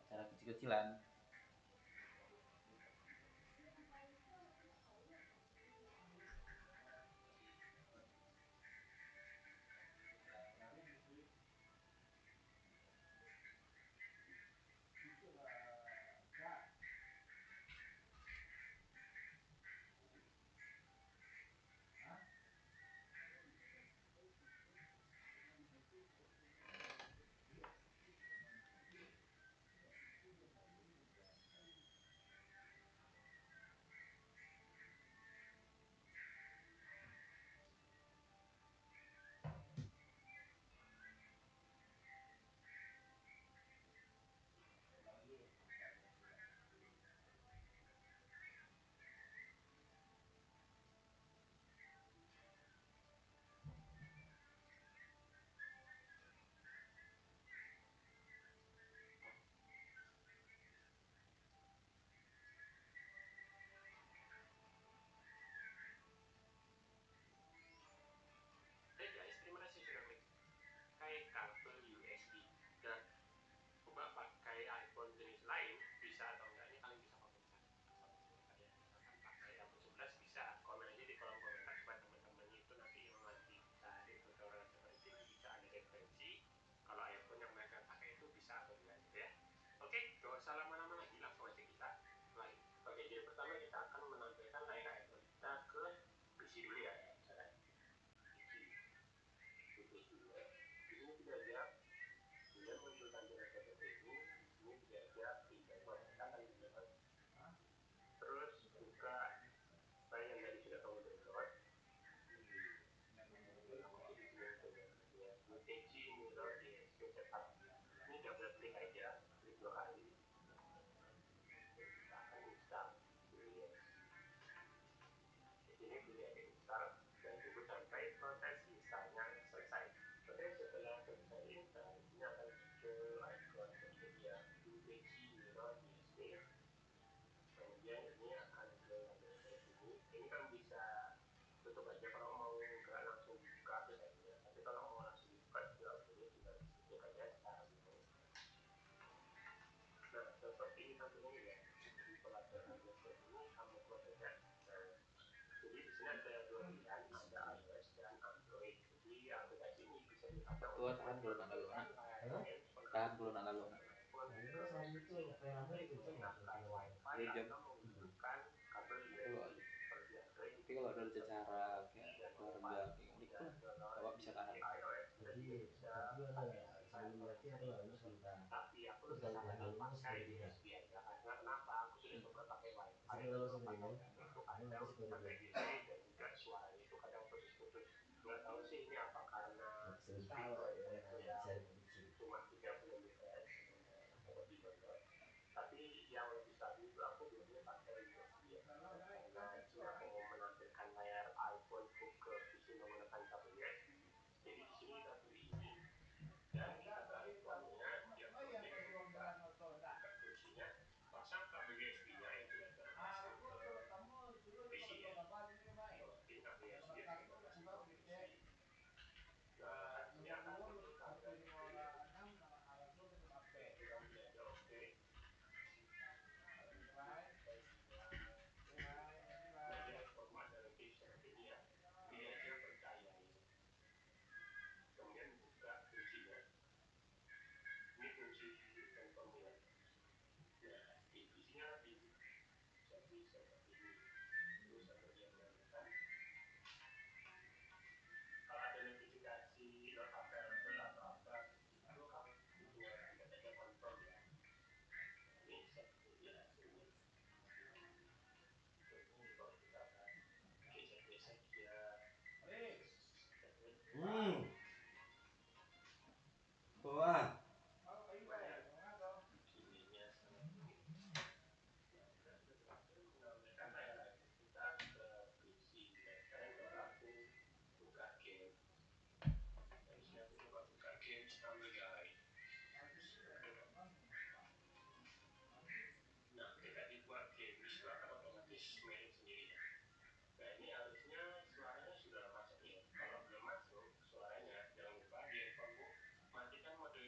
C: Acara kecil-kecilan.
F: Hey guys, terima kasih sudah klik pakai kabel USB. Dan coba pakai iPhone jenis lain bisa atau enggak, ini kalian bisa komentar. Ya, misalkan pakai iPhone 11 bisa komen aja di kolom komentar supaya teman-teman itu nanti yang lagi cari tutorial seperti ini bisa ada referensi kalau iPhone yang mereka pakai itu bisa atau enggak gitu ya. Oke, gak usah lama-lama lagi, langsung aja kita mulai. Oke, jadi pertama kita akan menampilkan layar iPhone kita ke PC dulu ya. Misalkan putus dulu ya. Di sini tidak ada kemudian muncul tampilan seperti ini. Di sini tidak ada pindah buat kita akan gunakan. Terus buka file yang tadi sudah kamu download. Jadi di sini ada UTC Mirror DSP Setup. Ini double klik aja, klik 2 kali. Dan kita akan install. Yes. Di sini pilih aja install dan tunggu sampai proses installnya selesai. Oke, setelah selesai install, ini akan muncul icon penyedia UTC Mirror DSP. Kemudian ini akan ke layar seperti ini. Ini kan bisa tutup aja kalau mau nggak langsung dibuka tulisannya. Tapi kalau mau langsung dibuka juga boleh, tinggal diklik aja sekarang ini. Nah, seperti ini tampilannya ya. Jadi pelajarannya seperti ini, kamu close aja. Nah, jadi di sini ada 2 pilihan, ada iOS dan Android. Jadi aplikasi ini bisa dipakai
C: Tua tahan dulu nak lalu nak. Tahan dulu nak lalu nak. Jadi jam. Tapi kalau ada cara kayak keluarga kayak gitu lah, bapak bisa tahan.
A: Jadi sebelum berarti aku lulus minta terus kalau udah lulus pergi lah.
F: Karena kenapa? Aku sudah coba pakai wifi.
A: Jadi kalau sebelumnya
F: Itu
A: aku
F: kadang
A: nanti seperti
F: pakai
A: itu.
F: wifi dan juga suaranya itu kadang putus-putus. Nggak tahu sih ini apa karena
A: Sebentar lah ya saya prediksi.
F: cuma 30 Mbps atau di download. Tapi yang lebih stabil itu aku biasanya pakai USB ya. Karena di sini aku mau menampilkan layar iPhone ke PC menggunakan kabelnya. Jadi di sini kita pilih ini dan kita tarik tombolnya, dia connect, kita buka fungsinya, pasang kabel USB-nya yang sudah terpasang ke PC ya. Masukin kabel USB yang sudah terpasang ke PC. Nah, ini akan muncul kabel USB-nya. Kita pilih aja oke. Nah, dia format dan nanti seperti ini ya. Pilih aja percayai. Kemudian buka fungsinya. Ini fungsi confirm ya. Nah, isinya lagi jadi seperti ini. Terus sampai dia menanyakan kalau ada notifikasi not available atau apa itu kamu tinggal pencet aja confirm ya. Nah, ini seperti ini hasilnya. Ini kalau kita akan gesek-gesek dia.
E: Wah.
F: Ininya seperti ini. Nah, kita sudah berhasil menampilkan layar iPhone kita ke PC. Dan sekarang coba aku buka game. Dari sini aku coba buka game Stumble Guy. Nah, ketika dibuat game itu akan otomatis merit sendiri ya. Nah, ini harusnya suaranya sudah masuk ya. Kalau belum masuk suaranya, jangan lupa di handphonemu matikan mode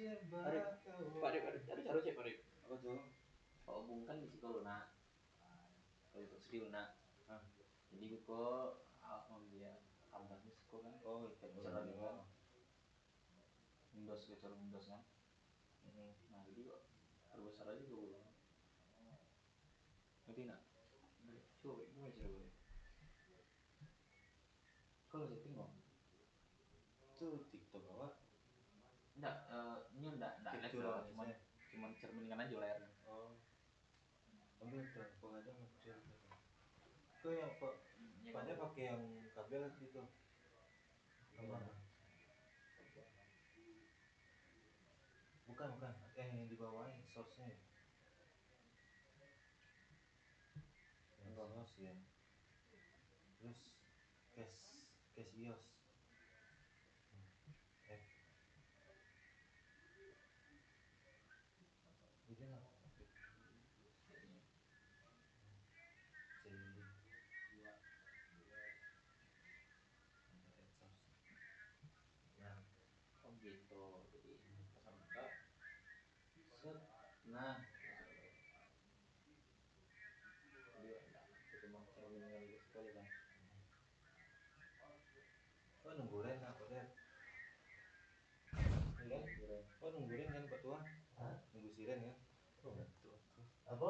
C: Pak Rip, ada cara cek Pak Rip.
D: Apa tuh?
C: Pak Obung kan di situ nak, kalau itu sedih nak. Jadi gue kok dia kabarnya sekolah kan.
D: Oh,
C: Capture gitu kan. Windows capture Windows kan. Nah jadi kok terbesar aja gue. Ngerti nak? Coba gimana cara gue? Kalau setting kok.
D: Itu TikTok apa?
C: Enggak, ini enggak
D: Capture
C: live,
D: aja.
C: cuman cerminkan aja layarnya.
D: Oh, ambil telepon aja ngecil gitu. Itu yang Paknya pakai yang kabel gitu. Kemana? Bukan, yang di bawah source-nya ya. Yang source ya. Terus cache iOS. Jadi lah. Nah,
C: Oh gitu, jadi pas buka, set, nah, jadi enggak, cuma cerminkan di situ aja kan.
D: oh nunggu Ren apa deh? Iya kan? Oh nunggu Ren kan Pak Tua? Nunggu si Ren kan?
A: Apa?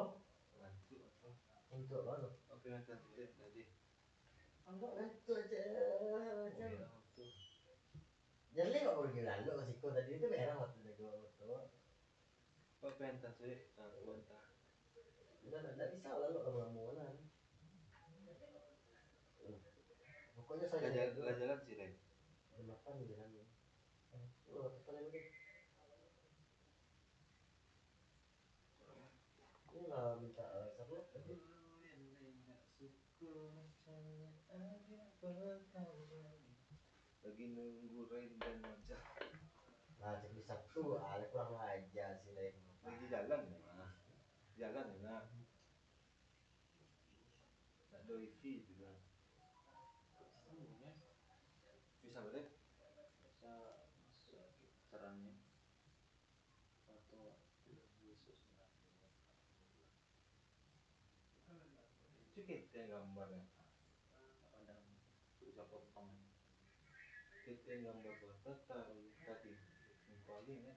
D: Ngantuk atau?
A: Untuk apa?
D: Apa yang tulis tadi?
A: Enggak itu aja.
D: Ya tuh.
A: Jadi nggak boleh lalu ke siku tadi itu merah waktu nego tuh.
D: Apa yang tulis tuan tak?
A: Nggak bisa lalu ke bangunan. Pokoknya saya
D: jalan si Ren.
A: makan di dalam. Oh, tekan lagi. Ini nggak minta serlok tadi.
D: Lagi nunggu Ren dan Maja.
A: Nah, cek di Sabtu, kurang aja sih lain.
D: Lagi jalan ya? Jalan ya nak? Tak ada wifi juga. Bisa boleh?
C: Bisa masuk caranya atau Yesus
D: Itu kita gambarnya.
C: ada bisa potong
D: Kita gambar buat taruh tadi mengkali ya.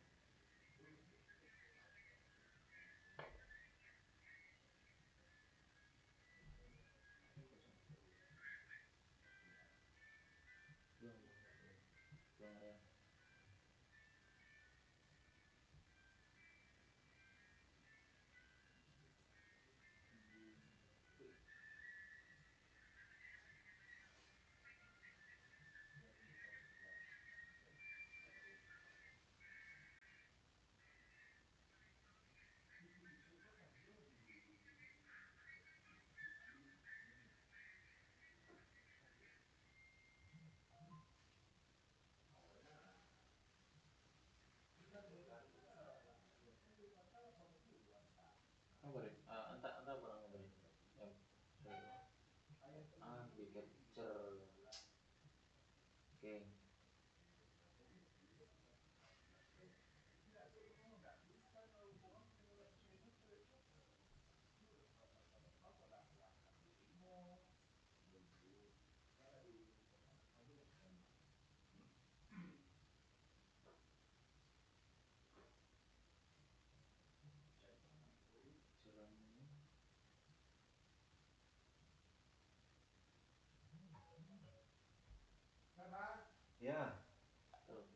C: belum ada. Apa deh? Anta barang apa deh? Yang di capture. Oke. Caranya
D: Ya.
C: terus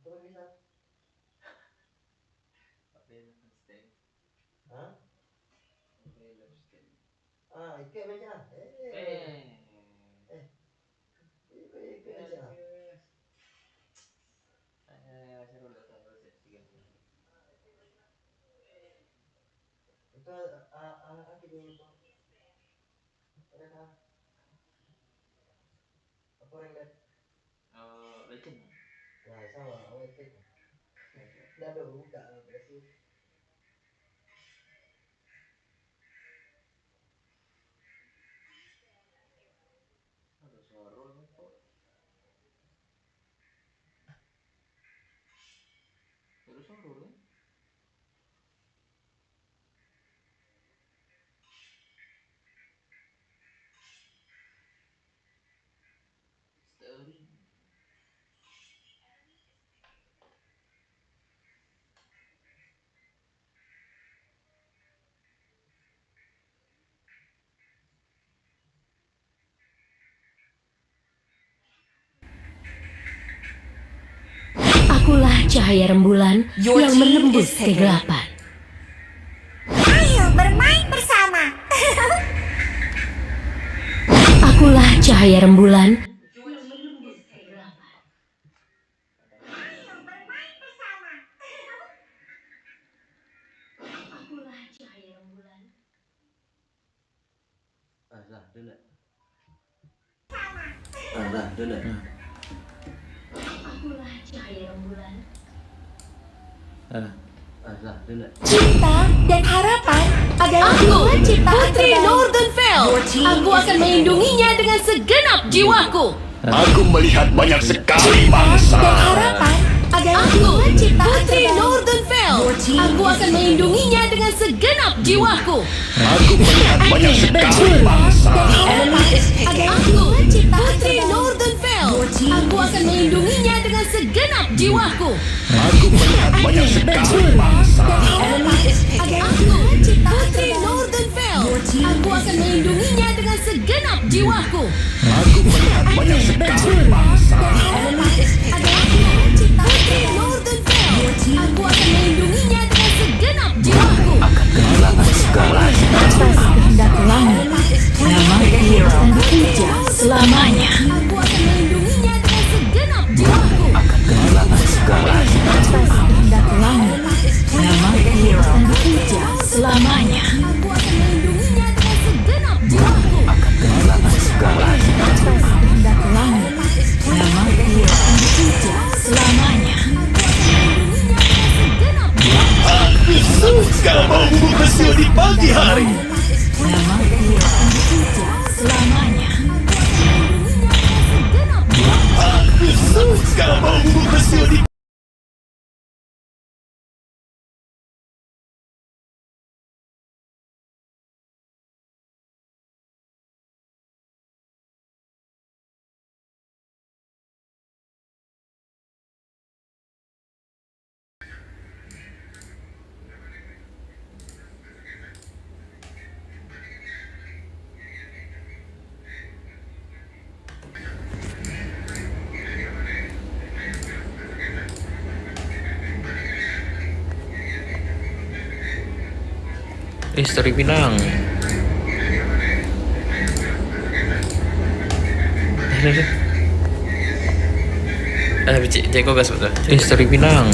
E: Coba bisa. Hah? Ike baca. Ike baca. Itu anak kaki dulu tuh. Ada kah? Apa yang
C: Legend.
E: Nah, sama, awet cek. Nggak ada buka, berarti.
C: Ada suara kok. Ada suara kan? Story.
G: Akulah cahaya rembulan yang menembus kegelapan.
H: Ayo bermain bersama.
G: Akulah cahaya rembulan yang menembus kegelapan.
H: Ayo bermain bersama.
G: Akulah cahaya rembulan.
E: Dah, dulu.
H: Sama.
E: Dah, dulu.
G: Akulah cahaya rembulan.
E: Dah, dulu.
H: Cinta dan harapan adalah dua ciptaan
G: Putri
H: terbaik.
G: Northernfell. Aku akan melindunginya dengan segenap jiwaku.
I: Aku melihat banyak sekali
H: Dan
I: bangsa.
H: harapan adalah
G: Aku
H: dua ciptaan
G: Putri
H: terbaik.
G: Northernfell. Aku akan melindunginya dengan segenap jiwaku.
I: Aku melihat banyak sekali bangsa.
H: Adalah
G: Aku
H: dua ciptaan
G: Putri
H: terbaik.
G: Northernfell. Aku akan melindunginya dengan segenap jiwaku.
I: Aku melihat banyak sekali bangsa.
H: Adalah dua ciptaan
G: Putri
H: terbaik.
G: Northernfell. Aku akan melindunginya dengan segenap jiwaku.
I: Aku melihat banyak sekali bangsa.
H: Adalah dua ciptaan
G: Putri Northernfell. Aku akan melindunginya dengan segenap jiwaku.
I: Kehilangan segalanya.
G: Atas kehendak langit, nama hero dan dipuja selamanya. Aku akan melindunginya dengan segenap jiwaku.
I: Kehilangan segalanya.
G: Atas kehendak langit, nama hero dan dipuja selamanya. Aku akan melindunginya dengan segenap jiwaku.
I: Kehilangan segalanya.
G: Atas kehendak langit, nama hero dan dipuja selamanya.
I: Aku suka bau hasil di pagi hari.
G: Nama hero dan dipuja selamanya.
I: Aku suka bau hasil di
B: Istri Pinang. Bicik, jago gas betul. Istri Pinang.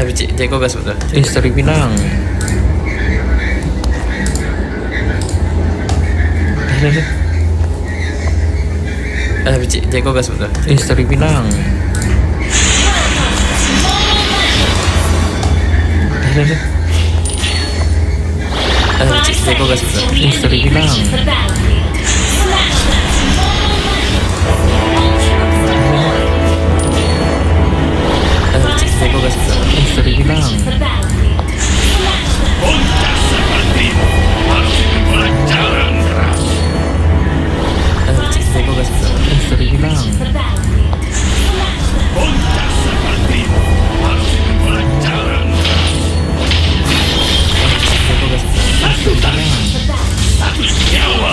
B: Bicik, jago gas betul. Istri Pinang. Bicik, jago gas betul. Istri Pinang. Bicik, jago gas betul. Istri Pinang. Bicik, jago gas betul. Istri Pinang.
I: bocah sepertimu harus pelajaran keras.
B: Bicik, jago gas betul. Istri Pinang.
I: Bocah sepertimu harus pelajaran keras.
B: Jago gas betul.
I: Satu tali, satu nyawa.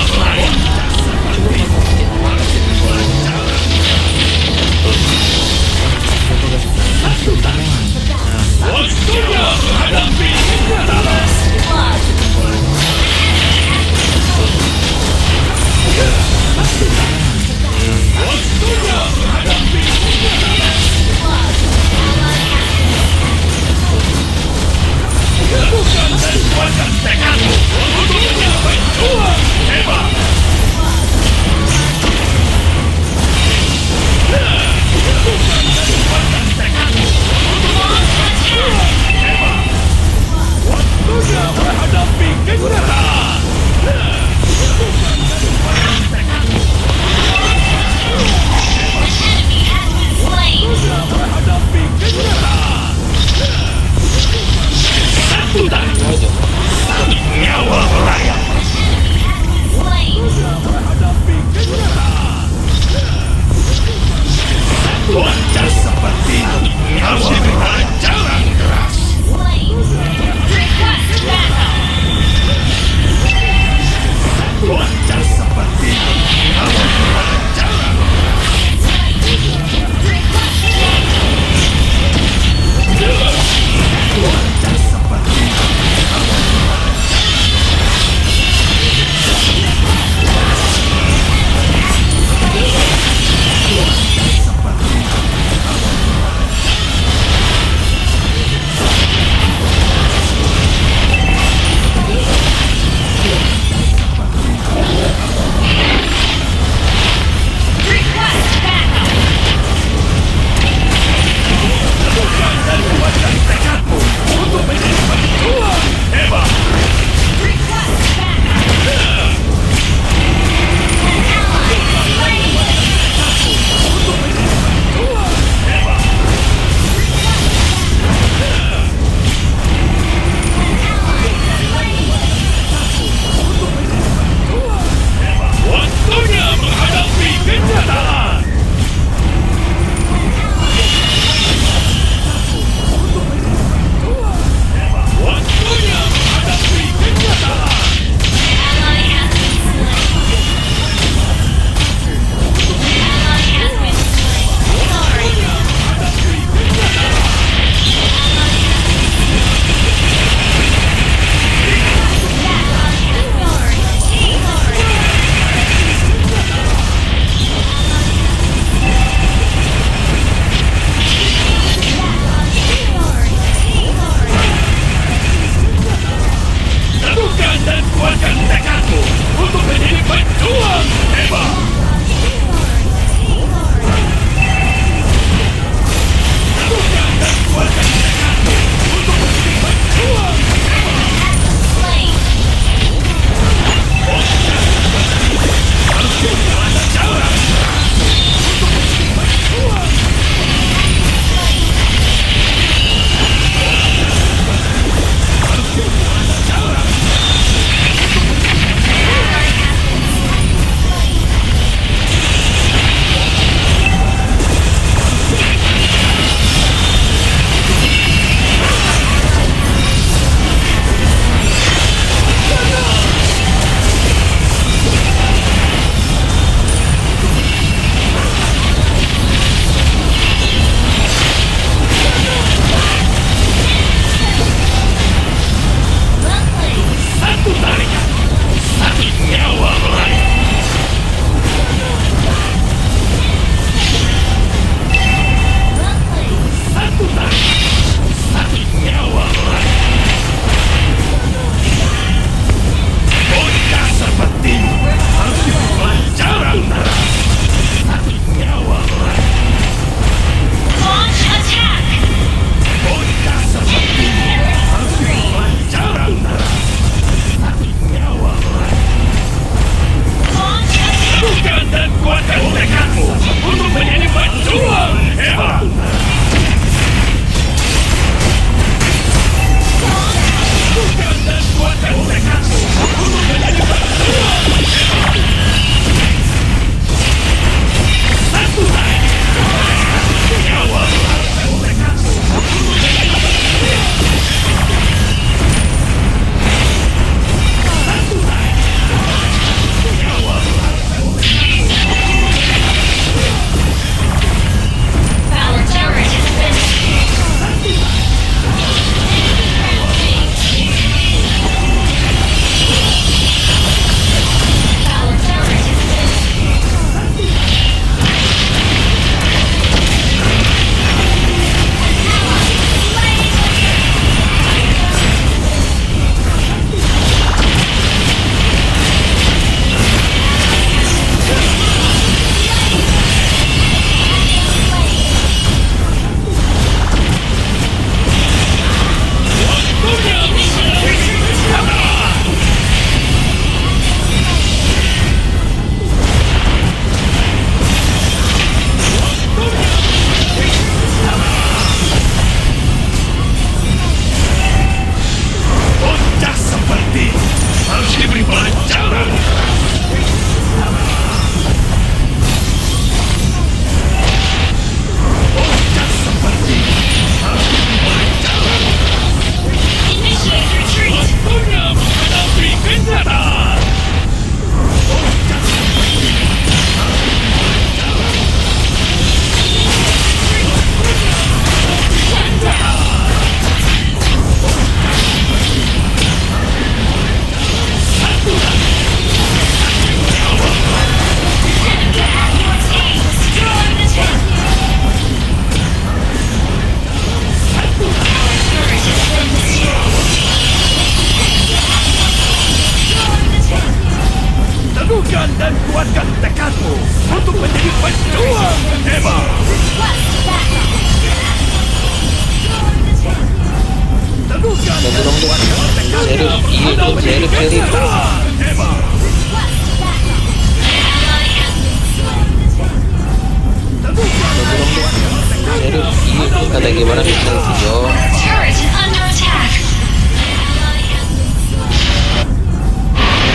C: Serius, ini kata gimana bisa video?
G: Turret is under attack.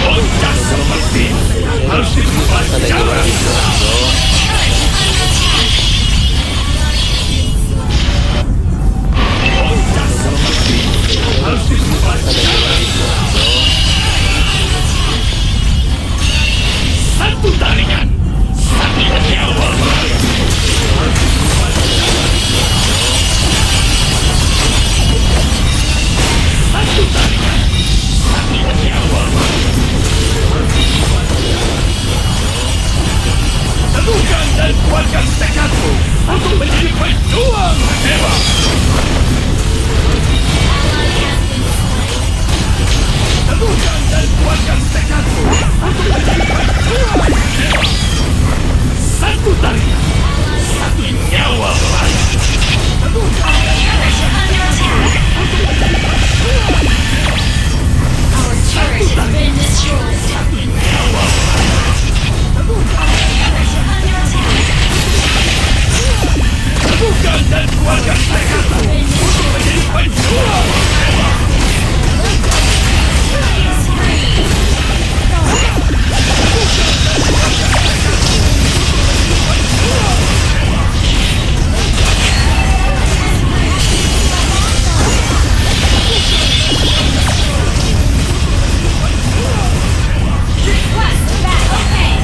I: Bocah seperti harus dibuat
C: Kata gimana bisa video?
I: bocah seperti harus dibuat
C: Kata gimana bisa video?
I: satu tarikan, satu nyawa baru. Satu tarikan, satu nyawa baru. Teguhkan dan kuatkan tekadmu untuk menjadi pejuang hebat. Teguhkan dan kuatkan tekadmu untuk menjadi pejuang hebat. Satu tarikan, satu nyawa baru. Teguhkan dan kuatkan tekadmu untuk menjadi pejuang hebat.
G: Our turret has been destroyed.
I: Satu nyawa baru. Teguhkan dan kuatkan Teguhkan dan kuatkan tekadmu untuk menjadi pejuang hebat.
G: Request battle pay.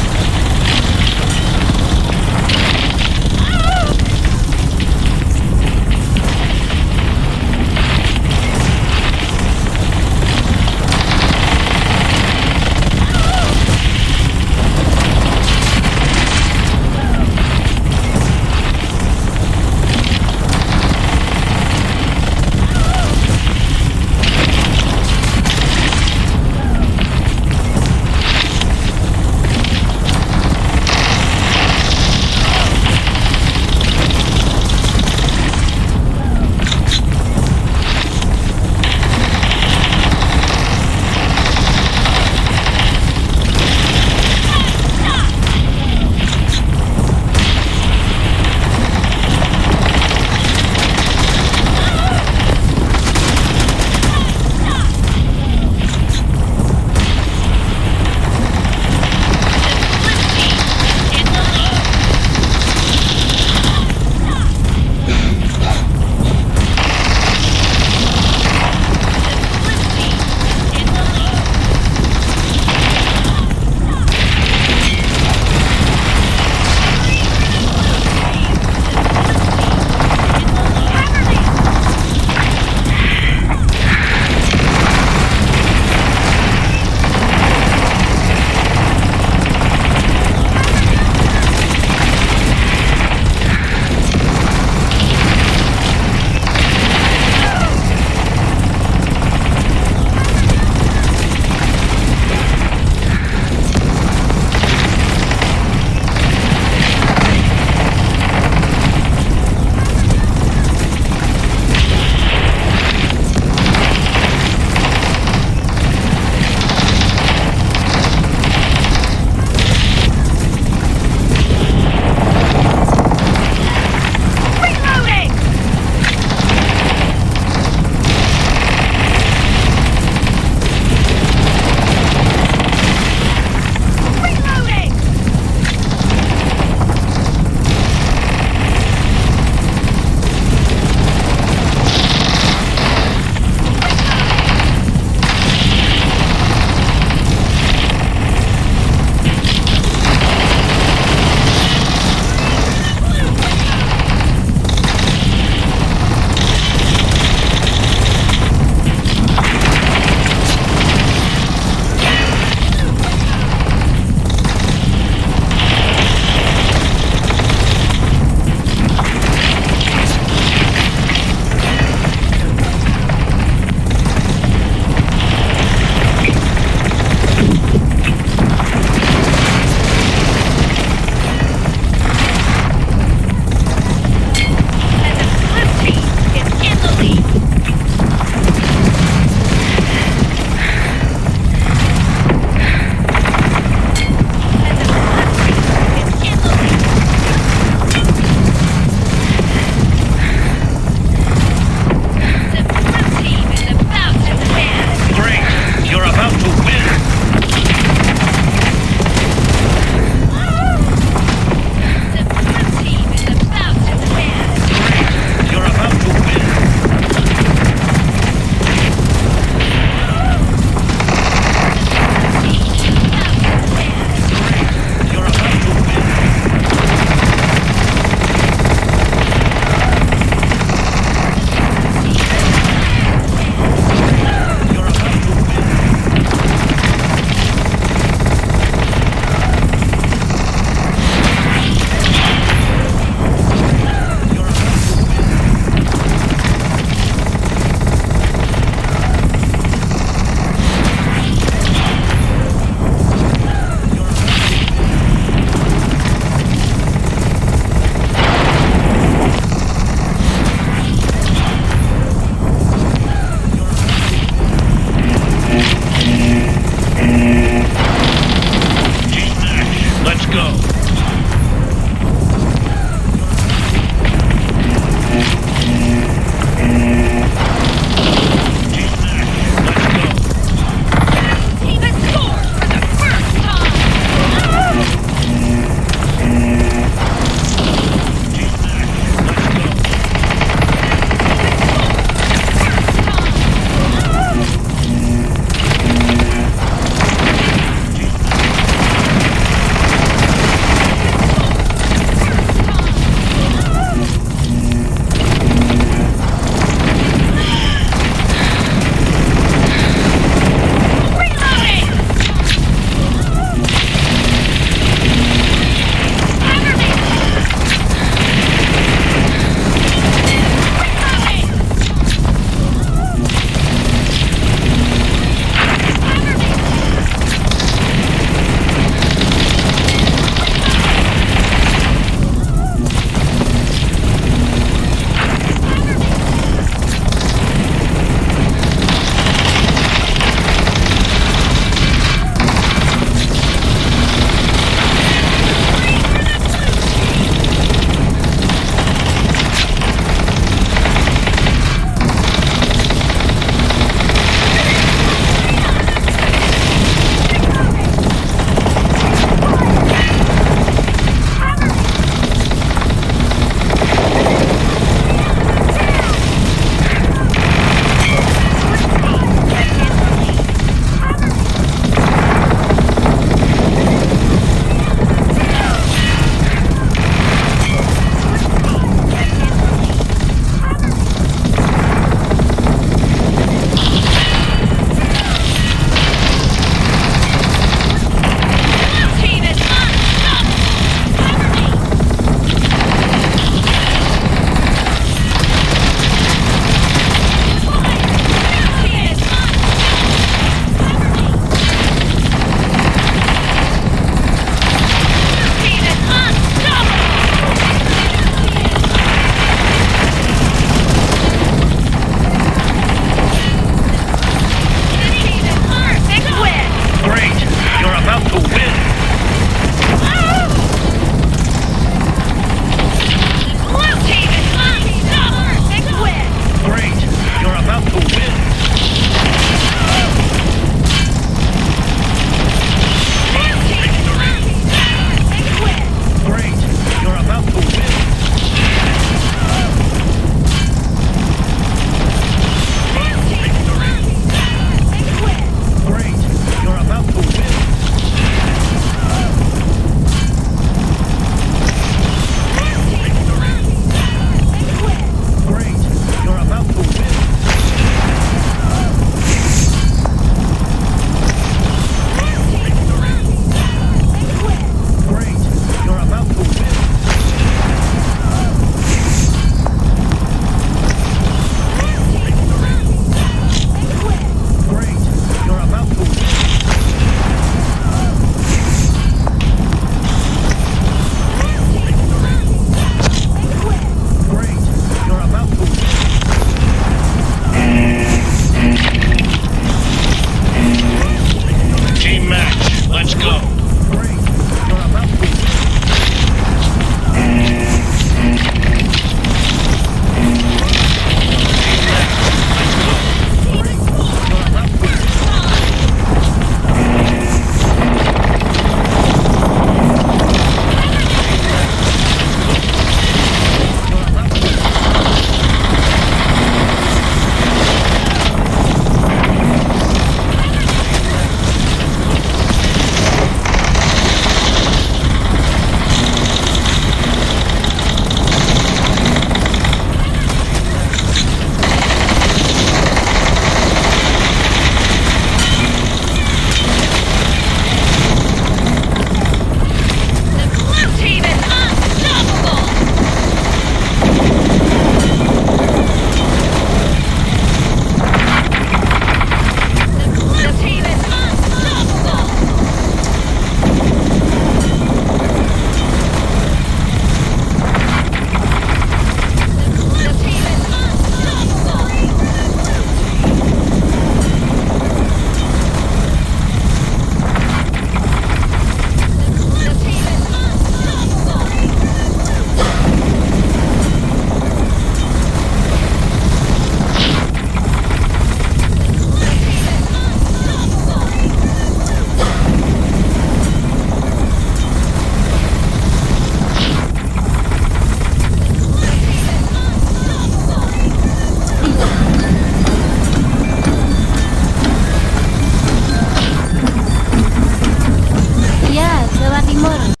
G: Mer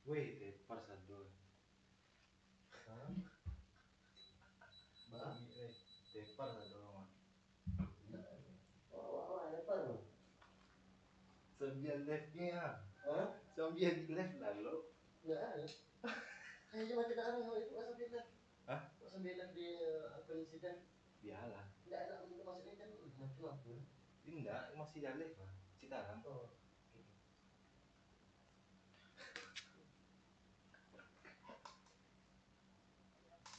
D: Wih, tepar sador.
E: Bang,
D: Tepar sador mah.
E: Lepar.
D: Sambian left-nya.
E: Hah?
D: Sambian left lalu.
E: Nggak ada. Saya cuma tidak ada itu pasal bilang.
D: Hah?
E: Pasal bilang di akun insiden.
D: Biarlah.
E: Nggak ada untuk maksudnya kan macam-macam.
D: Tidak, masih jaleh Pak. Sekarang.
E: Oh.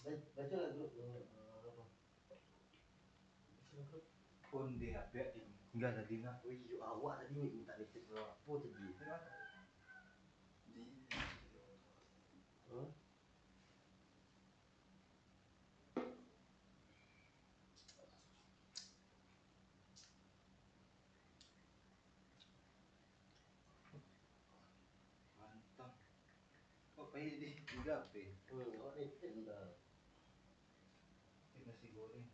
E: Baca lah grup apa?
D: Pun di HP enggak ada dina.
E: Oh iya, awak tadi minta listrik apa tadi?
D: Di
E: Hah?
D: mantap. Kok kayak di juga HP?
E: Oh ini dah.
D: Ini nasi goreng.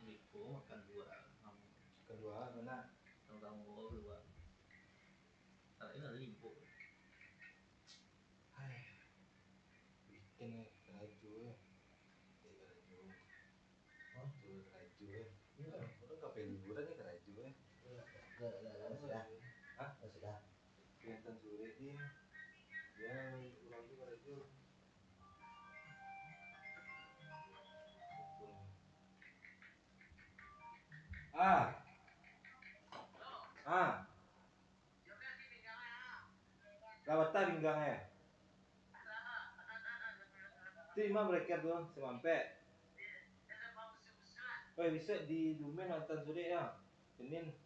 C: Lipo makan dua kamu.
D: Kedua mana?
C: Kamu dua. Kalau ini ada lipo.
D: Hai. Bikin keraju ya. Keraju.
E: Hah?
D: Tuh keraju ya.
E: Iya.
D: Orang kafe liburan ya keraju ya.
E: Sudah.
D: Hah?
E: Sudah.
D: Kelihatan sore dia. Dia pulang tuh keraju. Ah. Ah. Lawatan pinggangnya. Terima mereka tuh semampe. Oh bisa di Dumen nonton sore ya. Senin.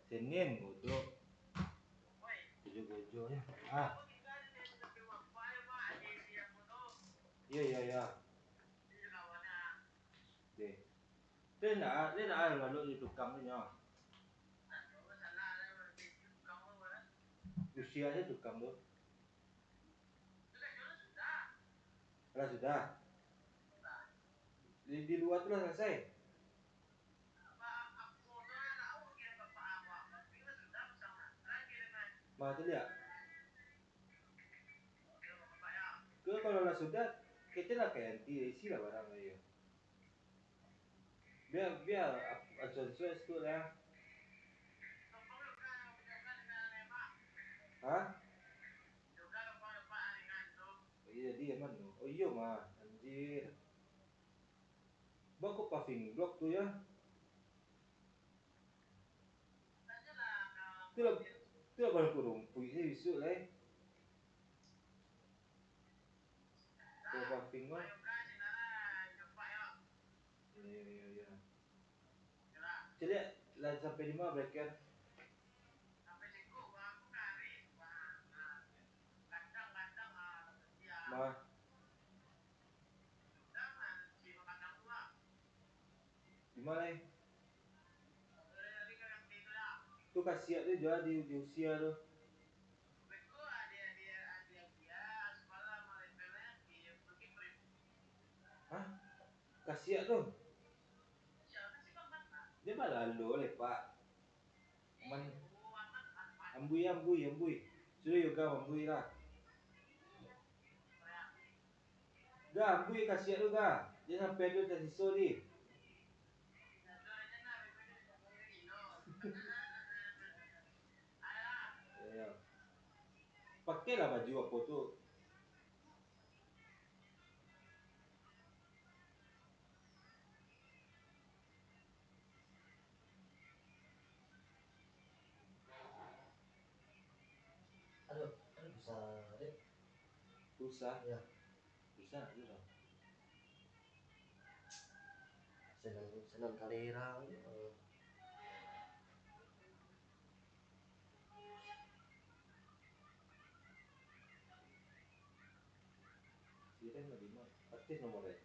D: Senin udah. Gojo ya. Ah. Iya iya iya. Deh. Dia nak lalu di tukang ni ya. Usianya tukang tu. Sudah. Di luar tu lah selesai. Mah tu dia. Kalau lah sudah, kita lah ganti isi lah barang dia. Biar asal-asal tu lah. Hah? Iya dia mana? Oh iya mah, anjir. Bang kok paving block tu ya? Tu lah baru kurung. Puisi isu lah. Kau paving mah. Iya. Jadi lah sampai di mana breaker? Mah. Di mana? Tu kasiat tu jual di usia tu. Hah? Kasiat tu? Dia malah lalu lepak. Man. Ambui. Sudah yoga ambui lah. Gak ambui kasiat tu gak. Dia sampai tu dah sisau di. Ya. Pakailah baju apa tu.
E: Aduh, bisa deh.
D: Susah.
E: Ya.
D: Susah tu.
E: Senang kalera.
D: Siren lagi mah. Artis nomor dia.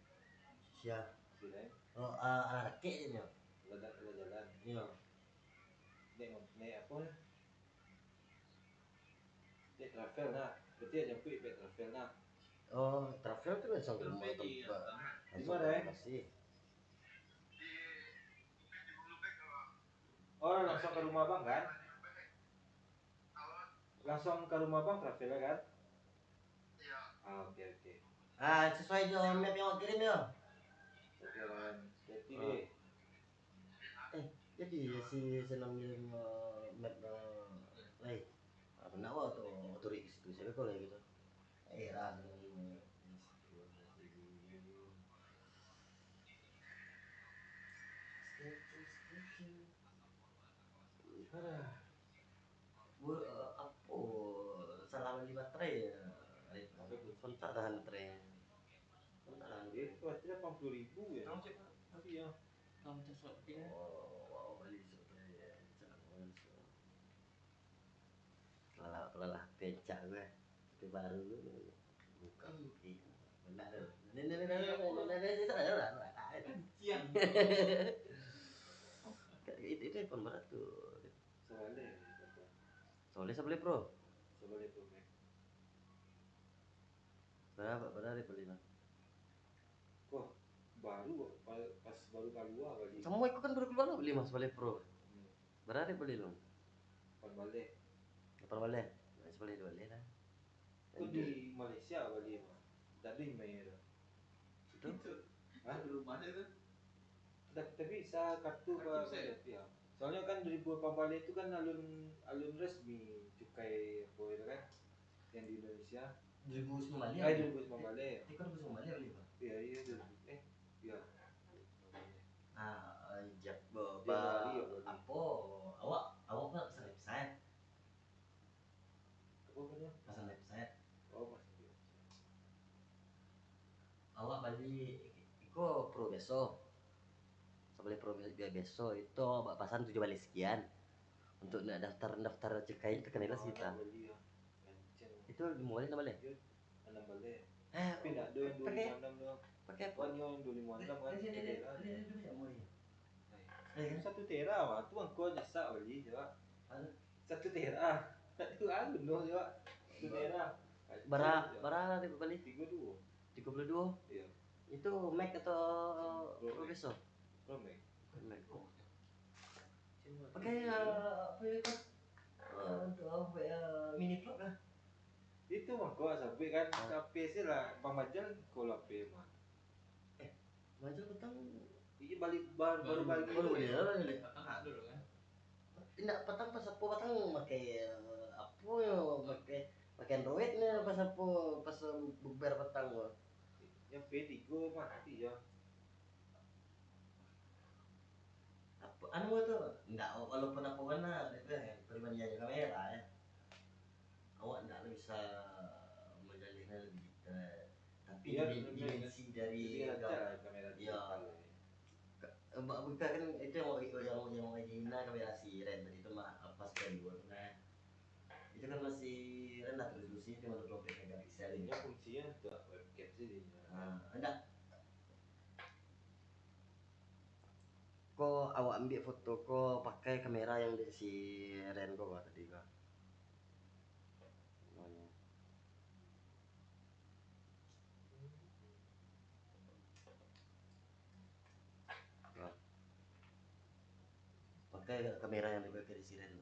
E: Siap.
D: Siren.
E: Oh, anak kek dia.
D: Ada jalan.
E: Iya.
D: Nek apa lah? Nek travel nak. Berarti ada nyampe pek travel nak.
E: Oh, travel tu langsung ke rumah tempat.
D: Di mana?
E: Masih.
D: Oh langsung ke rumah bang kan? Langsung ke rumah Bang Rafael kan? Iya. Oke.
E: Sesuai dengan map yang kirim ya.
D: Oke kan. Jadi
E: Jadi si senang ngirim map lain. Benar tuh otorik situ saya kalau gitu. Era dengan apa salah beli baterai ya. Kontak tahan baterai.
D: itu baterai 80.000 ya. Iya.
E: Beli baterai. Lelah becak gue. Tapi baru bukan benar. Itu iPhone berat tuh. Soalnya sebeli Pro.
D: Max.
E: Berapa dibeli lah?
D: Wah, baru pas baru keluar kali.
E: Semua itu kan baru keluar beli Mas Sebeli Pro. Berapa dibeli lo?
D: Balik.
E: Nah, sebeli dibeli lah.
D: Itu di Malaysia beli mah. Tadi main.
E: Itu?
D: Hah? Rumahnya itu? Tapi bisa kartu balik ya. Soalnya kan dari buah Pambale itu kan alun resmi cukai apa itu kan yang di Indonesia.
E: 2009 Bali.
D: 2009 Bali.
E: Itu kan 2009 Bali, Pak.
D: Iya. Iya.
E: Jak apa? Awak kan pesan website.
D: Apa punya?
E: Pesan website.
D: Oh, pasti.
E: Awak beli iko Pro besok. Sebeli Pro besok itu awak pasan 7 balik sekian. Untuk daftar cukai itu kena kita. Itu dimulai nama le.
D: 6 balik. Tapi enggak ada 256 doang.
E: Pakai apa?
D: Kan yang 256 kan.
E: Ini
D: 1 tera mah tu angko nyesak beli coba. 1 tera. Tak tu alun doh coba. 1 tera.
E: Bara dibeli
D: 32.
E: 32.
D: Iya.
E: Itu Mac atau Pro besok?
D: Pro Mac.
E: Pakai apa itu? Untuk mini vlog lah.
D: Itu mah kau sampai kan sampai sih lah pamajang kau lape mah.
E: Majal petang.
D: Iya baru balik
E: Baru beli lah.
C: Petang dulu kan.
E: Tidak petang pas apa petang pakai apa ya pakai Android nih pas bukber petang gua.
D: Yang P3 mati ya.
E: Apa anu itu? Enggak walaupun apa warna itu perbandingan kamera ya. Awak enggak bisa menjalin lebih detail. Tapi dimensi dari
D: kamera
E: ya. Bukan kan itu yang Gina kamera si Ren tadi itu mah pas kedua nah. Itu kan masih rendah resolusi cuma 24 megapiksel ini.
D: Ya fungsinya untuk webcam sih dia.
E: Enggak. Kok awak ambil foto kok pakai kamera yang di si Ren kok tadi kok. Pakai kamera yang dipakai di si Ren.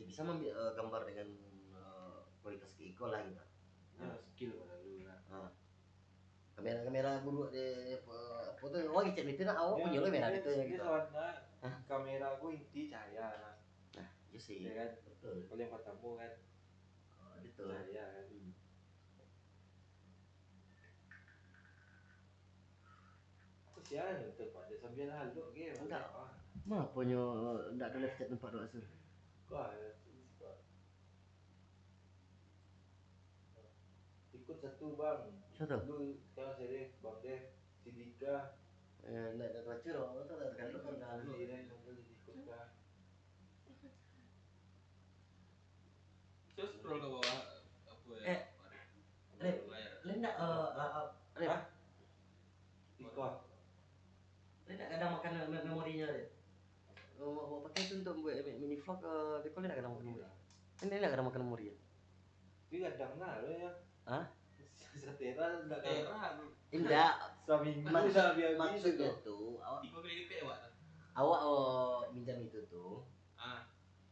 E: Bisa mengambil gambar dengan kualitas Kiko lah gitu.
D: Ya skill lalu lah.
E: Kamera buruk di foto oh ngecek itu nak awak punya lo kamera itu ya gitu.
D: Kamera aku inti cahaya lah.
E: Nah, iya sih.
D: Ya kan?
E: Betul.
D: Kalau yang matamu kan
E: Betul.
D: cahaya kan. Aku siaran untuk pada sambil haluk ke.
E: Enggak. Mah punya enggak ada live chat tempat doa sur.
D: Wah, ikut satu bang.
E: Satu.
D: Lu kalau saya bang Dev, Sidika.
E: Enggak ada bacur, itu ada kan lu
D: Ini yang ikut kah?
C: Terus scroll ke bawah apa ya?
E: Enggak
D: Ikut.
E: Enggak kadang makan memorinya deh. Mau pakai itu untuk buat mini vlog Beko enggak kadang makan memori. Ini enggak kadang makan memori ya.
D: Tapi kadang lo ya.
E: Hah?
D: Setera enggak
E: Enggak.
D: Seminggu udah biar
E: maksudnya tuh
C: Tiga kali DP ya, Pak.
E: awak minjam itu tuh.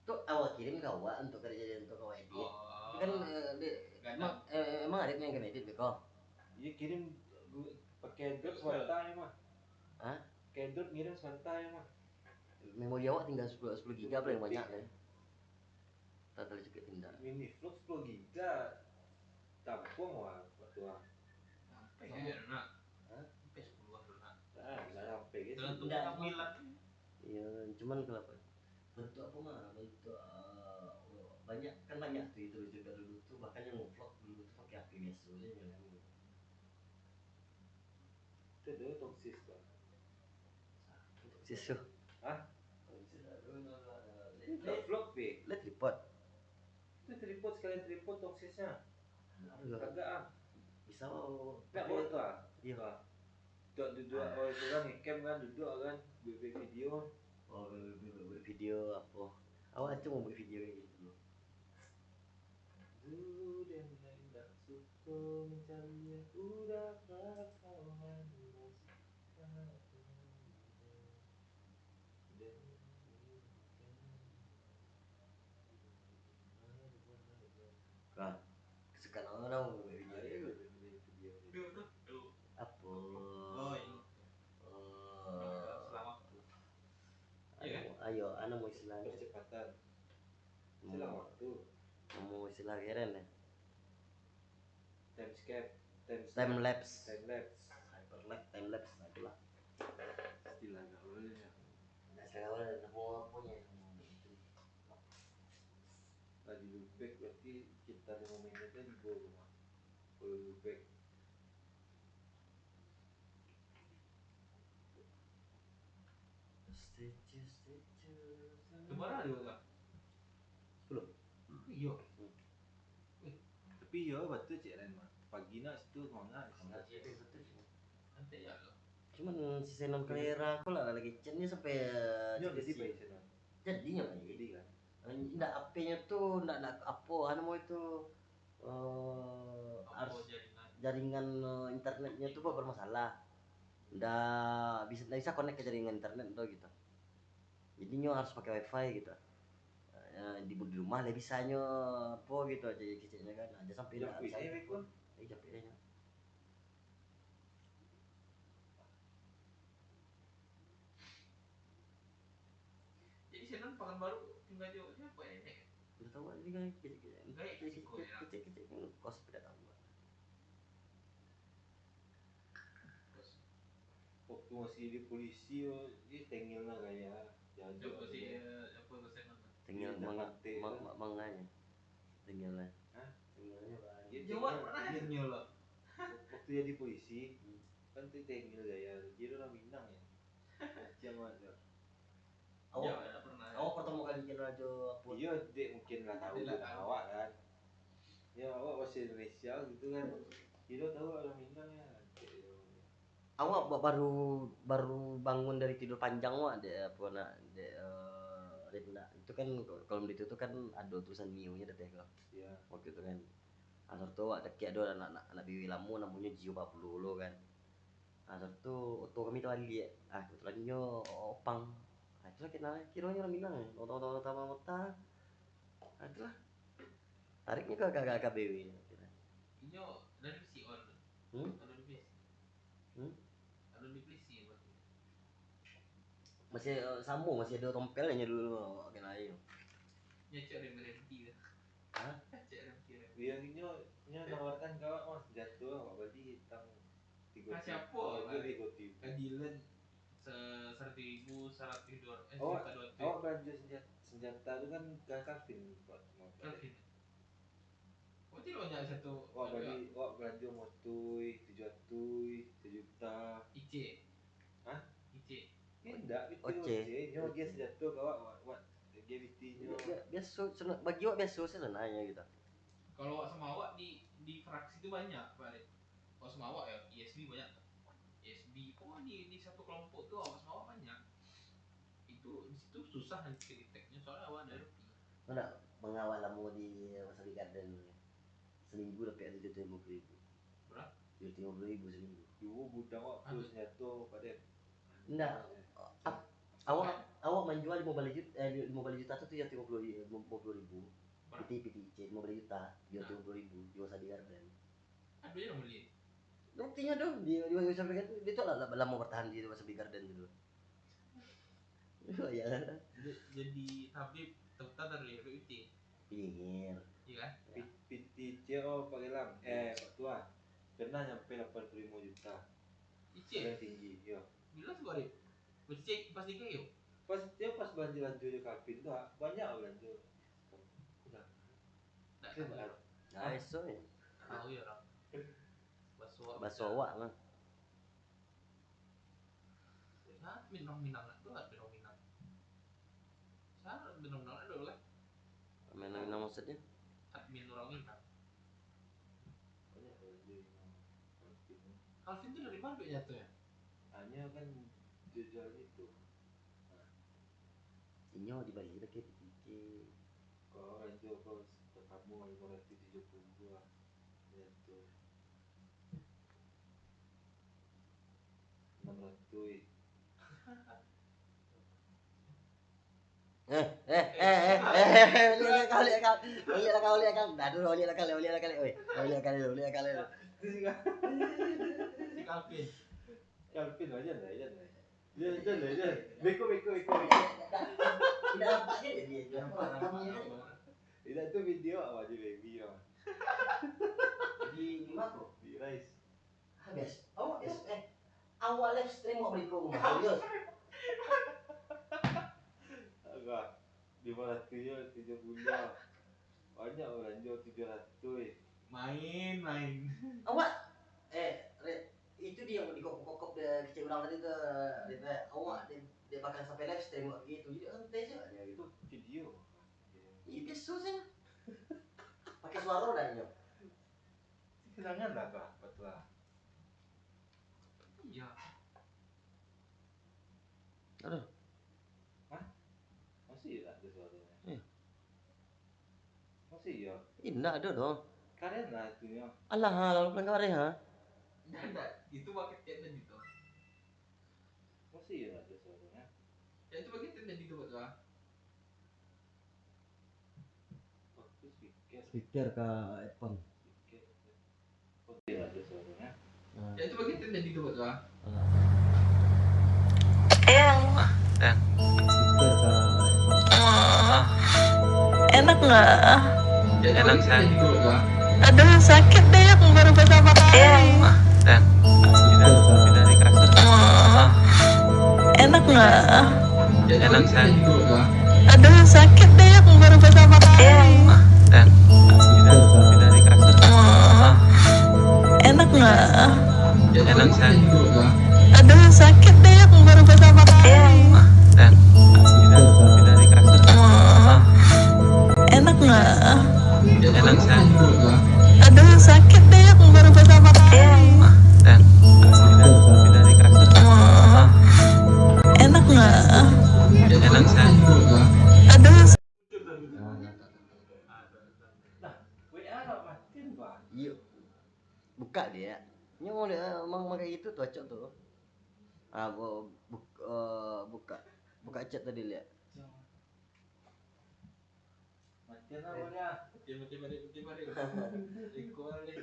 E: Tuh awak kirim ke awak untuk kerja untuk awak edit.
C: Oh.
E: Kan
C: Gandang.
E: emang ada yang edit beko.
D: Iya kirim pakai Android sebentar ya mah.
E: Hah?
D: Pakai Android ngirim sebentar ya mah.
E: Memori awak tinggal 10 giga paling banyak deh. Tak terlalu cukup tindak.
D: Mini vlog 10 giga. Tampung wah waktu ah.
C: Sampai ya nak. Sampai 10-an dulu nak.
D: Enggak sampai gitu.
C: Tergantung
E: Enggak,
C: tampilan.
E: Iya, cuman kenapa? Bentuk apa mah? Bentuk banyak tuh itu juga dulu tuh, bahkan yang vlog dulu tuh pakai HP biasa aja kan.
D: Itu dulu toksis tuh.
E: Sisu.
D: Hah?
E: Let
D: Vlog be.
E: let report.
D: Itu tripod sekalian tripod toksisnya. Kagak ah.
E: Bisa
D: Enggak bawa tuh ah.
E: Iya.
D: Duduk itu kan ngecam kan duduk kan buat video.
E: Oh, buat video apa? Awak cuma buat video kayak gitu.
D: Dulu dan hendak suka mencari udah kau manis.
E: Kah, kesukaan orang buat video. Apa?
C: Oh ini. Selama waktu.
E: Ayo, anak mau istilah
D: Percepatan. Silang waktu.
E: mau istilah keren ya.
D: Time
E: Lapse.
D: Hyperlapse.
E: Time lapse itulah.
D: Istilah gaulnya.
E: Nah, sekarang mau punya
D: Tadi Lubek berarti kita 5 menitnya di bawah rumah. Kalau Lubek
C: Kemana dia tak?
E: 10.
C: Iya.
D: tapi ya betul cik lain mah. Pagi nak situ semangat.
C: Nanti ya lo.
E: Cuman si Senon Kalera aku lah lagi kitchennya sampai
D: Jadi baik sana.
E: jadinya lagi.
D: Jadi kan.
E: Nggak HP-nya tuh nggak apa anu mau itu harus jaringan internetnya tuh bermasalah. Nggak bisa connect ke jaringan internet tuh gitu. Jadinya harus pakai wifi gitu. Di rumah lah bisanya apa gitu aja kitchennya kan. Aja sampai nggak bisa. Jampinya.
C: Jadi Senan Pekanbaru tinggal di siapa ya ini?
E: Udah tahu ini kan kecil kos tidak tahu.
D: Waktu masih di polisi dia tengil lah kayak jauh
C: sih apa Senan?
E: Tinggal manganya. Tinggalnya.
D: Hah?
E: Tinggalnya banyak.
C: Jawa pernah tengil lah.
D: Waktu jadi polisi kan tuh tengil gaya dia orang Minang ya. Macam ada.
E: Awak pertama kali kenal aja apa?
D: Iya, dek mungkin nggak tahu awak kan. Ya awak masih Indonesia gitu kan. Dia tahu orang Minang ya.
E: Awak baru bangun dari tidur panjang wak dek apa nak dek itu kan kalau itu tuh kan ada tulisan Mio-nya deh kok.
D: Iya.
E: Waktu itu kan. Asal tuh ada kayak ada anak biwi lamu namanya Gio 40 lo kan. Asal tuh auto kami tuh lagi ya. Kebetulan nyo opang. Itulah kiranya orang Minang ya. Nonton sama mata. Itulah. Tariknya ke KBW.
C: Inyo dari PC on. Ada di PC. Ada di PC berarti.
E: Masih sambung, masih ada tompelnya dulu kena ayo.
C: Nyecek ada berhenti dah.
E: Hah?
C: Cek berhenti.
D: Dia nawarkan kawan mas jatuh awak beli hitam 3.
C: Siapa?
D: Beli 3.
C: Kadilan 100.000 100.000
D: awak belanja senjata itu kan Calvin buat
C: Calvin. Oh tidak banyak satu.
D: Awak belanja motoi 700 sejuta.
C: IC.
D: Hah?
C: IC.
D: Tidak, itu nyo dia senjata awak GBT-nya.
E: Biasa bagi awak biasa senanya gitu.
C: Kalau awak sama awak di fraksi itu banyak, Pak Arif. Kalau sama awak ya ISB banyak. ISB di satu kelompok tuh awak sama awak banyak. Itu di situ susah nanti deteknya soalnya awak ada RP.
E: Mana mengawal kamu di Wasabi Garden seminggu dapat 750.000.
C: Berapa?
E: 750.000 seminggu.
D: Dulu budak awak terus senjata pada.
E: Enggak. Awak awak menjual 15 juta tuh ya 50 ribu. PT 15 juta, jual 30 ribu, jual di Garden.
C: Ada yang beli.
E: Buktinya dong, dia sampai kan dia tuh lah mau bertahan di Wasabi Garden dulu. Ya kan?
C: Jadi Habib tetap dari PT.
E: Pinggir.
C: Iya kan?
D: PTCO Pak Ilham, Pak Tuan, pernah nyampe 85 juta.
C: Ice.
D: Tinggi, yo.
C: Bila sebalik. Bercek pasti kayu.
D: Pas belanja Kalvin tuh banyak belanja. Udah.
C: Enggak.
E: Nah, eso ya.
C: Tahu ya orang.
E: Basowa mah.
C: Nah, minang lah tuh, minang. Saya minang dulu lah.
E: Minang maksudnya?
C: Admin orang minang. Calvin tuh dari mana duitnya tuh ya?
D: Hanya kan jual itu.
E: Inyo dibayar ke PTC.
D: Kau ranjo kau kamu 572 itu 600. Oli kali. Aduh, oli kali.
C: Si Calvin.
D: Calvin aja lah. Jangan. Beko.
E: Tidak apa dia.
D: Tidak itu video apa di baby ya.
E: Di Mako.
D: Di Rice.
E: Habis. Awal live stream mau beli kok serius.
D: Agak 570. Banyak orang jual 700.
C: Main.
E: Awak itu dia yang dikokok kecil ulang tadi tuh awak dia bakal sampai live stream gitu jadi santai aja gitu.
D: Video.
E: Iya biasa sih. Pakai suara udah ini.
D: Kenangan lah kak, betul lah.
C: Iya.
E: Aduh.
D: Hah? Masih ada suaranya?
E: Iya.
D: Masih ya?
E: Indah ada dong.
D: Karen lah itunya.
E: Alah, lalu pelan kemarin ha.
C: Enggak, itu pakai chatnya gitu.
D: Masih ya ada suaranya?
C: Ya itu pakai chatnya gitu betul.
D: Oh, itu speaker.
E: Speaker ke iPhone.
D: Oh, iya ada suaranya.
C: Ya itu pakai chatnya gitu betul.
E: Speaker ke
H: Enak nggak?
C: Ya, enak saya. Gitu betul.
H: Aduh sakit deh aku baru pertama kali.
E: pindah di kasur.
H: Enak nggak?
C: Ya, enak saya. Gitu betul.
H: Aduh sakit deh aku baru pertama kali.
E: Pindah di kasur.
H: Enak nggak?
C: Ya, enak saya. Gitu betul.
H: Aduh sakit deh aku baru pertama kali.
E: Pindah di kasur.
H: Enak nggak?
C: Ya, enak saya. Gitu betul.
H: Aduh sakit deh aku baru pertama kali.
E: Pindah di kasur.
H: Enak nggak?
C: Ya, enak saya. Gitu betul.
H: Aduh.
D: Nah, WA lah matiin pak.
E: Iya. Buka dia. Ini mau dia emang kayak gitu tuh cocok tuh. Buka chat tadi lihat.
D: Matiin lah boleh.
C: Mati balik. Ikut balik.